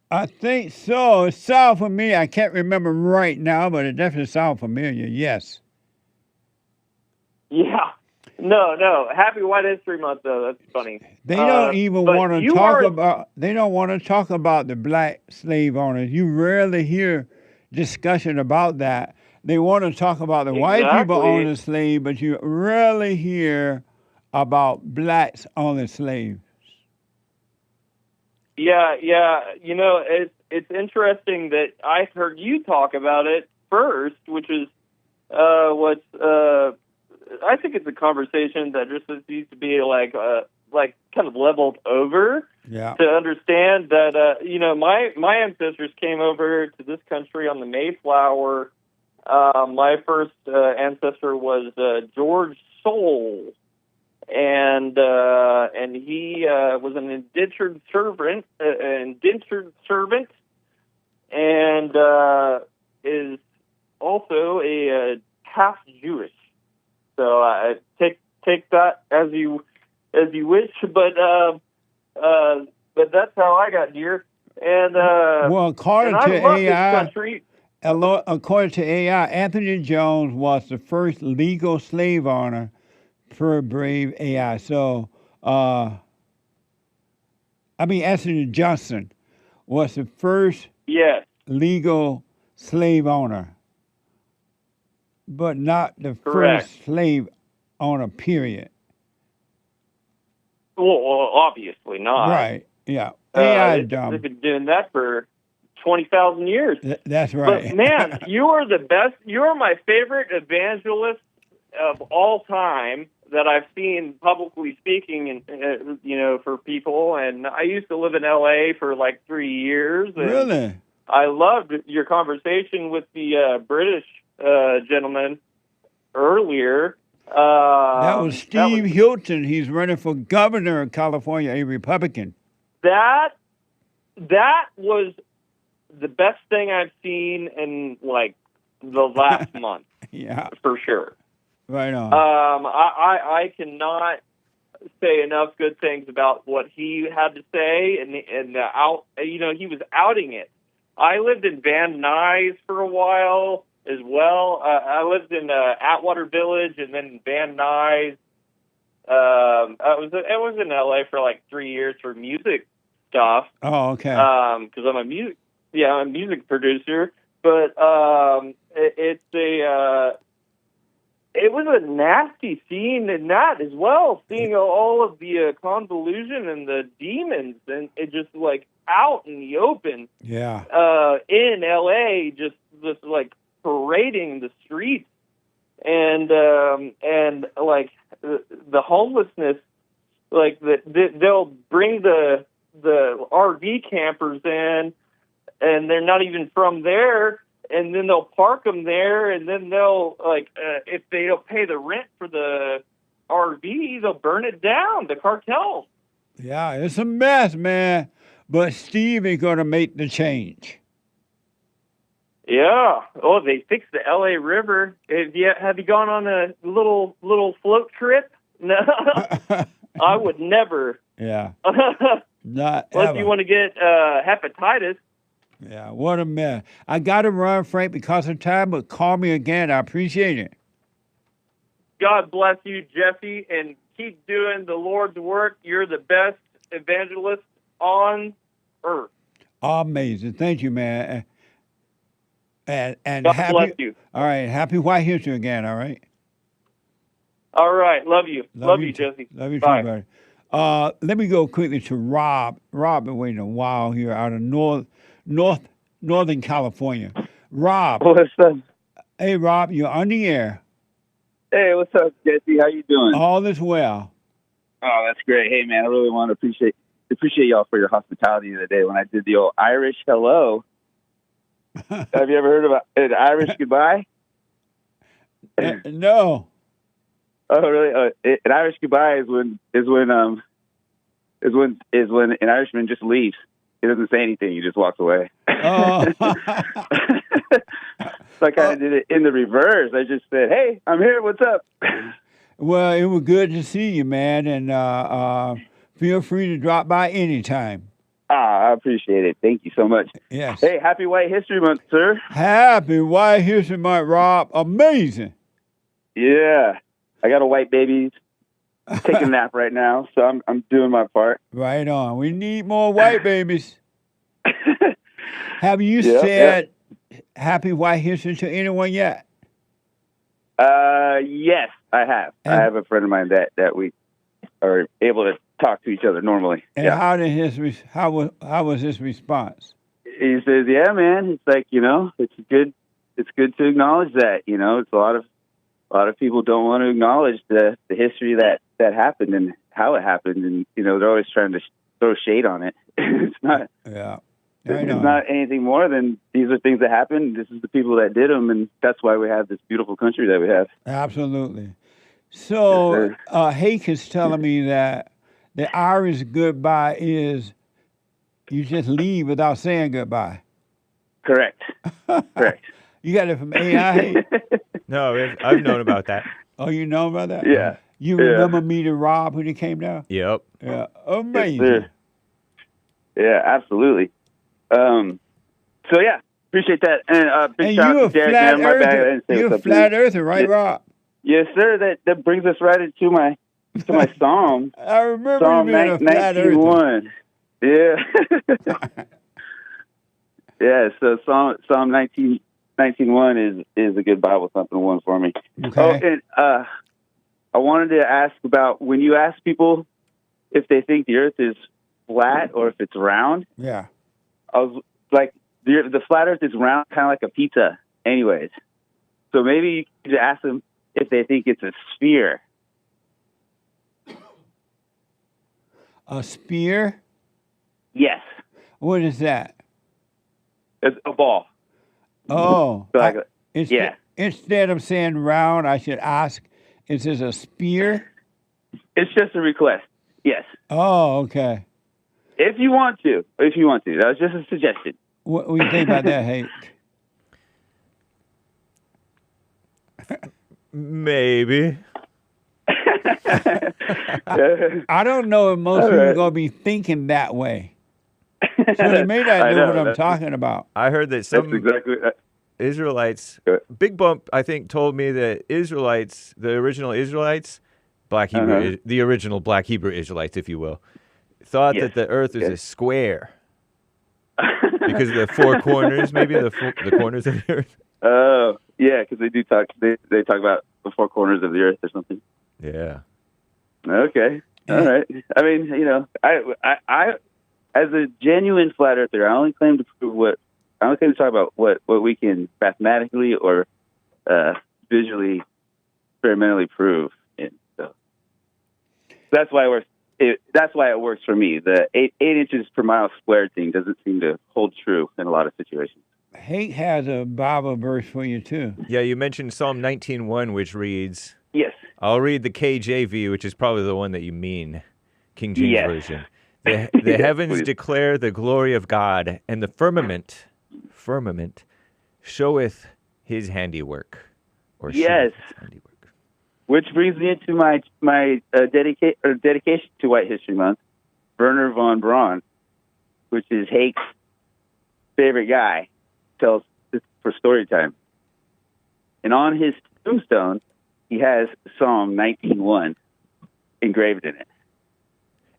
I think so. It sounds familiar. I can't remember right now, but it definitely sounds familiar. Yes. Yeah. No. Happy White History Month, though. That's funny. They don't even but want to you talk are- about. They don't want to talk about the black slave owners. You rarely hear discussion about that. They want to talk about the white people Exactly. owning slaves, but you rarely hear about blacks owning slaves. Yeah. You know, it's interesting that I heard you talk about it first, which is what's. I think it's a conversation that just needs to be like kind of leveled over. Yeah. To understand that, you know, my ancestors came over to this country on the Mayflower. My first ancestor was George Soule, and he was an indentured servant, and is also a half Jewish. So take that as you wish, but that's how I got here. And Well, according and I to love this AI, country. according to AI, Anthony Jones was the first legal slave owner per Brave AI. So, Anthony Johnson was the first Yes. legal slave owner, but not the Correct. first slave owner, period. Well, obviously not. Right, yeah. AI is They've dumb. been doing that for 20,000 years. That's right. But man, you are the best. You are my favorite evangelist of all time that I've seen publicly speaking, and you know, for people. And I used to live in LA for like 3 years. And Really? I loved your conversation with the British gentleman earlier. That was Steve Hilton. He's running for governor of California, a Republican. That was the best thing I've seen in like the last month. Yeah, for sure. Right on. I cannot say enough good things about what he had to say, and he was outing it. I lived in Van Nuys for a while as well. I lived in Atwater Village and then Van Nuys. I was in LA for like 3 years for music stuff. Oh, okay. Because I'm a music producer. But it was a nasty scene in that as well, seeing all of the convolution and the demons, and it just like out in the open. Yeah. In LA, just like parading the streets, and like the homelessness, like they'll bring the RV campers in, and they're not even from there. And then they'll park them there, and then they'll, if they don't pay the rent for the RV, they'll burn it down, the cartels. Yeah, it's a mess, man. But Steve is going to make the change. Yeah. Oh, they fixed the LA River. Have you gone on a little float trip? No. I would never. Yeah. Not Unless ever. you want to get hepatitis. Yeah, what a mess. I got to run, Frank, because of time, but call me again. I appreciate it. God bless you, Jesse, and keep doing the Lord's work. You're the best evangelist on earth. Amazing. Thank you, man. And God happy, bless you. All right, happy White History again, all right? All right, love you. Love you, Jesse. Love you Bye. too, buddy. Let me go quickly to Rob. Rob been waiting a while here out of Northern California. Rob. What's up? Hey, Rob, you're on the air. Hey, what's up, Jesse? How you doing? All is well. Oh, that's great. Hey, man, I really want to appreciate y'all for your hospitality today when I did the old Irish hello. Have you ever heard about an Irish goodbye? No. Oh, really? An Irish goodbye is when an Irishman just leaves. He doesn't say anything. He just walks away. Oh. So I kind of did it in the reverse. I just said, "Hey, I'm here. What's up?" Well, it was good to see you, man, and feel free to drop by anytime. I appreciate it. Thank you so much. Yes. Hey, happy White History Month, sir. Happy White History Month, Rob. Amazing. Yeah. I got a white baby taking a nap right now, so I'm doing my part. Right on. We need more white babies. Have you said Happy White History to anyone yet? Yes, I have. I have a friend of mine that we are able to talk to each other normally. And how was his response? He says, "Yeah, man. It's like, it's good to acknowledge that. It's a lot of people don't want to acknowledge the history that happened and how it happened, and they're always trying to throw shade on it. It's not. Yeah. It's not anything more than these are things that happened. This is the people that did them, and that's why we have this beautiful country that we have." Absolutely. So Hake is telling me that the Irish goodbye is you just leave without saying goodbye. Correct. Correct. You got it from AI, Hake? No, I've known about that. Oh, you know about that? Yeah. You remember meeting Rob when he came down? Yep. Yeah. Amazing. Yes, yeah, absolutely. So yeah, appreciate that. And big shout out to Derek. Man, my bad. I didn't say You're what's a up, flat please. earther, right, Rob? Yes, sir. That brings us right into my psalm. I remember Psalm you being a flat earther. 19:1. Yeah. Yeah. So Psalm 19:1 is a good Bible thumping one for me. Okay. Oh, and I wanted to ask about when you ask people if they think the Earth is flat or if it's round. Yeah. I was like, the flat Earth is round, kind of like a pizza, anyways. So maybe you could ask them if they think it's a sphere. A spear? Yes. What is that? It's a ball. Oh. So like, It's instead of saying round, I should ask, is this a sphere? It's just a request. Yes. Oh, okay. If you want to. That was just a suggestion. What do you think about that, Hank? Maybe. I don't know if most people are going to be thinking that way. So they may not know what I'm talking about. I heard that some Israelites, Big Bump, I think, told me that Israelites, the original Israelites, Black Hebrew, the original Black Hebrew Israelites, if you will, thought that the earth is a square because of the four corners, maybe the corners of the earth. Oh, yeah, because they do talk. They talk about the four corners of the earth or something. Yeah. Okay. All right. I mean, you know, I as a genuine flat earther, I only claim to talk about what we can mathematically or visually, experimentally prove. And so that's why it works for me. The 8 inches per mile squared thing doesn't seem to hold true in a lot of situations. Hank has a Bible verse for you, too. Yeah, you mentioned Psalm 19:1, which reads... Yes. I'll read the KJV, which is probably the one that you mean, King James Version. The heavens declare the glory of God, and the firmament showeth his handiwork. Or yes. His handiwork. Which brings me into my dedication to White History Month, Werner von Braun, which is Hake's favorite guy, tells this for story time. And on his tombstone, he has Psalm 19:1 engraved in it.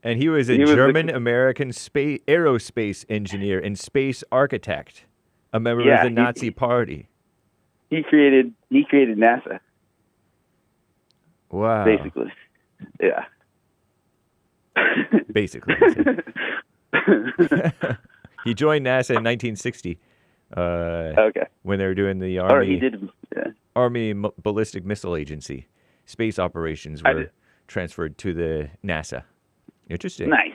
And he was a German-American aerospace engineer and space architect, a member of the Nazi Party. He created NASA. Wow. Basically. Yeah. Basically. He joined NASA in 1960. When they were doing the Army Ballistic Missile Agency. Space operations were transferred to the NASA. Interesting. Nice.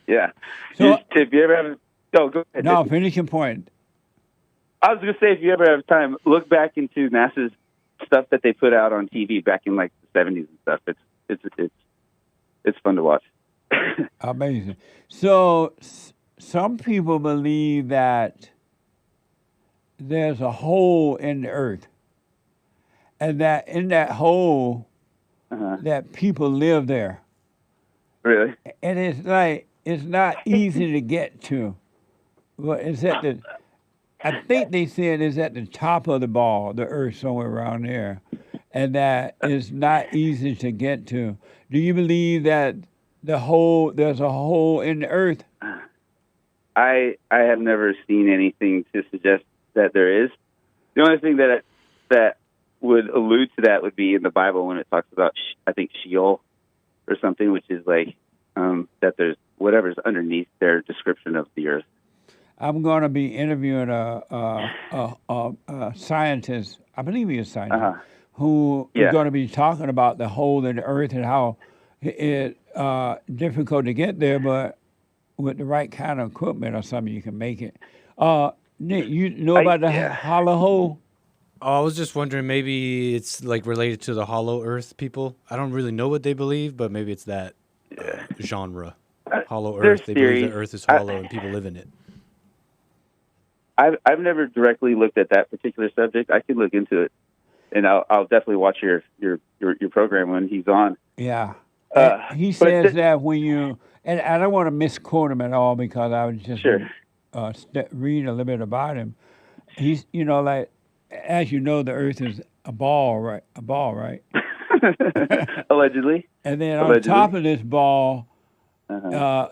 Yeah. So, if you ever have... go ahead. No, finish your point. I was going to say, if you ever have time, look back into NASA's stuff that they put out on TV back in like the 70s and stuff. It's fun to watch. Amazing. So some people believe that there's a hole in the earth, and that in that hole, that people live there. Really? And it's not easy to get to. But it's I think they said it's at the top of the ball, the earth, somewhere around there, and that is not easy to get to. Do you believe that there's a hole in the earth? I have never seen anything to suggest that there is. The only thing that would allude to that would be in the Bible when it talks about, I think, Sheol or something, which is like that there's whatever's underneath their description of the earth. I'm going to be interviewing a scientist, I believe he's a scientist, who is going to be talking about the hole in the earth and how it's difficult to get there, but with the right kind of equipment or something, you can make it. Nick, you know about the hollow hole? Oh, I was just wondering, maybe it's like related to the hollow earth people. I don't really know what they believe, but maybe it's that genre. Hollow earth. They believe the earth is hollow and people live in it. I've never directly looked at that particular subject. I could look into it, and I'll definitely watch your program when he's on. Yeah. He says that when you, and I don't want to misquote him at all because I was just reading a little bit about him. He's, like, as you know, the earth is a ball, right? Allegedly. And then on top of this ball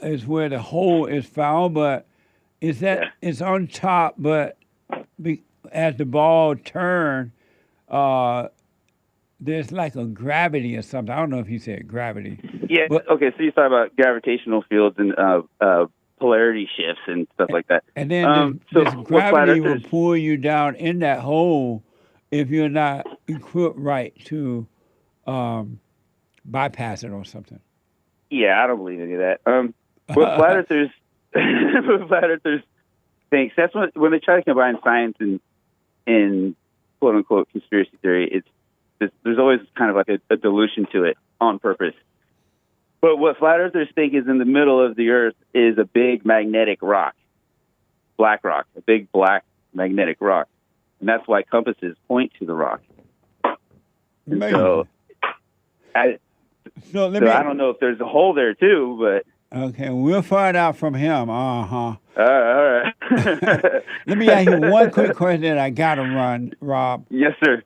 is where the hole is found, but it's on top, but as the ball turns, there's like a gravity or something. I don't know if he said gravity. Yeah. Okay. So you're talking about gravitational fields and polarity shifts and stuff like that. And then this gravity will pull you down in that hole if you're not equipped right to bypass it or something. Yeah, I don't believe any of that. What flat earthers think, that's when they try to combine science and quote unquote conspiracy theory. There's always kind of like a dilution to it on purpose. But what flat earthers think is in the middle of the earth is a big magnetic rock, black rock, a big black magnetic rock. And that's why compasses point to the rock. And so I don't know if there's a hole there too, but. Okay, we'll find out from him. All right. Let me ask you one quick question that I got to run, Rob. Yes, sir.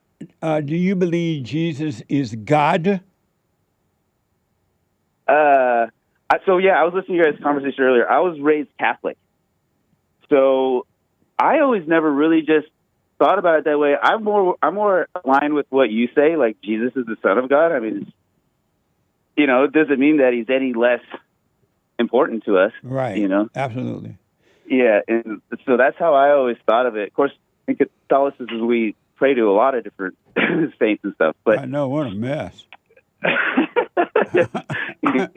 Do you believe Jesus is God? I was listening to your guys' conversation earlier. I was raised Catholic. So I always never really just thought about it that way. I'm more aligned with what you say, like Jesus is the Son of God. I mean, it doesn't mean that he's any less important to us. Right. Absolutely. Yeah, and so that's how I always thought of it. Of course, in Catholicism, we pray to a lot of different saints and stuff. But I know, what a mess.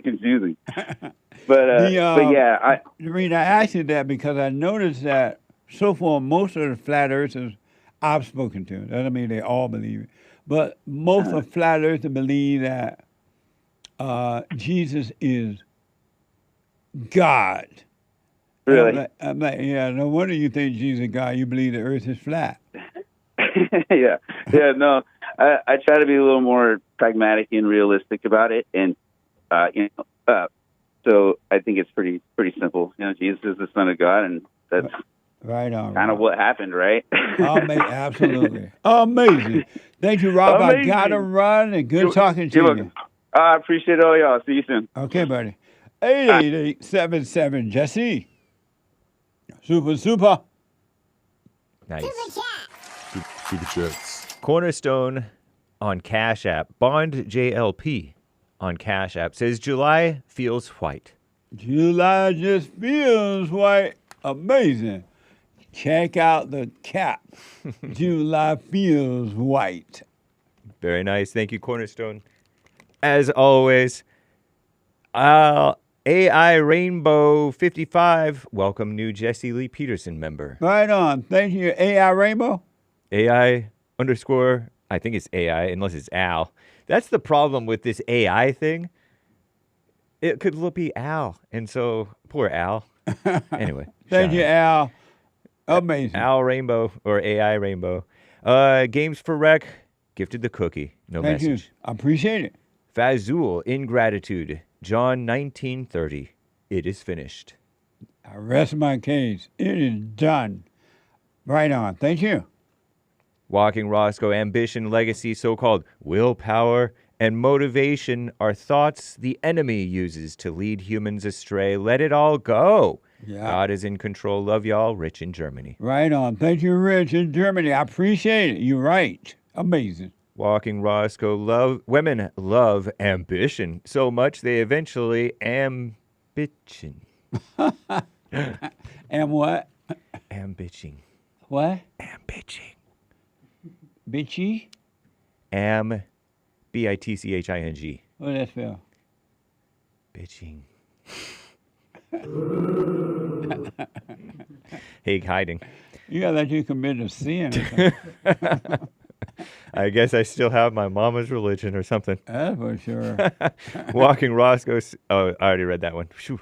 Confusing. But yeah, the reason I asked you that because I noticed that so far most of the flat earthers I've spoken to, doesn't mean they all believe it, but most of flat earthers believe that Jesus is God. Really? I'm like, yeah, no wonder you think Jesus is God. You believe the earth is flat. Yeah, no. I try to be a little more pragmatic and realistic about it, and so I think it's pretty simple. Jesus is the Son of God, and that's right on. Kind of what happened, right? Absolutely amazing. Thank you, Rob. Amazing. I gotta run, and good talking to you. I appreciate all y'all. See you soon. Okay, buddy. 888-77 Jesse. Super. Nice. Super Chats. Cornerstone on Cash App. Bond JLP on Cash App says July feels white. July just feels white. Amazing. Check out the cap. July feels white. Very nice. Thank you, Cornerstone. As always, AI Rainbow 55. Welcome, new Jesse Lee Peterson member. Right on. Thank you, AI Rainbow. AI _ I think it's AI, unless it's Al. That's the problem with this AI thing. It could be Al, and so poor Al. Anyway. Thank you, Al. Amazing. Al Rainbow or AI Rainbow. Games for Rec gifted the cookie. No Thank message. you. I appreciate it. Fazul, ingratitude. John 19:30. It is finished. I rest my case. It is done. Right on. Thank you. Walking Roscoe, ambition, legacy, so-called willpower, and motivation are thoughts the enemy uses to lead humans astray. Let it all go. Yeah. God is in control. Love y'all. Rich in Germany. Right on. Thank you, Rich in Germany. I appreciate it. You're right. Amazing. Walking Roscoe, women love ambition so much they eventually ambition. And what? Ambitching. What? Ambitching. Bitchy? Bitching. What does that spell? Bitching. Hey, hiding. You got that you committed a sin. I guess I still have my mama's religion or something. That's for sure. Walking Roscoe. Oh, I already read that one. Whew.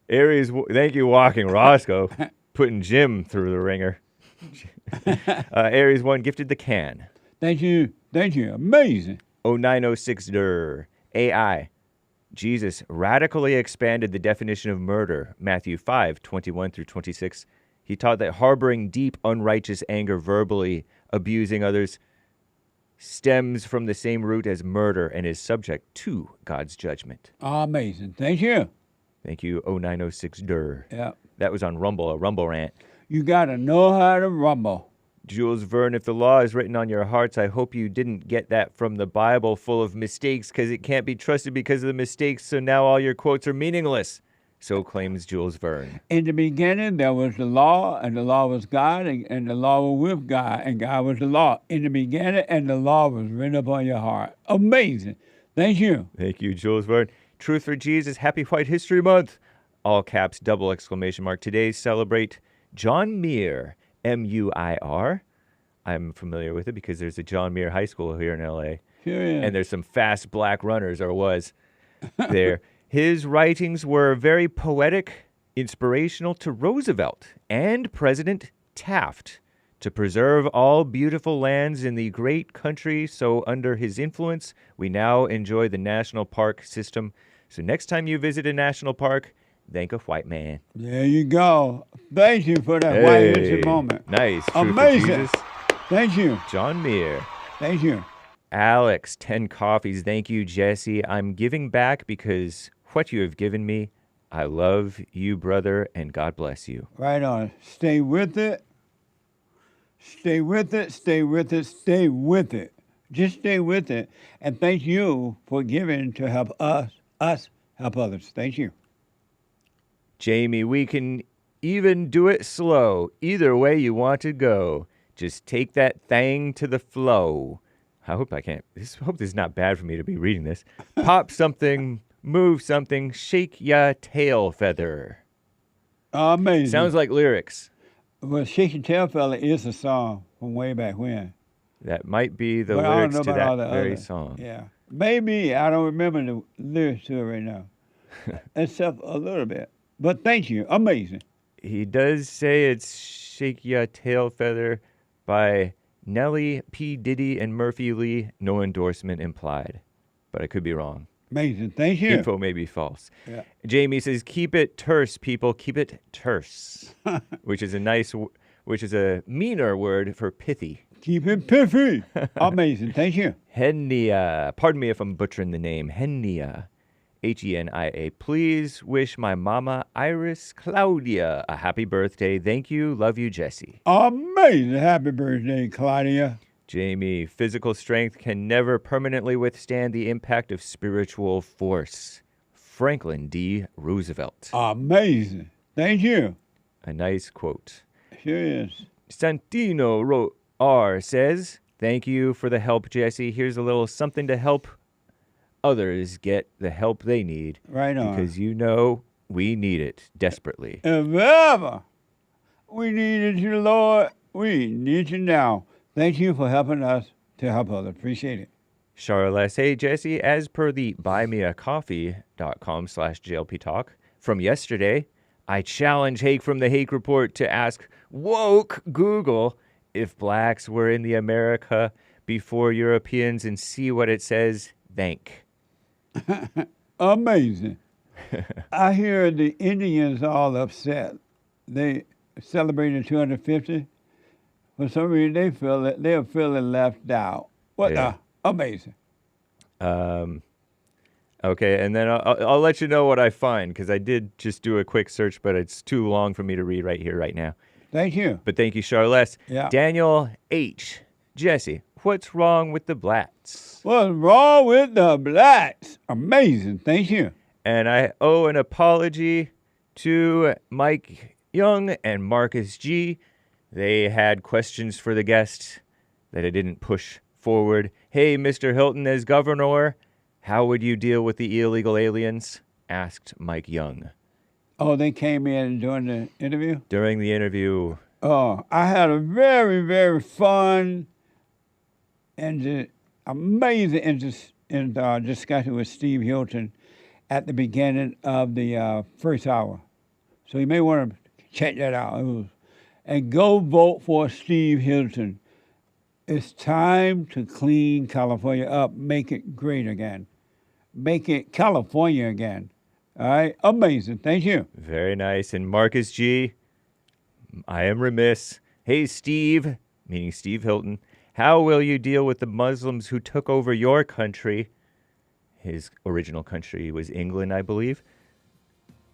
Aries, thank you, Walking Roscoe, putting Jim through the ringer. Aries 1 gifted the can. Thank you. Amazing. 0906 AI. Jesus radically expanded the definition of murder. Matthew 5:21-26. He taught that harboring deep unrighteous anger verbally, abusing others, stems from the same root as murder and is subject to God's judgment. Amazing. Thank you. Thank you, 0906 Yeah. That was on Rumble, a Rumble rant. You got to know how to rumble. Jules Verne, if the law is written on your hearts, I hope you didn't get that from the Bible full of mistakes because it can't be trusted because of the mistakes, so now all your quotes are meaningless. So claims Jules Verne. In the beginning, there was the law, and the law was God, and the law was with God, and God was the law. In the beginning, and the law was written upon your heart. Amazing. Thank you. Thank you, Jules Verne. Truth for Jesus, Happy White History Month. All caps, double exclamation mark. Today celebrate John Muir, Muir. I'm familiar with it because there's a John Muir High School here in L.A. Sure is. And there's some fast black runners, or was there. His writings were very poetic, inspirational to Roosevelt and President Taft to preserve all beautiful lands in the great country. So under his influence, we now enjoy the national park system. So next time you visit a national park, thank a white man. There you go. Thank you for that white history moment. Nice. Truth for Amazing. Jesus. Thank you. John Muir. Thank you. Alex, 10 coffees. Thank you, Jesse. I'm giving back because what you have given me, I love you, brother, and God bless you. Right on. Stay with it. Stay with it. Stay with it. Stay with it. Just stay with it. And thank you for giving to help us help others. Thank you. Jamie, we can even do it slow. Either way you want to go. Just take that thing to the flow. I hope I can't. Hope this is not bad for me to be reading this. Pop something, move something, shake ya tail feather. Amazing. Sounds like lyrics. Well, Shake Your Tail Fella is a song from way back when. That might be the But I don't lyrics know to about all that the very other- song. Yeah. Maybe. I don't remember the lyrics to it right now. Except a little bit. But thank you. Amazing. He does say it's Shake Ya Tail Feather by Nelly, P. Diddy, and Murphy Lee. No endorsement implied. But I could be wrong. Amazing. Thank you. Info may be false. Yeah. Jamie says, keep it terse, people. Keep it terse. which is a meaner word for pithy. Keep it piffy. Amazing. Thank you. Henia. Pardon me if I'm butchering the name. Henia. Henia. Please wish my mama, Iris Claudia, a happy birthday. Thank you. Love you, Jesse. Amazing. Happy birthday, Claudia. Jamie, physical strength can never permanently withstand the impact of spiritual force. Franklin D. Roosevelt. Amazing. Thank you. A nice quote. Sure is. Santino R says, thank you for the help, Jesse. Here's a little something to help others get the help they need. Right on. Because you know we need it desperately. If ever we needed you, Lord, we need you now. Thank you for helping us to help others. Appreciate it. Charlotte, hey, Jesse, as per the buymeacoffee.com/JLP talk from yesterday, I challenge Hake from the Hake Report to ask woke Google if blacks were in the America before Europeans and see what it says. Thank. Amazing. I hear the Indians all upset. They celebrated 250. For some reason, they feel that they're feeling left out. What? Yeah. Amazing. Okay, and then I'll let you know what I find, because I did just do a quick search, but it's too long for me to read right here, right now. Thank you. But thank you, Charlotte. Yeah. Daniel H. Jesse, what's wrong with the blacks? What's wrong with the blacks? Amazing. Thank you. And I owe an apology to Mike Young and Marcus G. They had questions for the guest that I didn't push forward. Hey, Mr. Hilton, as governor, how would you deal with the illegal aliens? Asked Mike Young. Oh, they came in during the interview? During the interview. Oh, I had a very, very fun and amazing discussion with Steve Hilton at the beginning of the first hour. So you may want to check that out. And go vote for Steve Hilton. It's time to clean California up, make it great again. Make it California again. All right? Amazing. Thank you. Very nice. And Marcus G., I am remiss. Hey, Steve, meaning Steve Hilton, how will you deal with the Muslims who took over your country? His original country was England, I believe,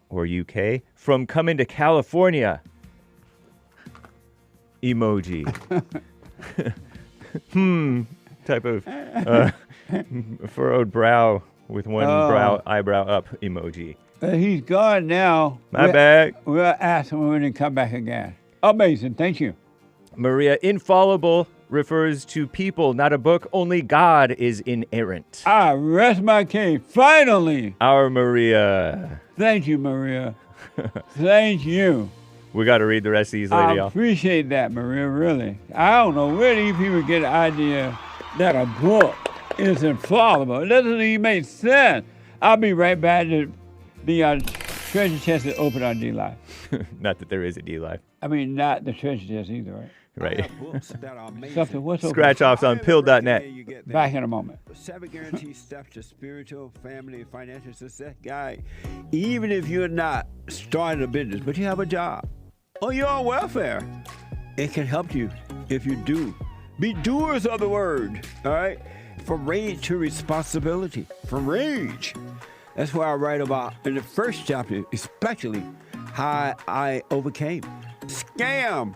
or UK, from coming to California. Emoji. Type of furrowed brow with one eyebrow up emoji. He's gone now. My bad. We'll ask him when he come back again. Amazing. Thank you. Maria, infallible refers to people, not a book. Only God is inerrant. I rest my case. Finally. Our Maria. Thank you, Maria. Thank you. We got to read the rest of these later, I y'all. appreciate that, Maria, really. I don't know where these people get the idea that a book is infallible. It doesn't even make sense. I'll be right back to be our treasure chest and open our D-Live. Not that there is a D-Live. I mean, not the treasure chest either, right? Right. Something, what's open? Scratch offs on pill.net. Back in a moment. 7 guaranteed steps to spiritual, family, and financial success guide. Even if you're not starting a business, but you have a job or you're on welfare, it can help you if you do. Be doers of the word, all right? From rage to responsibility. From rage. That's what I write about in the first chapter, especially how I overcame scam.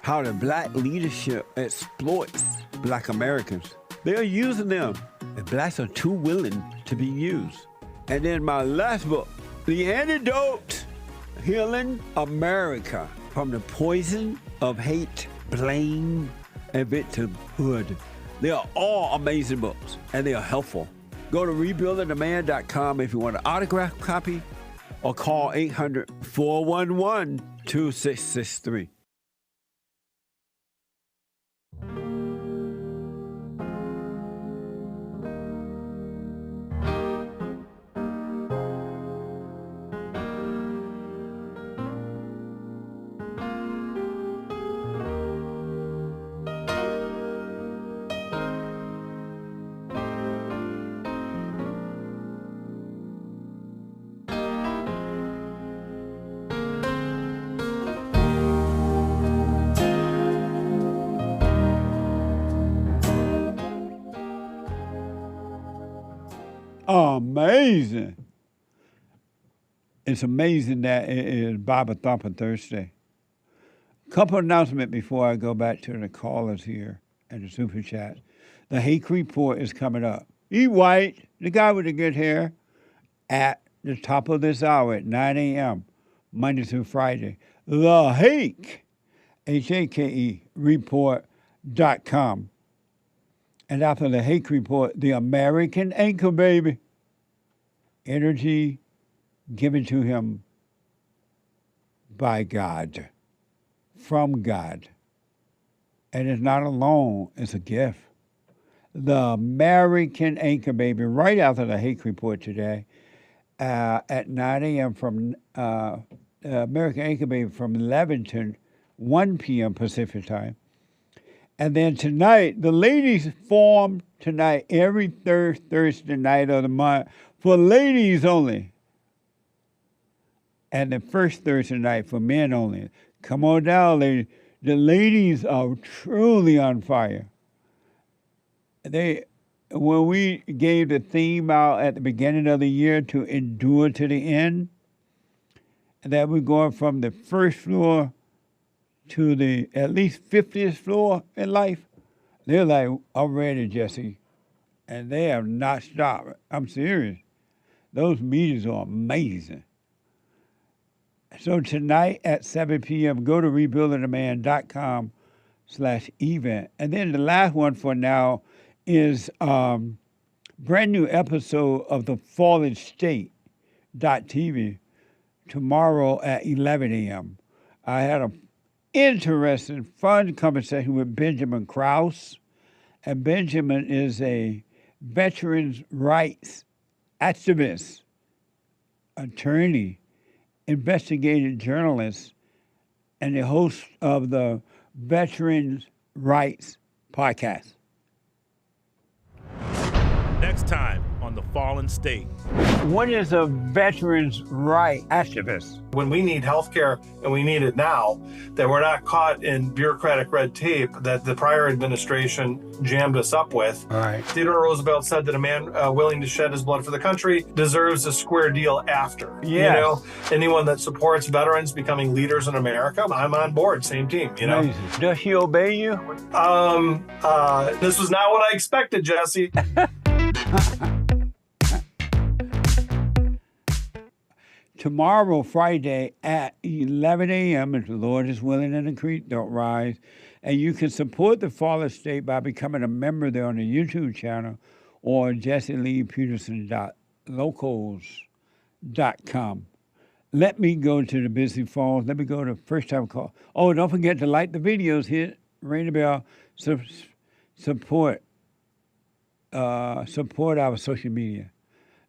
How the black leadership exploits black Americans. They are using them, and blacks are too willing to be used. And then my last book, The Antidote, Healing America from the Poison of Hate, Blame, and Victimhood. They are all amazing books, and they are helpful. Go to rebuildingtheman.com if you want an autographed copy, or call 800-411-2663. Amazing. It's amazing that it is Bible Thumper Thursday. Couple announcements before I go back to the callers here and the Superchats. The Hake Report is coming up. E. White, the guy with the good hair, at the top of this hour at 9 a.m., Monday through Friday. The Hake, Hake, report.com. And after the Hake Report, the American Anchor Baby. Energy given to him by God, from God. And it's not a loan, it's a gift. The American Anchor Baby, right after the Hake Report today, at 9 a.m. from American Anchor Baby from 11 to 1 p.m. Pacific time. And then tonight, the ladies form tonight every Thursday night of the month for ladies only. And the first Thursday night for men only. Come on down, ladies. The ladies are truly on fire. When we gave the theme out at the beginning of the year to endure to the end, that we're going from the first floor to the at least 50th floor in life, they're like, I'm ready, Jesse. And they have not stopped. I'm serious. Those meetings are amazing. So tonight at 7 p.m., go to rebuildingtheman.com/event. And then the last one for now is brand new episode of the Fallen State.tv tomorrow at 11 a.m. I had a interesting, fun conversation with Benjamin Krause. And Benjamin is a veterans' rights activist, attorney, investigative journalist, and the host of the Veterans' Rights podcast. Next time on The Fallen State. What is a veterans' right activist? When we need health care and we need it now, that we're not caught in bureaucratic red tape that the prior administration jammed us up with. All right. Theodore Roosevelt said that a man willing to shed his blood for the country deserves a square deal after. Yes. You know, anyone that supports veterans becoming leaders in America, I'm on board, same team, you know. Amazing. Does he obey you? This was not what I expected, Jesse. Tomorrow, Friday, at 11 a.m., if the Lord is willing and the creek don't rise, and you can support the Fallen State by becoming a member there on the YouTube channel or JesseLeePeterson.locals.com. Let me go to the busy phones. Let me go to first time call. Oh, don't forget to like the videos. Hit ring the bell. Support our social media.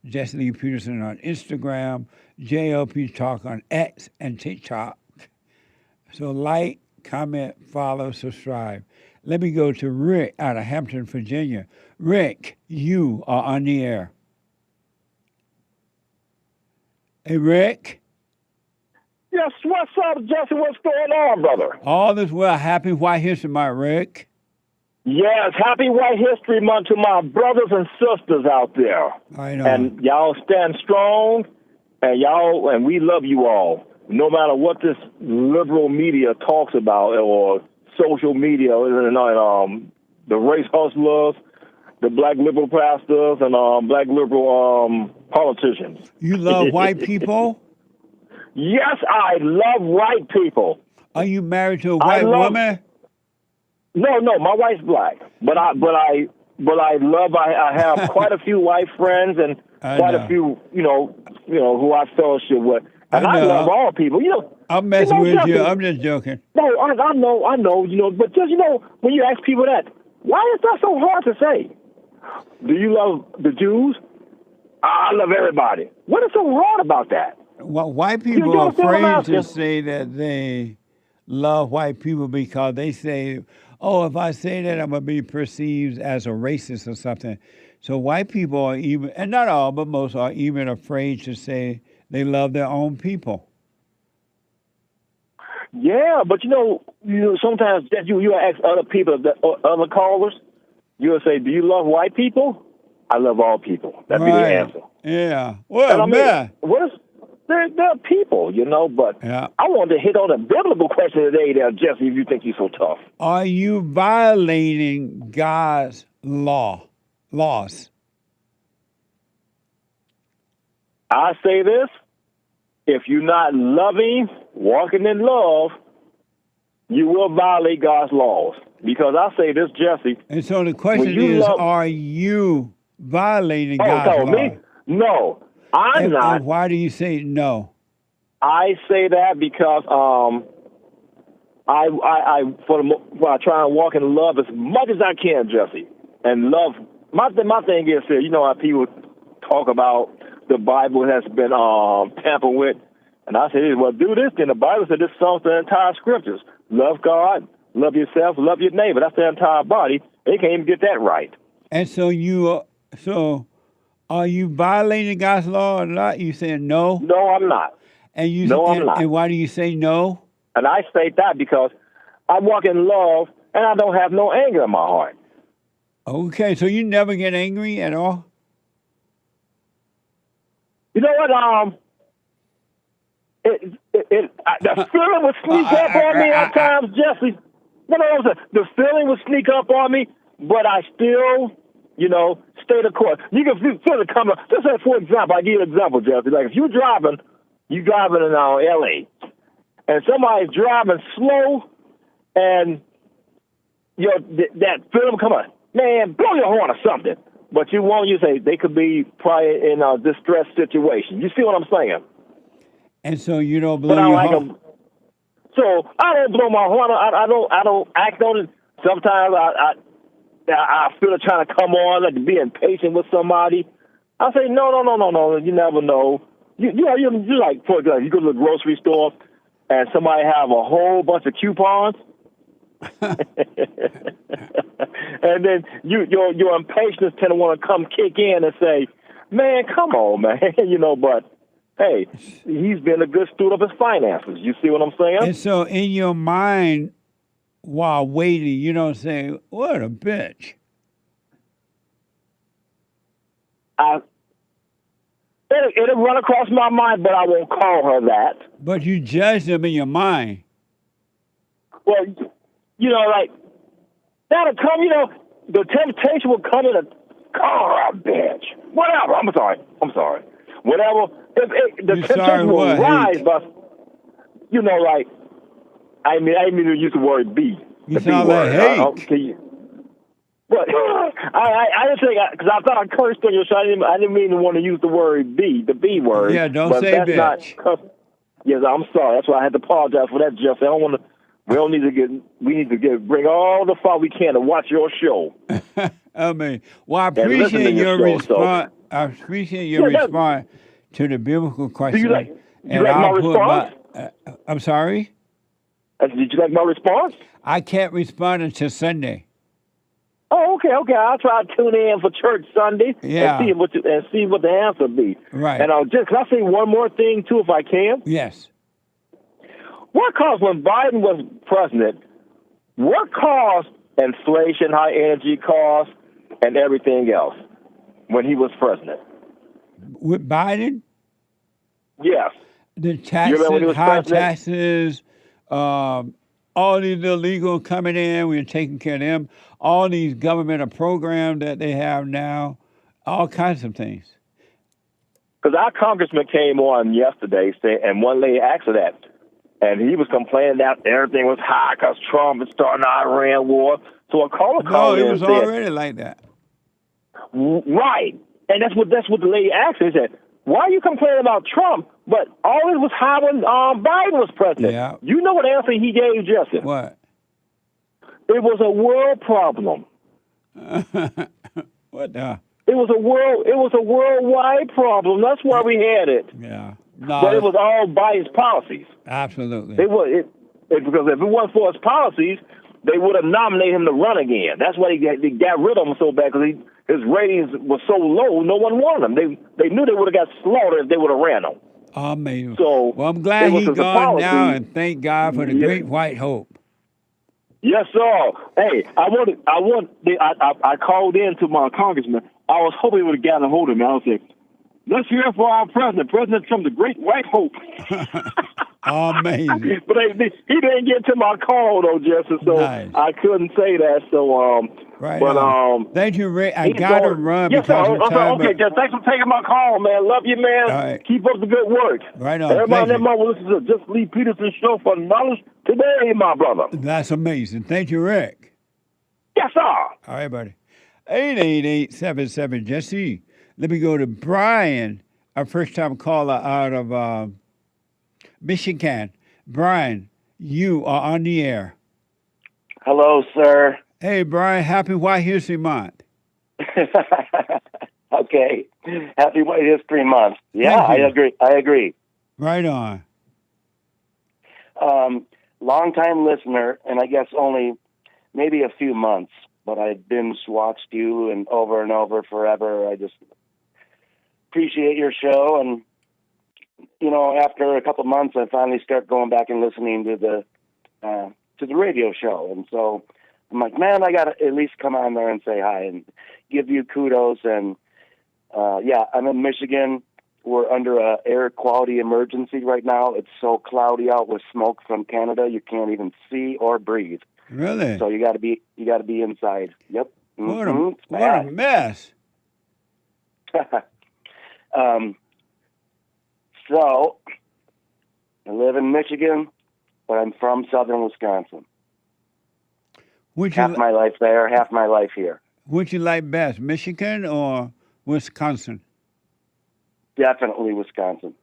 Jesse Lee Peterson on Instagram, JLP Talk on X and TikTok. So like, comment, follow, subscribe. Let me go to Rick out of Hampton, Virginia. Rick, you are on the air. Hey, Rick. Yes, what's up, Jesse? What's going on, brother? All is well. Happy White History Month, Rick. Yes, happy White History Month to my brothers and sisters out there. I know. And y'all stand strong, and we love you all. No matter what this liberal media talks about or social media, and the race hustlers, the black liberal pastors, and black liberal politicians. You love white people? Yes, I love white people. Are you married to a white woman? No, my wife's black, but I have quite a few white friends and quite a few, who I fellowship with, and I love all people. I'm messing with you. I'm just joking. No, I know, but just when you ask people that, why is that so hard to say? Do you love the Jews? I love everybody. What is so hard about that? Well, white people are afraid to say that they love white people because they say, oh, if I say that, I'm going to be perceived as a racist or something. So white people are even, and not all, but most are even afraid to say they love their own people. Yeah, but sometimes you ask other people, other callers, you'll say, do you love white people? I love all people. That'd be the answer. Yeah. Well, man. They're people, but I wanted to hit on a biblical question today there, Jesse, if you think you're so tough. Are you violating God's laws? I say this, if you're not loving, walking in love, you will violate God's laws. Because I say this, Jesse. And so the question is, are you violating God's laws? Me? No. I'm not. And why do you say no? I say that because I try and walk in love as much as I can, Jesse. And love. My thing is, how people talk about the Bible has been tampered with, and I say, well, do this. Then the Bible said this sums the entire scriptures: love God, love yourself, love your neighbor. That's the entire body. They can't even get that right. And so are you violating God's law or not? You saying no? No, I'm not. And I'm not. And why do you say no? And I state that because I walk in love and I don't have no anger in my heart. Okay, so you never get angry at all? You know what? The feeling would sneak up on me at times, Jesse. The feeling would sneak up on me, but I still, stay the course. You can feel it coming. Just say, for example, I give you an example, Jesse. Like if you're driving in L.A., and somebody's driving slow, and that feeling come on, man, blow your horn or something. But you say they could be probably in a distressed situation. You see what I'm saying? And so you don't blow your horn. So I don't blow my horn. I don't act on it. Sometimes I feel it trying to come on, like to be impatient with somebody. I say no. You never know. You like, for example, you go to the grocery store and somebody have a whole bunch of coupons. And then your impatience tend to want to come kick in and say, man, come on, man. But hey, he's been a good steward of his finances. You see what I'm saying? And so in your mind, while waiting, you don't say, what a bitch. It'll run across my mind, but I won't call her that. But you judge them in your mind. Well, like, that'll come, the temptation will come in a call her a bitch. Whatever. I'm sorry. Whatever. The temptation will rise, but, like, I didn't mean to use the word be. You sound like hate. But I didn't say, because I thought I cursed on your show. I didn't mean to want to use the word be, the B word. Yeah, don't say bitch. Yes, I'm sorry. That's why I had to apologize for that, Jeff. I don't want to. We need to bring all the far we can to watch your show. I mean, well, I And listen to appreciate your your show, response. I appreciate your response to the biblical question. Do you like my response? I'm sorry? Did you like my response? I can't respond until Sunday. Oh, okay. I'll try to tune in for church Sunday Yeah. and see what the answer be. Right. And can I say one more thing too, if I can? Yes. What caused when Biden was president? What caused inflation, high energy costs, and everything else when he was president? With Biden? Yes. The You remember when he taxes, was high president? taxes, all these illegal coming in, we're taking care of them. All these governmental programs that they have now, all kinds of things. Because our congressman came on yesterday, and one lady asked her that, and he was complaining that everything was high because Trump was starting the Iran war. So a caller No, called it in was and said, already like that. right. And that's what the lady asked her. He said, why are you complaining about Trump? But all it was high when Biden was president. Yeah. You know what answer he gave, Justin? What? It was a world problem. What the? It was a worldwide problem. That's why we had it. Yeah. No. But it was all Biden's policies. Absolutely. Because if it wasn't for his policies, they would have nominated him to run again. That's why they got rid of him so bad, because his ratings were so low, no one wanted him. They knew they would have got slaughtered if they would have ran him. Amazing. So, well, I'm glad he's gone now, and thank God for the Yeah. great white hope. Yes, sir. Hey, I called in to my congressman. I was hoping he would have gotten a hold of me. I was like, let's hear for our president. President Trump, the great white hope. Amazing. But he didn't get to my call, though, Justin, so Nice. I couldn't say that. So, Right. but, thank you, Rick. I he's got to going- run yes, because sir. of time. Okay, Jeff, thanks for taking my call, man. Love you, man. All right. Keep up the good work. Right on. Everybody Thank that you. might listen to Just Lee Peterson's show for knowledge today, my brother. That's amazing. Thank you, Rick. Yes, sir. All right, buddy. 888-77-JESSE. Let me go to Brian, our first-time caller out of Michigan. Brian, you are on the air. Hello, sir. Hey, Brian, happy White History Month. Okay. Happy White History Month. Yeah, I Thank you. agree. Right on. Long-time listener, and I guess only maybe a few months, but I binge-watched you and over forever. I just appreciate your show, and, after a couple months, I finally start going back and listening to the radio show, and so I'm like, man, I got to at least come on there and say hi and give you kudos. And, I'm in Michigan. We're under a air quality emergency right now. It's so cloudy out with smoke from Canada, you can't even see or breathe. Really? So you got to be inside. Yep. What Mhm. a mess. So I live in Michigan, but I'm from southern Wisconsin. Half my life there, half my life here. Would you like best, Michigan or Wisconsin? Definitely Wisconsin.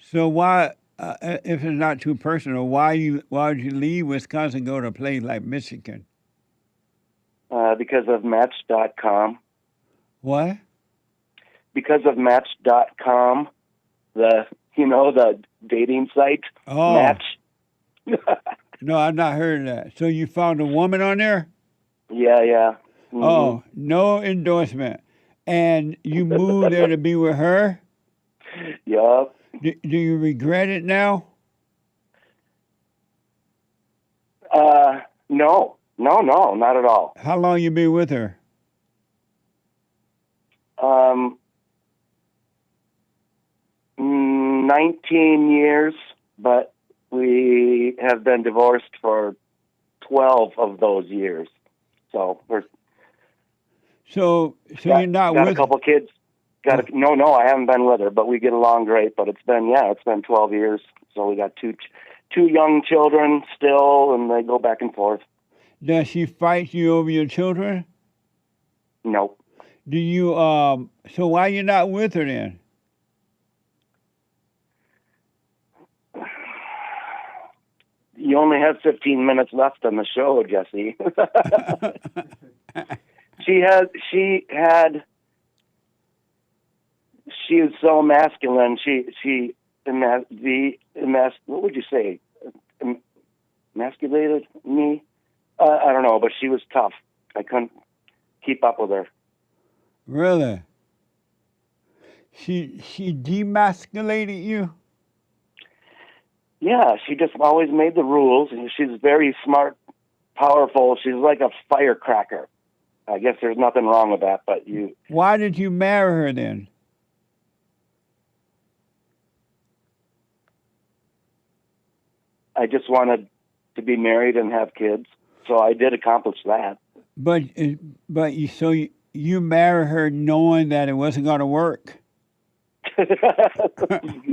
So why, if it's not too personal, why would you leave Wisconsin and go to a place like Michigan? Because of Match.com. What? Because of Match.com, the dating site. Oh. Match. No, I've not heard of that. So you found a woman on there? Yeah. Mhm. Oh, no endorsement. And you moved there to be with her? Yup. Do you regret it now? No, not at all. How long you been with her? 19 years, but we have been divorced for 12 of those years. So you're not got with a couple kids. No, I haven't been with her, but we get along great. But it's been 12 years. So we got two young children still, and they go back and forth. Does she fight you over your children? No. Do you so why you not with her then? You only have 15 minutes left on the show, Jesse. She is so masculine. What would you say? Emasculated me? I don't know, but she was tough. I couldn't keep up with her. Really? She demasculated you? Yeah, she just always made the rules, and she's very smart, powerful. She's like a firecracker. I guess there's nothing wrong with that, but you... Why did you marry her then? I just wanted to be married and have kids, so I did accomplish that. But you married her knowing that it wasn't going to work?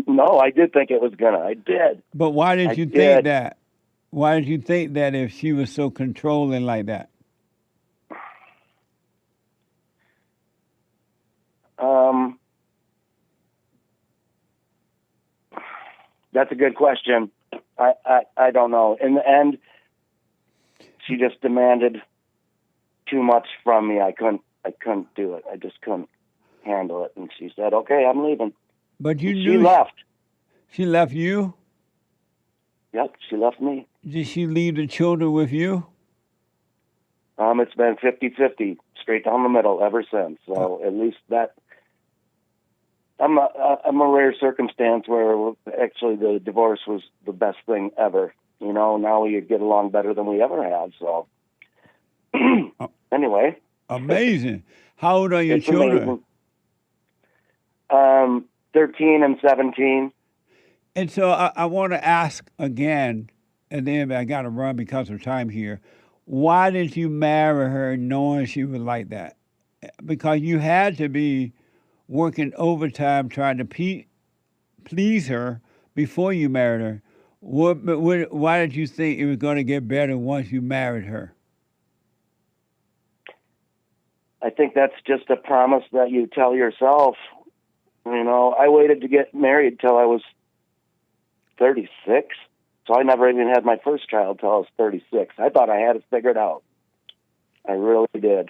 No, I did think it was gonna. I did. But why did you think that? Why did you think that if she was so controlling like that? That's a good question. I don't know. In the end, she just demanded too much from me. I couldn't do it. I just couldn't handle it. And she said, "Okay, I'm leaving." But you knew she left. She left you? Yep, she left me. Did she leave the children with you? It's been 50-50, straight down the middle ever since. So at least that. I'm a rare circumstance where actually the divorce was the best thing ever. You know, now we get along better than we ever have. So anyway. Amazing. How old are your children? Amazing. 13 and 17. And so I want to ask again, and then I got to run because of time here. Why did you marry her knowing she was like that? Because you had to be working overtime trying to please her before you married her. Why did you think it was going to get better once you married her? I think that's just a promise that you tell yourself. You know, I waited to get married till I was 36. So I never even had my first child till I was 36. I thought I had it figured out. I really did.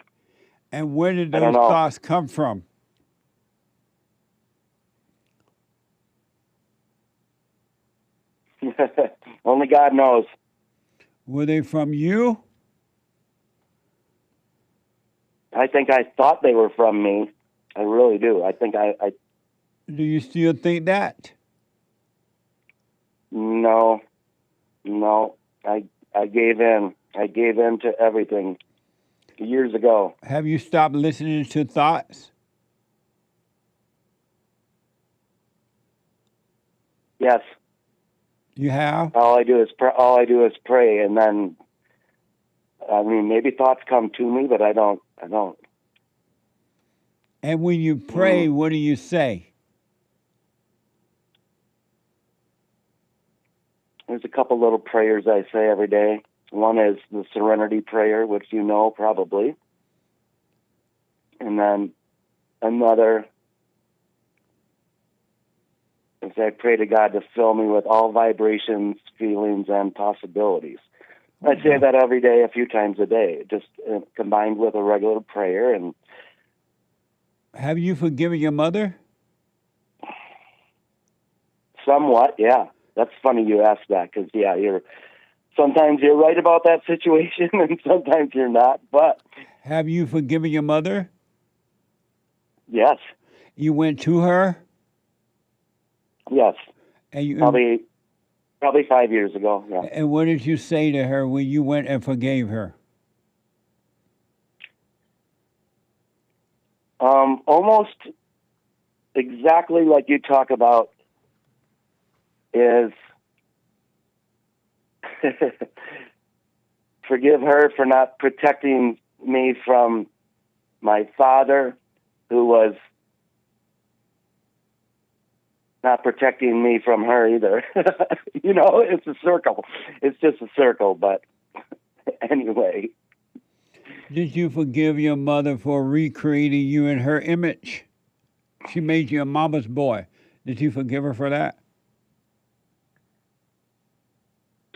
And where did those thoughts come from? Only God knows. Were they from you? I think I thought they were from me. I really do. I think I Do you still think that? No. I gave in. I gave in to everything years ago. Have you stopped listening to thoughts? Yes. You have? All I do is pray, and then maybe thoughts come to me, but I don't. And when you pray, what do you say? There's a couple little prayers I say every day. One is the Serenity Prayer, which you know probably. And then another is I pray to God to fill me with all vibrations, feelings, and possibilities. I say that every day, a few times a day, just combined with a regular prayer. And have you forgiven your mother? Somewhat, yeah. That's funny you ask that because, sometimes you're right about that situation and sometimes you're not. But have you forgiven your mother? Yes. You went to her? Yes. And you, probably 5 years ago. Yeah. And what did you say to her when you went and forgave her? Almost exactly like you talk about is forgive her for not protecting me from my father, who was not protecting me from her either. You know, it's a circle. It's just a circle, but anyway. Did you forgive your mother for recreating you in her image? She made you a mama's boy. Did you forgive her for that?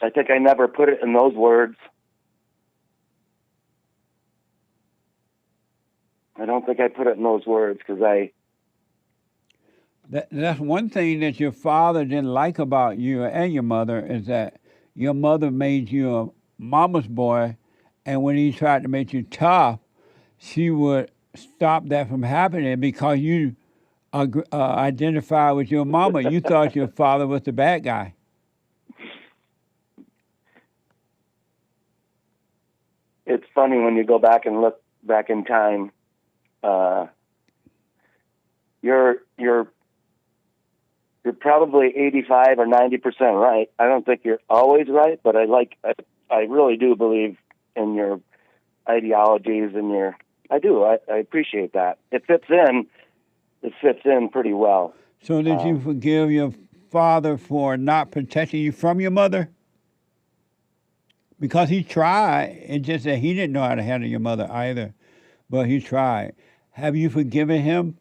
I think I never put it in those words. I don't think I put it in those words because That's one thing that your father didn't like about you and your mother is that your mother made you a mama's boy, and when he tried to make you tough, she would stop that from happening because you identify with your mama. You thought your father was the bad guy. It's funny when you go back and look back in time. You're probably 85 or 90% right. I don't think you're always right, but I really do believe in your ideologies and I do. I appreciate that. It fits in pretty well. So did you forgive your father for not protecting you from your mother? Because he tried. It's just that he didn't know how to handle your mother either, but he tried. Have you forgiven him?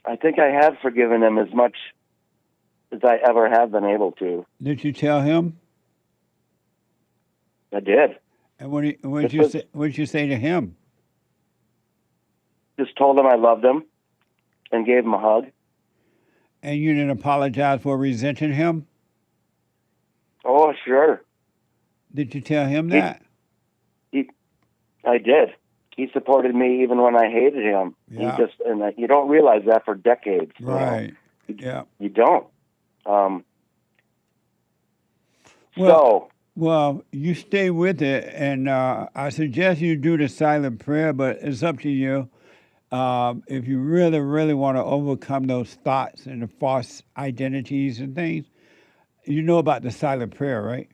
I think I have forgiven him as much as I ever have been able to. Did you tell him? I did. And what did you say to him? Just told him I loved him and gave him a hug. And you didn't apologize for resenting him? Oh, sure. Did you tell him that? I did. He supported me even when I hated him. Yeah. You don't realize that for decades. Right. Yeah. You don't. Well, you stay with it, and I suggest you do the silent prayer, but it's up to you. If you really, really want to overcome those thoughts and the false identities and things, you know about the silent prayer, right?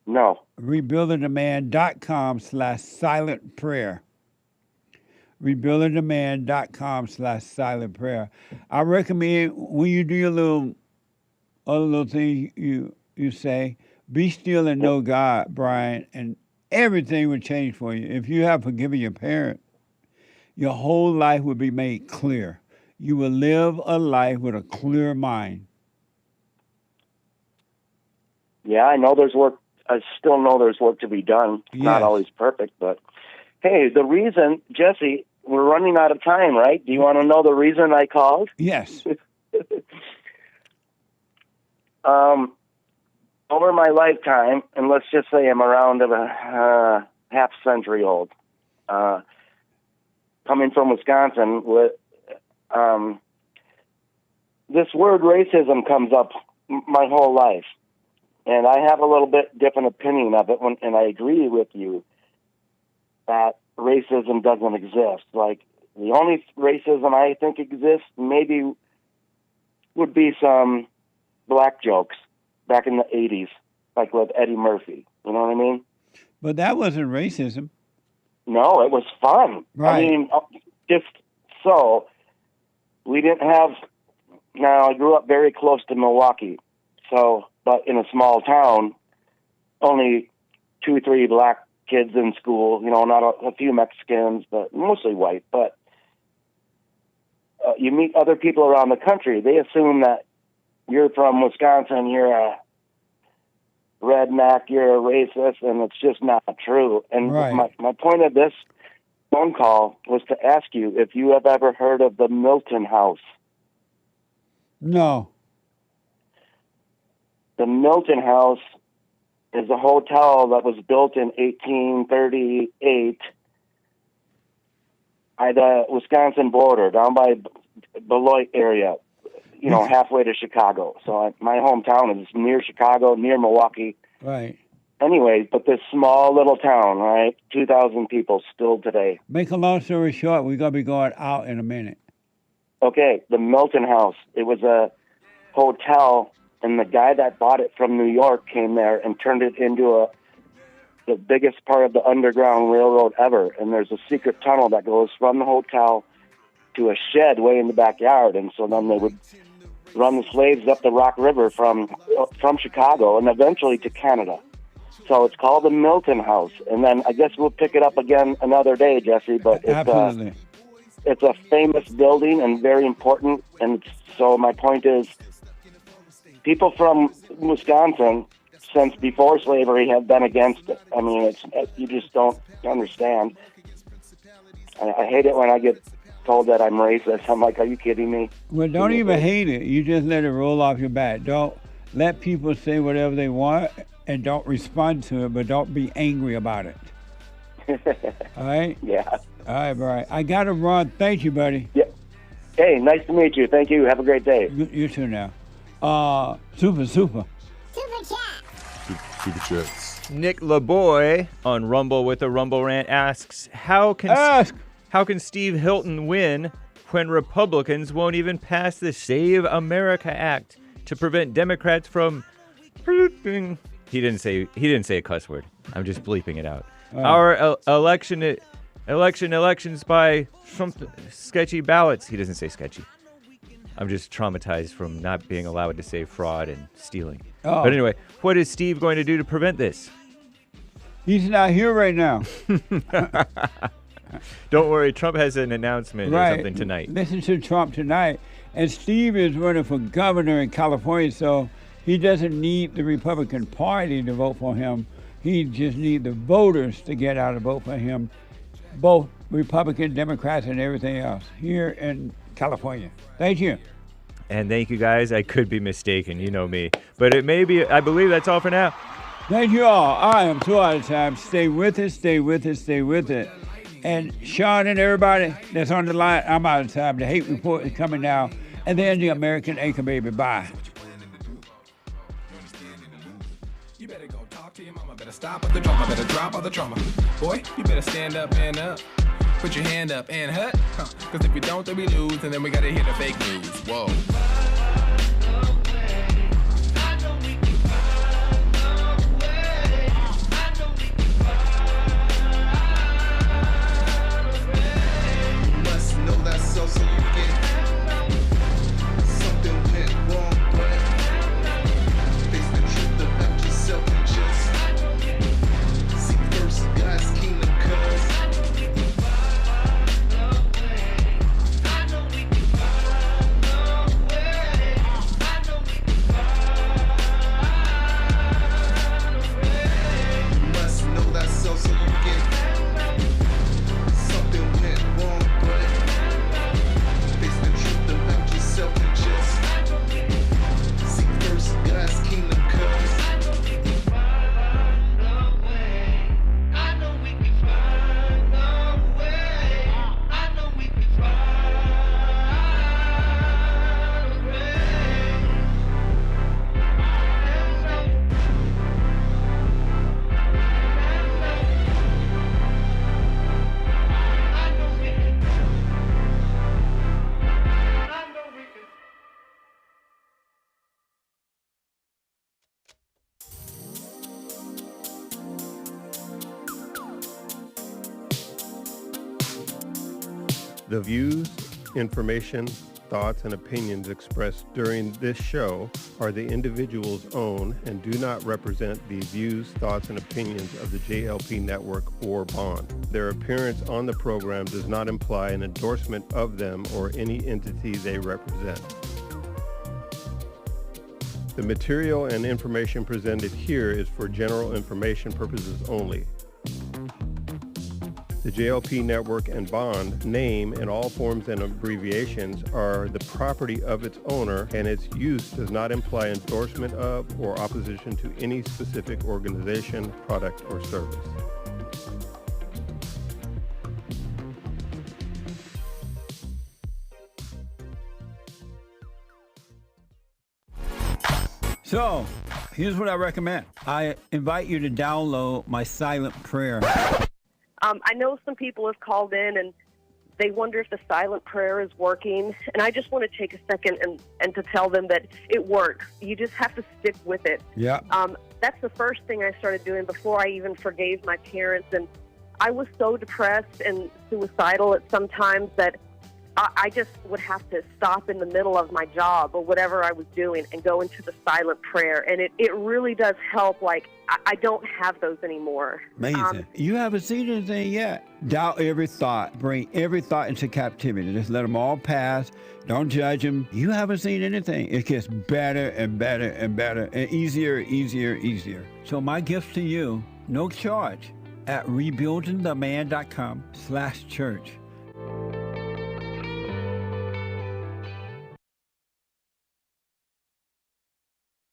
No. Rebuildingtheman.com/silent prayer. Rebuildingtheman.com/silent prayer. I recommend when you do your other little thing you say, be still and know God, Brian, and everything will change for you. If you have forgiven your parent, your whole life will be made clear. You will live a life with a clear mind. Yeah, I know there's work. I still know there's work to be done. It's not always perfect, but hey, the reason, Jesse, we're running out of time, right? Do you want to know the reason I called? Yes. Over my lifetime, and let's just say I'm around a half century old, coming from Wisconsin, with this word racism comes up my whole life. And I have a little bit different opinion of it, and I agree with you that racism doesn't exist. Like, the only racism I think exists maybe would be some black jokes back in the 80s, like with Eddie Murphy. You know what I mean? But that wasn't racism. No, it was fun. Right. I mean, just so, we didn't have... Now, I grew up very close to Milwaukee, but in a small town, only 2-3 black kids in school, not a few Mexicans, but mostly white. But you meet other people around the country, they assume that you're from Wisconsin, you're a redneck, you're a racist, and it's just not true. And my point of this phone call was to ask you if you have ever heard of the Milton House. No. The Milton House is a hotel that was built in 1838 by the Wisconsin border, down by Beloit area, halfway to Chicago. So my hometown is near Chicago, near Milwaukee. Right. Anyway, but this small little town, right, 2,000 people still today. Make a long story short, we're going to be going out in a minute. Okay, the Milton House. It was a hotel, and the guy that bought it from New York came there and turned it into the biggest part of the Underground Railroad ever. And there's a secret tunnel that goes from the hotel to a shed way in the backyard. And so then they would run the slaves up the Rock River from Chicago and eventually to Canada. So it's called the Milton House. And then I guess we'll pick it up again another day, Jesse. But absolutely. it's a famous building and very important. And so my point is, people from Wisconsin, since before slavery, have been against it. I mean, you just don't understand. I hate it when I get told that I'm racist. I'm like, are you kidding me? Well, don't even hate it. You just let it roll off your back. Don't let people say whatever they want and don't respond to it, but don't be angry about it. All right? Yeah. All right, Brian. I got to run. Thank you, buddy. Yeah. Hey, nice to meet you. Thank you. Have a great day. You too now. Super. Superchats. Nick LaBoy on Rumble with a Rumble Rant asks, How can Steve Hilton win when Republicans won't even pass the Save America Act to prevent Democrats from bleeping? He didn't say a cuss word. I'm just bleeping it out. Oh. Our elections by sketchy ballots. He doesn't say sketchy. I'm just traumatized from not being allowed to say fraud and stealing. Oh. But anyway, what is Steve going to do to prevent this? He's not here right now. Don't worry, Trump has an announcement or something tonight. Listen to Trump tonight. And Steve is running for governor in California, so he doesn't need the Republican Party to vote for him. He just needs the voters to get out and vote for him, both Republican, Democrats, and everything else here in California. Thank you. And thank you, guys. I could be mistaken. You know me. But it may be, I believe that's all for now. Thank you all. I am too out of time. Stay with it, stay with it, stay with it. And Sean and everybody that's on the line, I'm out of time. The hate report is coming now. And then the American Anchor Baby. Bye. You better go talk to your mama. Better stop at the drama. Better drop all the drama. Boy, you better stand up and up. Put your hand up and hut. Cause if we don't, then we lose. And then we gotta hear the fake news. Whoa. So you can something went wrong, but face the truth about yourself and just seek first God's kingdom, cause you must know thyself so you can something went wrong, but face the truth about yourself and just seek first God's kingdom, cause I know we can find a way. I know we can find a way. The views, information, thoughts, and opinions expressed during this show are the individual's own and do not represent the views, thoughts, and opinions of the JLP network or Bond. Their appearance on the program does not imply an endorsement of them or any entity they represent. The material and information presented here is for general information purposes only. The JLP Network and Bond name and all forms and abbreviations are the property of its owner, and its use does not imply endorsement of or opposition to any specific organization, product, or service. So, here's what I recommend. I invite you to download my silent prayer. I know some people have called in and they wonder if the silent prayer is working. And I just want to take a second and to tell them that it works. You just have to stick with it. Yeah. That's the first thing I started doing before I even forgave my parents. And I was so depressed and suicidal at some times that I just would have to stop in the middle of my job or whatever I was doing and go into the silent prayer. And it really does help. Like, I don't have those anymore. Amazing. You haven't seen anything yet. Doubt every thought. Bring every thought into captivity. Just let them all pass. Don't judge them. You haven't seen anything. It gets better and better and better and easier. So my gift to you, no charge, at rebuildingtheman.com/church.